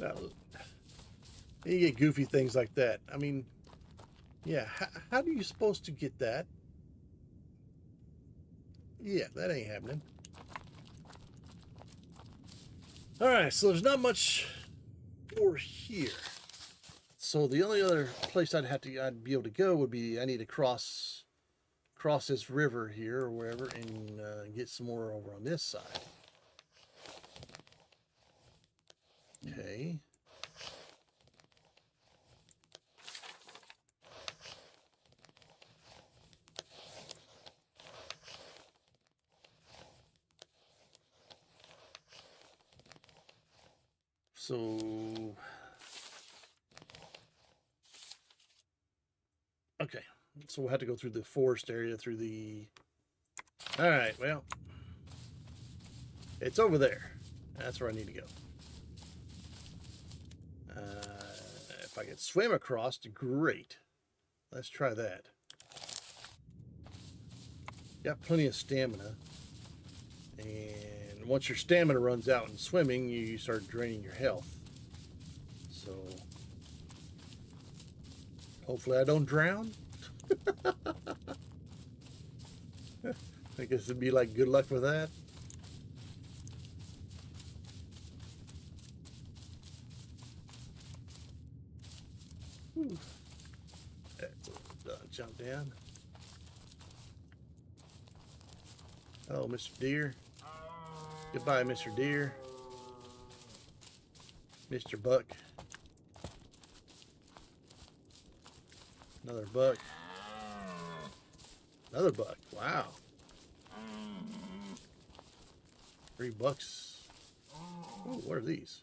Now, you get goofy things like that. I mean, yeah, how are you supposed to get that? Yeah, that ain't happening. Alright, so there's not much over here. So the only other place I'd be able to go would be, I need to cross this river here or wherever and get some more over on this side. Okay. So okay. So we'll have to go through the forest area through the Alright, well. It's over there. That's where I need to go. If I could swim across, great. Let's try that. Got plenty of stamina. And once your stamina runs out in swimming, you start draining your health. So, hopefully I don't drown. I guess it'd be like good luck with that. Jump down. Oh, Mr. Deer. Goodbye, Mr. Deer. Mr. Buck. Another buck. Another buck. Wow. 3 bucks. Ooh, what are these?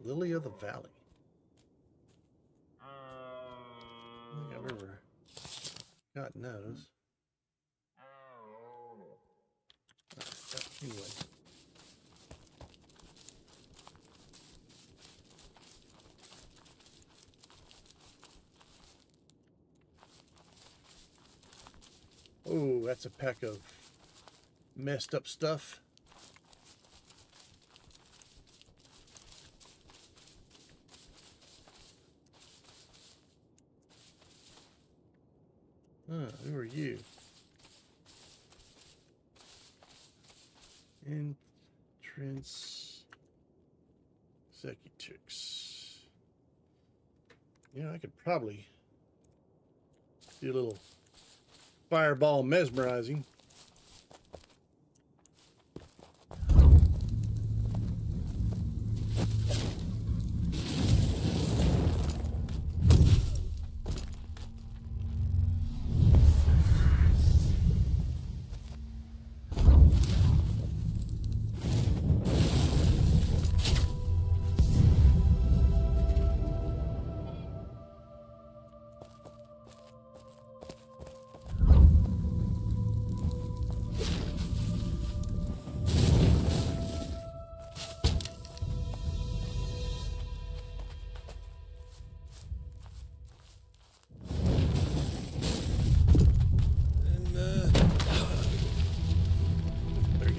Lily of the Valley. I think I've ever gotten those. Anyway. Oh, that's a pack of messed up stuff. Who are you? Entrance executives. You know, I could probably do a little fireball mesmerizing.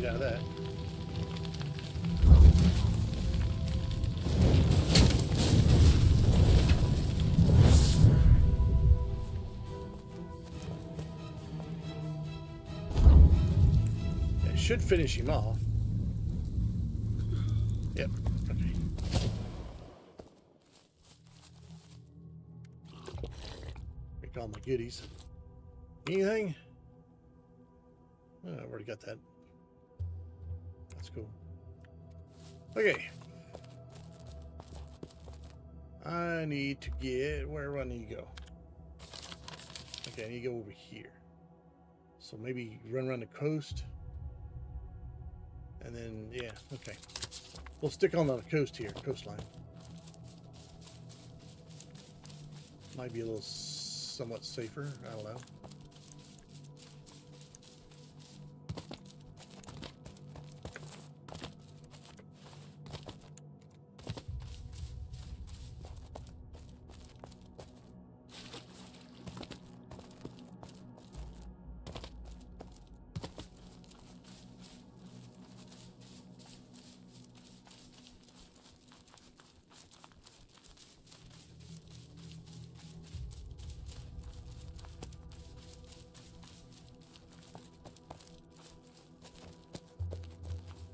Out of that. It should finish him off. Yep. Okay. Pick all my goodies. Anything? Oh, I've already got that. That's cool. Okay. I need to get... Where do I need to go? Okay, I need to go over here. So maybe run around the coast. And then, yeah, okay. We'll stick on the coast here, coastline. Might be a little somewhat safer. I don't know.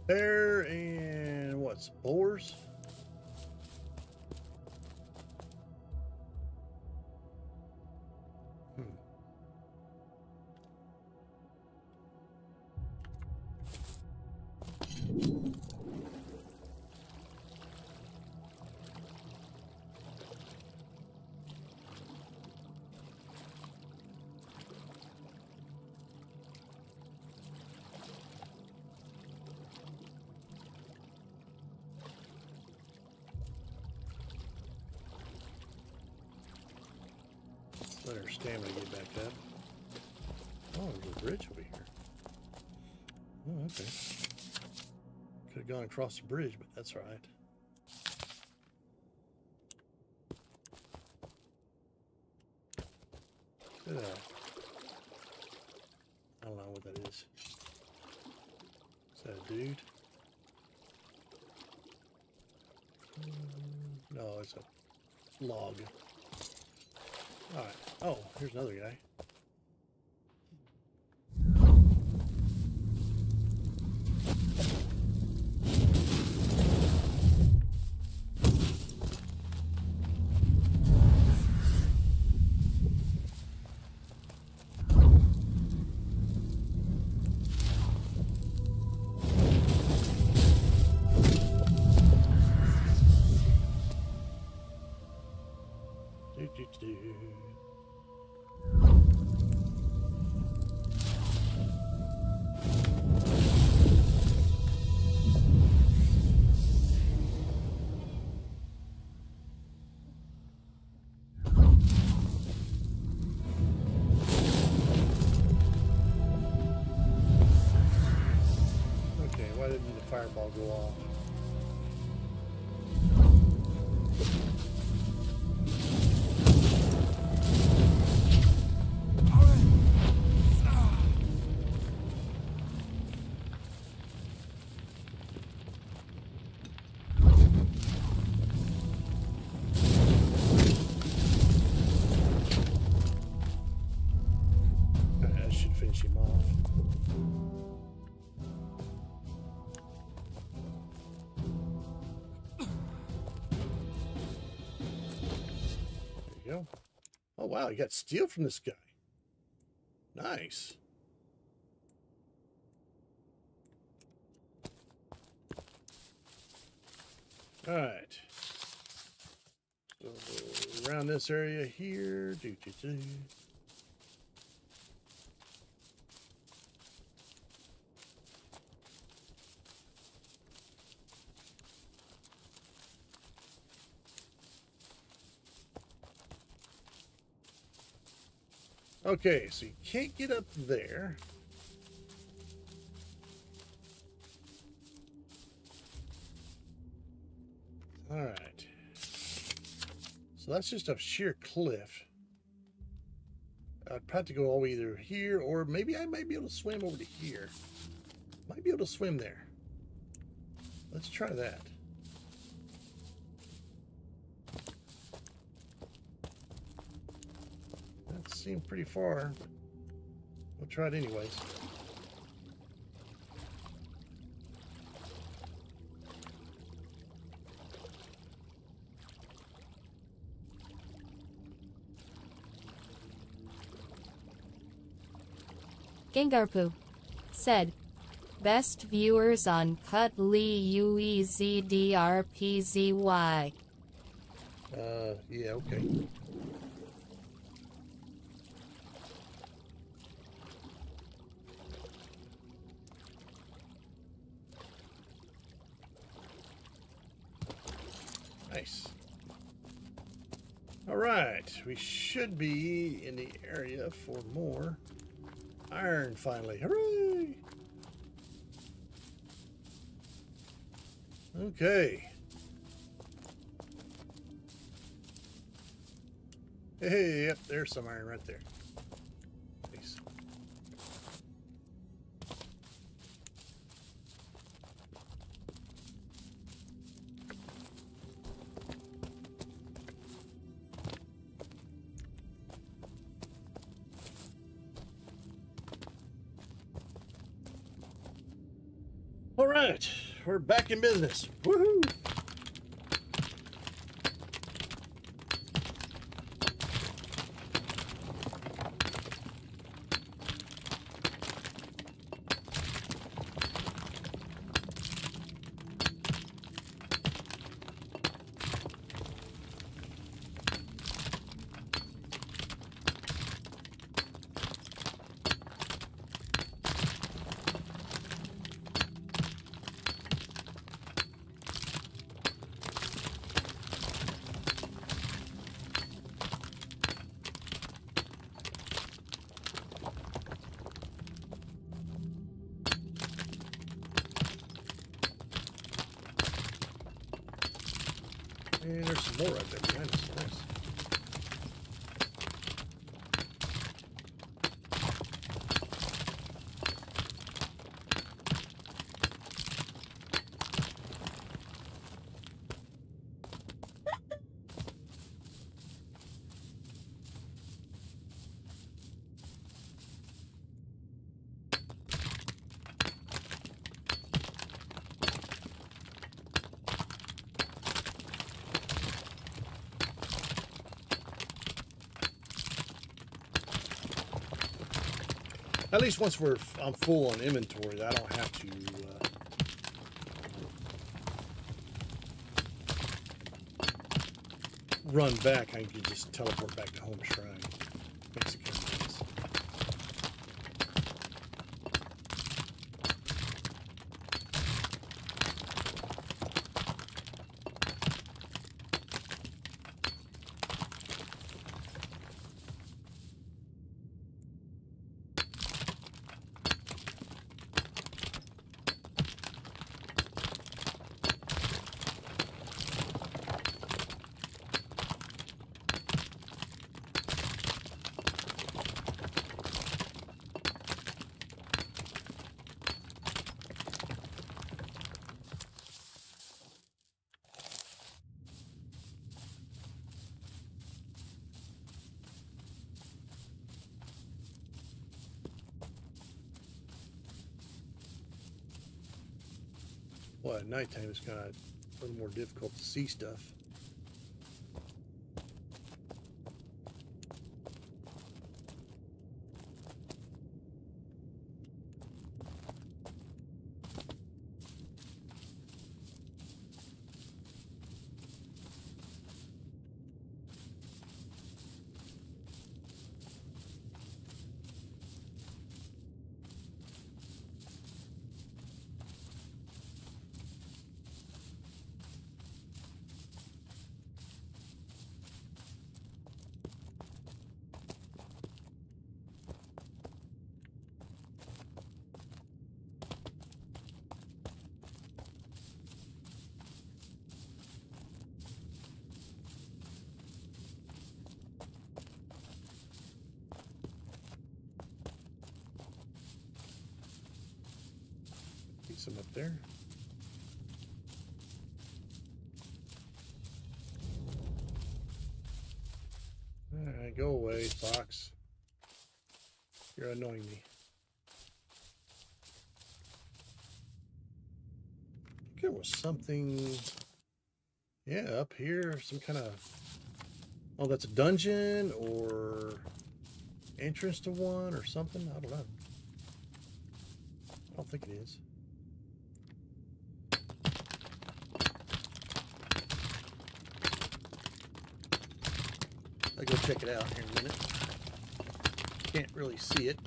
There and what's boars? Let our stamina get back up. Oh, there's a bridge over here. Oh, okay. Could have gone across the bridge, but that's all right. Look at that. I don't know what that is. Is that a dude? No, it's a log. All right. Oh, here's another guy. Why didn't the fireball go off? go. Oh, wow, you got steel from this guy. Nice. All right. So around this area here. Okay, so you can't get up there. All right. So that's just a sheer cliff. I'd probably go all the way either here, or maybe I might be able to swim over to here. Might be able to swim there. Let's try that. That seemed pretty far, but we'll try it anyways. Gengarpoo said, best viewers on Cutley UEZDRPZY. Yeah, okay. Nice. All right, we should be in the area for more iron finally. Hooray! Okay. Hey, yep, there's some iron right there. Nice. All right, we're back in business. Woohoo! And there's some more right there behind us. Nice. At least once I'm full on inventory, I don't have to run back. I can just teleport back to Home Shrine. Makes it kind of nice. Well, at nighttime it's kind of a little more difficult to see stuff. some up there. Alright, go away, fox. You're annoying me. I think there was something... Yeah, up here, some kind of... Oh, that's a dungeon, or... entrance to one, or something? I don't know. I don't think it is. I'll go check it out here in a minute. Can't really see it.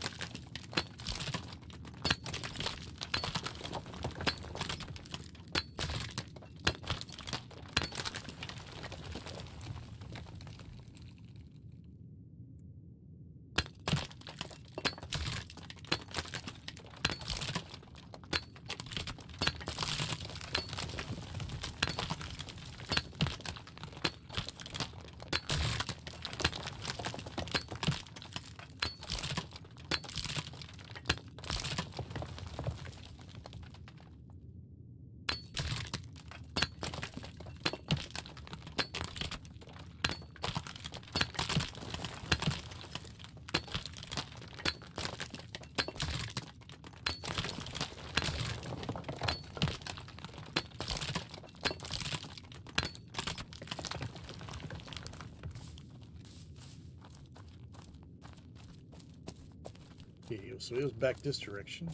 Okay, so it was back this direction.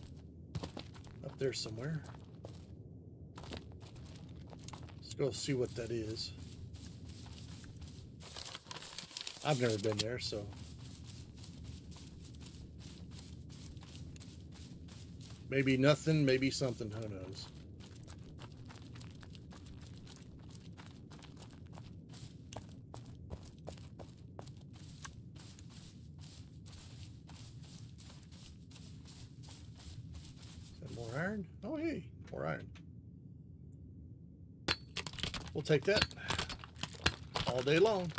Up there somewhere. Let's go see what that is. I've never been there, so... maybe nothing, maybe something, who knows. More iron? Oh, hey, more iron. We'll take that all day long.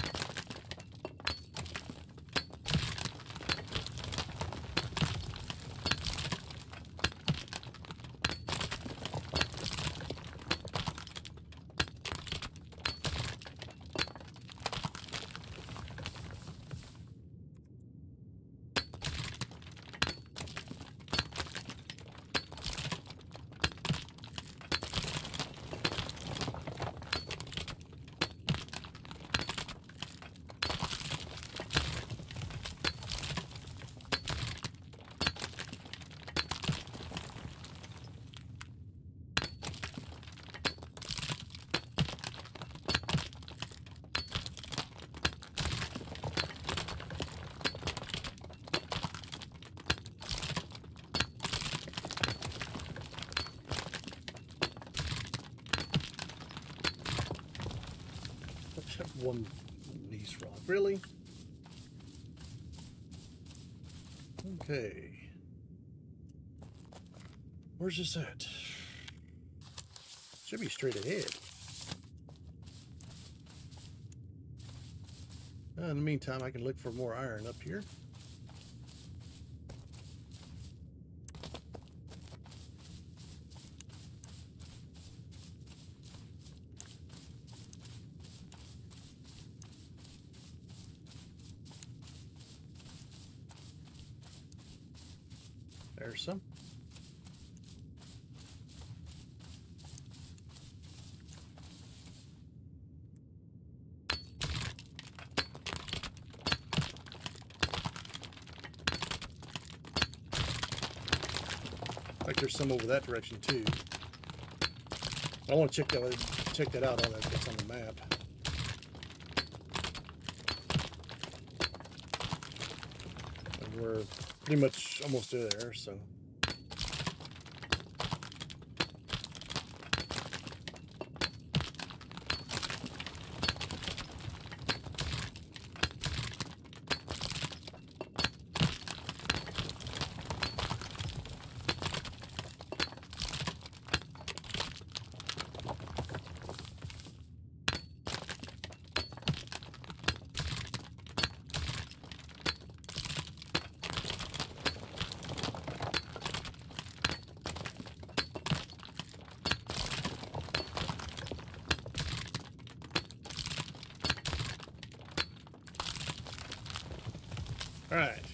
One niece rock, really? Okay. Where's this at? Should be straight ahead. In the meantime, I can look for more iron up here. There's some. Like there's some over that direction too. I want to check that out on that's on the map. And we're pretty much almost there, so. All right.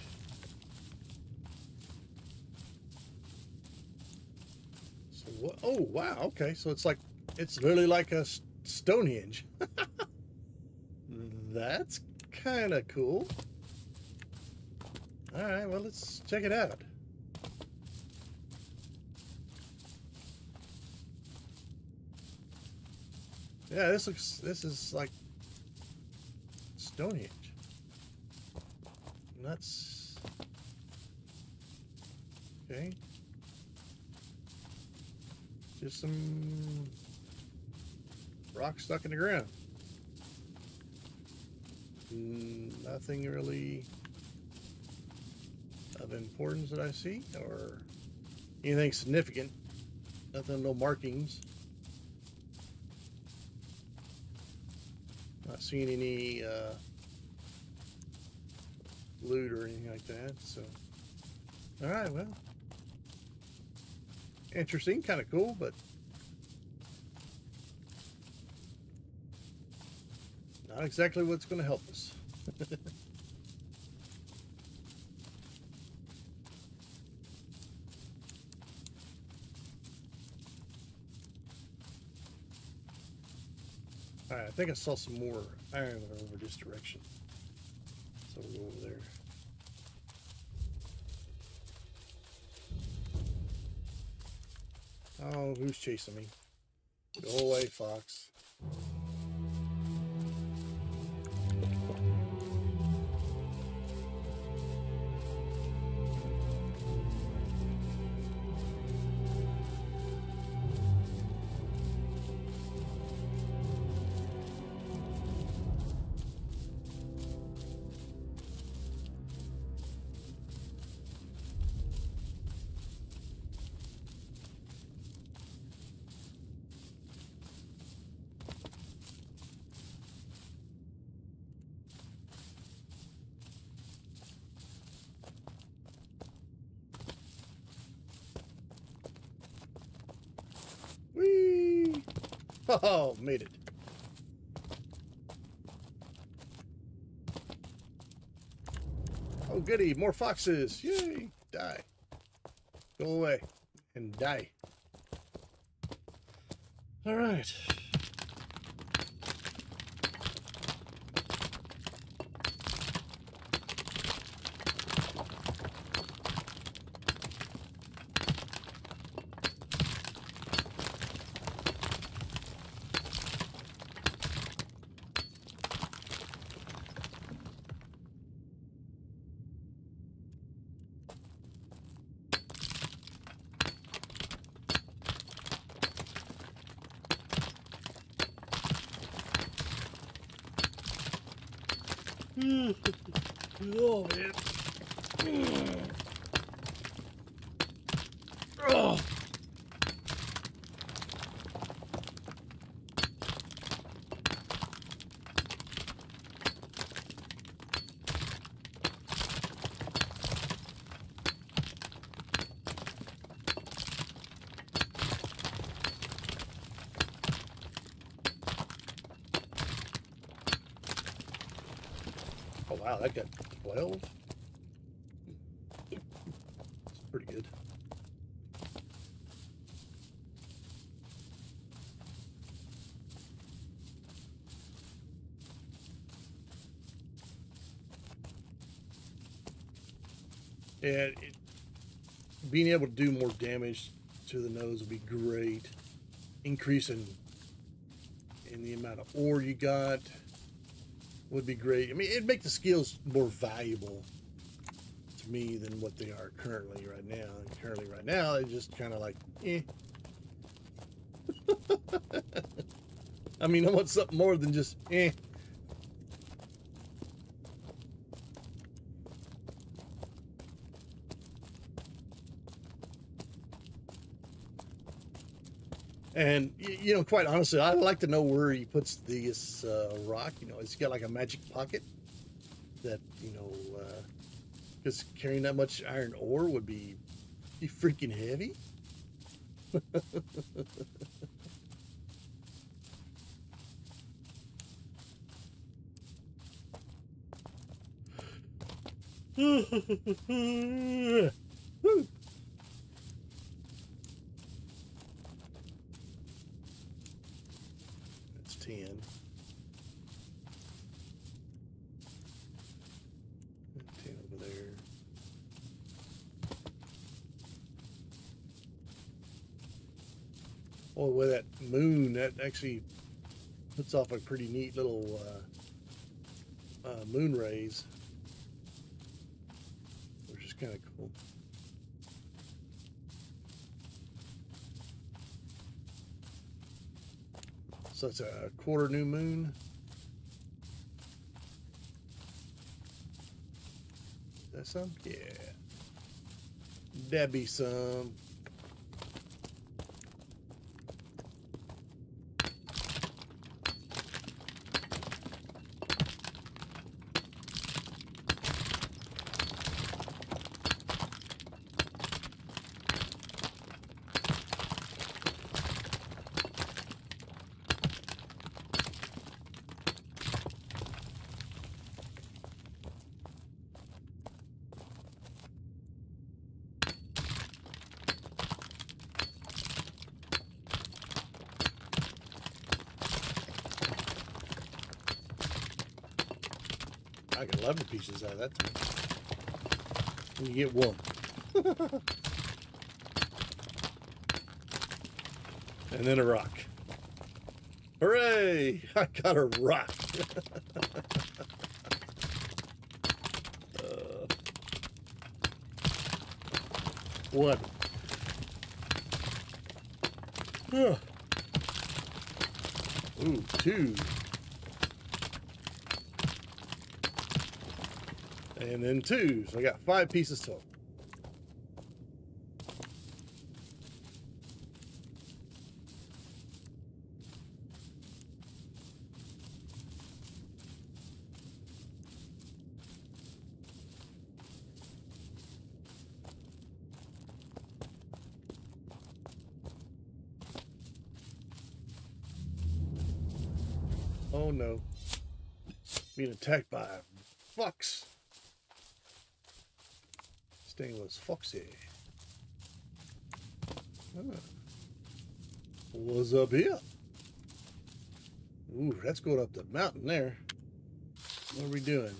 So what? Oh wow. Okay. So it's literally like a Stonehenge. That's kind of cool. All right. Well, let's check it out. Yeah, this is like Stonehenge. Nuts. Okay. Just some rock stuck in the ground. Nothing really of importance that I see, or anything significant. Nothing, no markings. Not seeing any loot or anything like that. So, all right, well, interesting, kind of cool, but not exactly what's going to help us. All right, I think I saw some more iron over this direction. So we'll go over there. Oh, who's chasing me? Go away, fox. Whee! Oh, made it. Oh, goody, more foxes. Yay! Die. Go away and die. All right. Oh, man. Oh. Oh, wow, that got 12. It's pretty good. Yeah, being able to do more damage to the nose would be great. Increasing in the amount of ore you got would be great. I mean, it'd make the skills more valuable to me than what they are currently right now. And currently right now, they're just kind of like, eh. I mean, I want something more than just, eh. And, you know, quite honestly, I'd like to know where he puts this rock. You know, it's got like a magic pocket that, you know, because carrying that much iron ore would be freaking heavy. Woo. That's 10. 10 over there. Oh, with that moon, that actually puts off a pretty neat little moon rays, which is kind of cool. So it's a quarter new moon. Is that some? Yeah. That'd be some. I got 11 pieces out of that time. And you get one. And then a rock. Hooray! I got a rock. One. Ooh, 2. And then 2. So I got 5 pieces total. Oh no. Being attacked by a fox. This thing was foxy. What's up here? Ooh, that's going up the mountain there. What are we doing?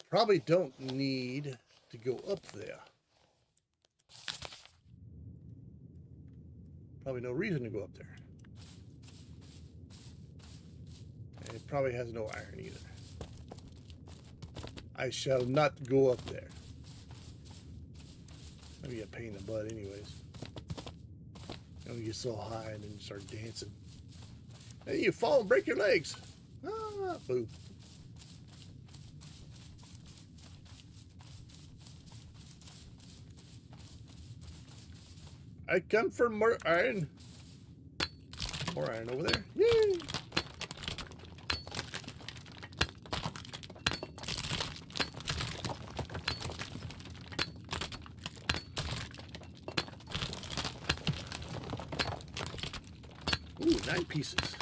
Probably don't need to go up there. Probably no reason to go up there. And it probably has no iron either. I shall not go up there. Maybe a pain in the butt anyways. And you get so high and then you start dancing. And you fall and break your legs. Ah, boo. I come for more iron. More iron over there. Yay! Ooh, 9 pieces.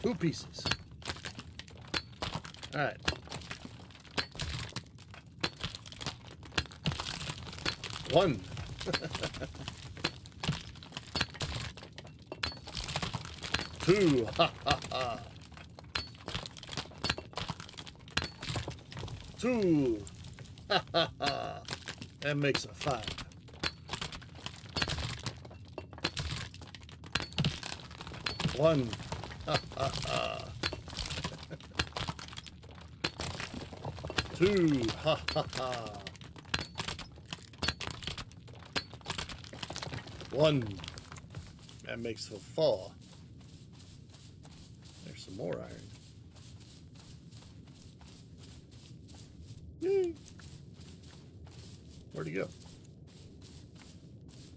2 pieces. All right. 1. 2. Ha ha ha. 2. Ha ha ha. That makes a 5. 1. Ha ha ha. 2. Ha ha ha. 1. That makes a 4. There's some more iron. Yay! Where'd he go?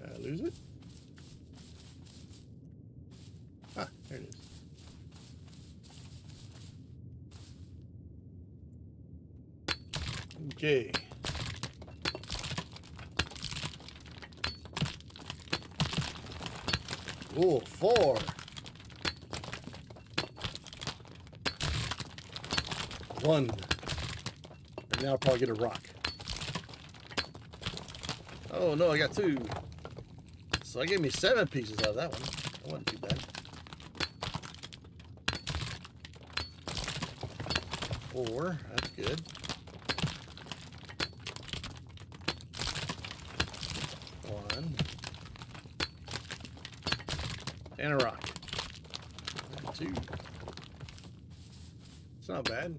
Did I lose it? Ah, there it is. Okay. Oh, 4. One. And now I'll probably get a rock. Oh no, I got 2. So that gave me 7 pieces out of that one. That wasn't too bad. 4, that's good. 1. And a rock. 2. It's not bad.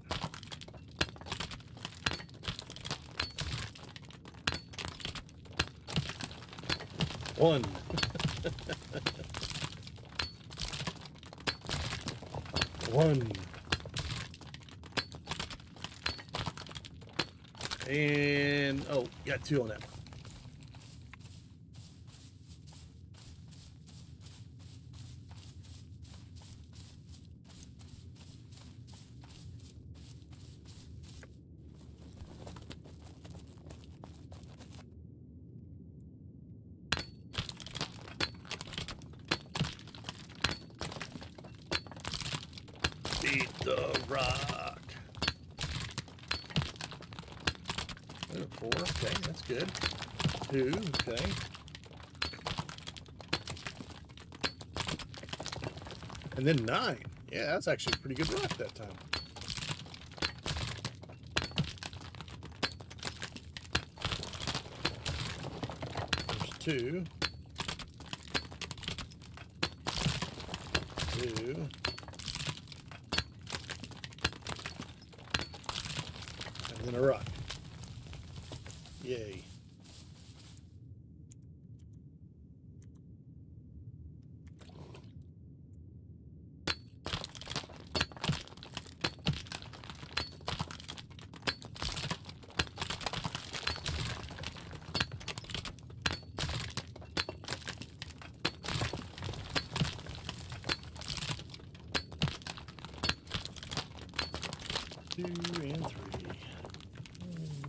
1. 1. And oh, got 2 on that one. Beat the rock. 4, okay, that's good. 2, okay. And then 9. Yeah, that's actually a pretty good rock that time. There's 2. 2. And then a rock. Yay. Two and 3.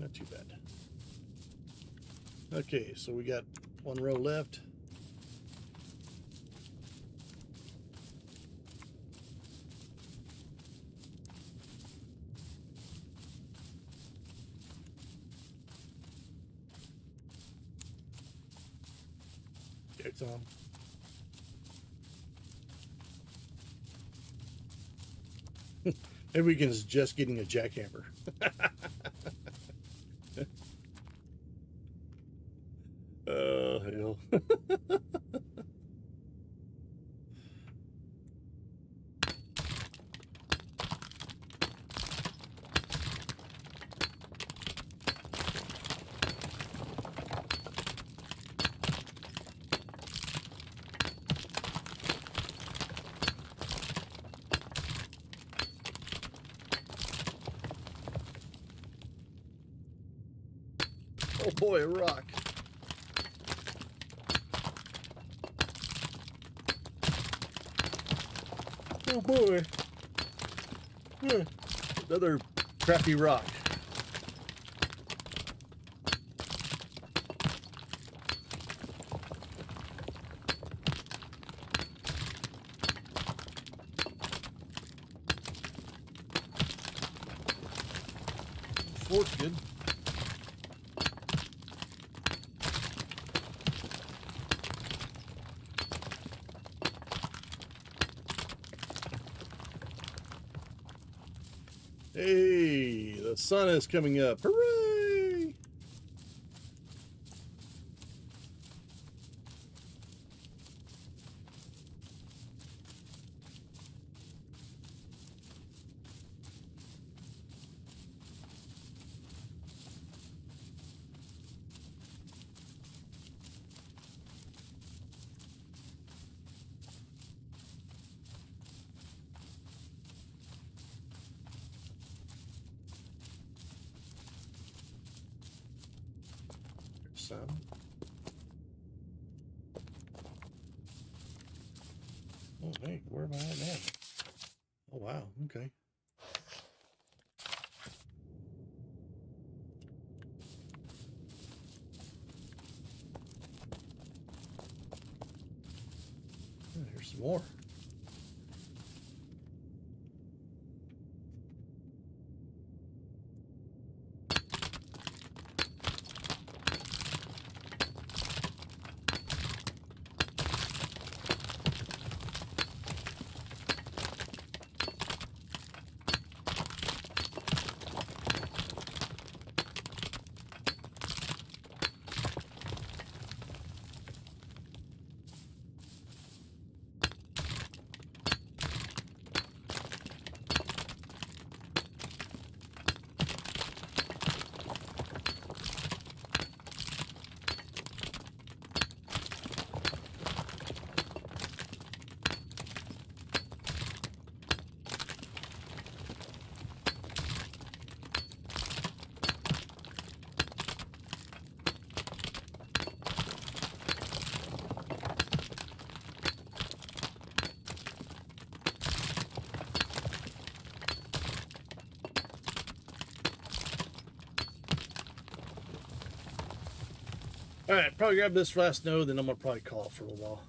Not too bad. Okay, so we got 1 row left. It's on. Maybe we can just getting a jackhammer. Oh, hell. Oh boy, a rock. Oh boy. Another crappy rock. Four's good. Hey, the sun is coming up. Hooray! Some. Oh, hey, where am I at now? Oh, wow, okay. Oh, here's some more. All right, probably grab this last node, then I'm gonna probably call it for a little while.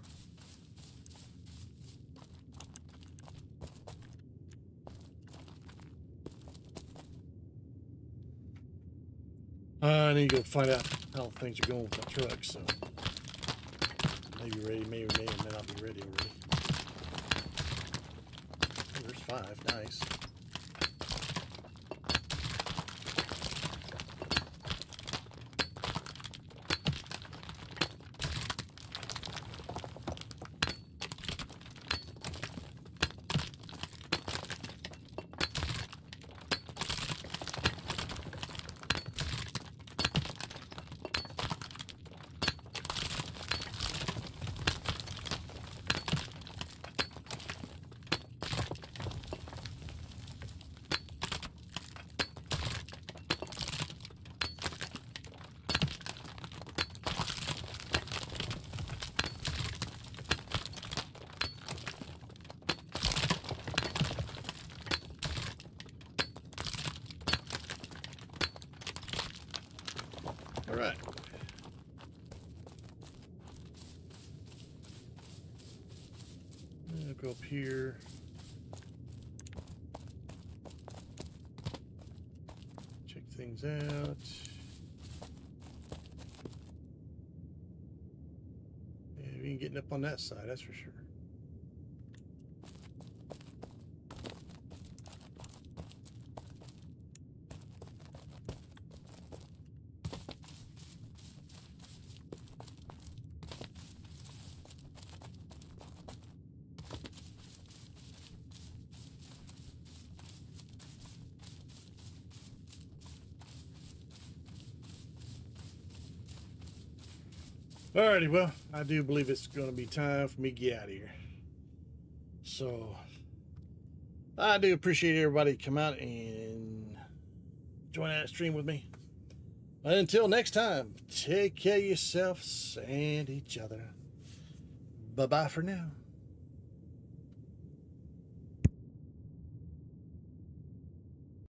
I need to go find out how things are going with my truck, so maybe ready, may not be ready already. Oh, there's 5, nice. All right. I'll go up here. Check things out. Yeah, we ain't getting up on that side, that's for sure. Alrighty, well, I do believe it's going to be time for me to get out of here. So, I do appreciate everybody come out and join that stream with me. But until next time, take care of yourselves and each other. Bye-bye for now.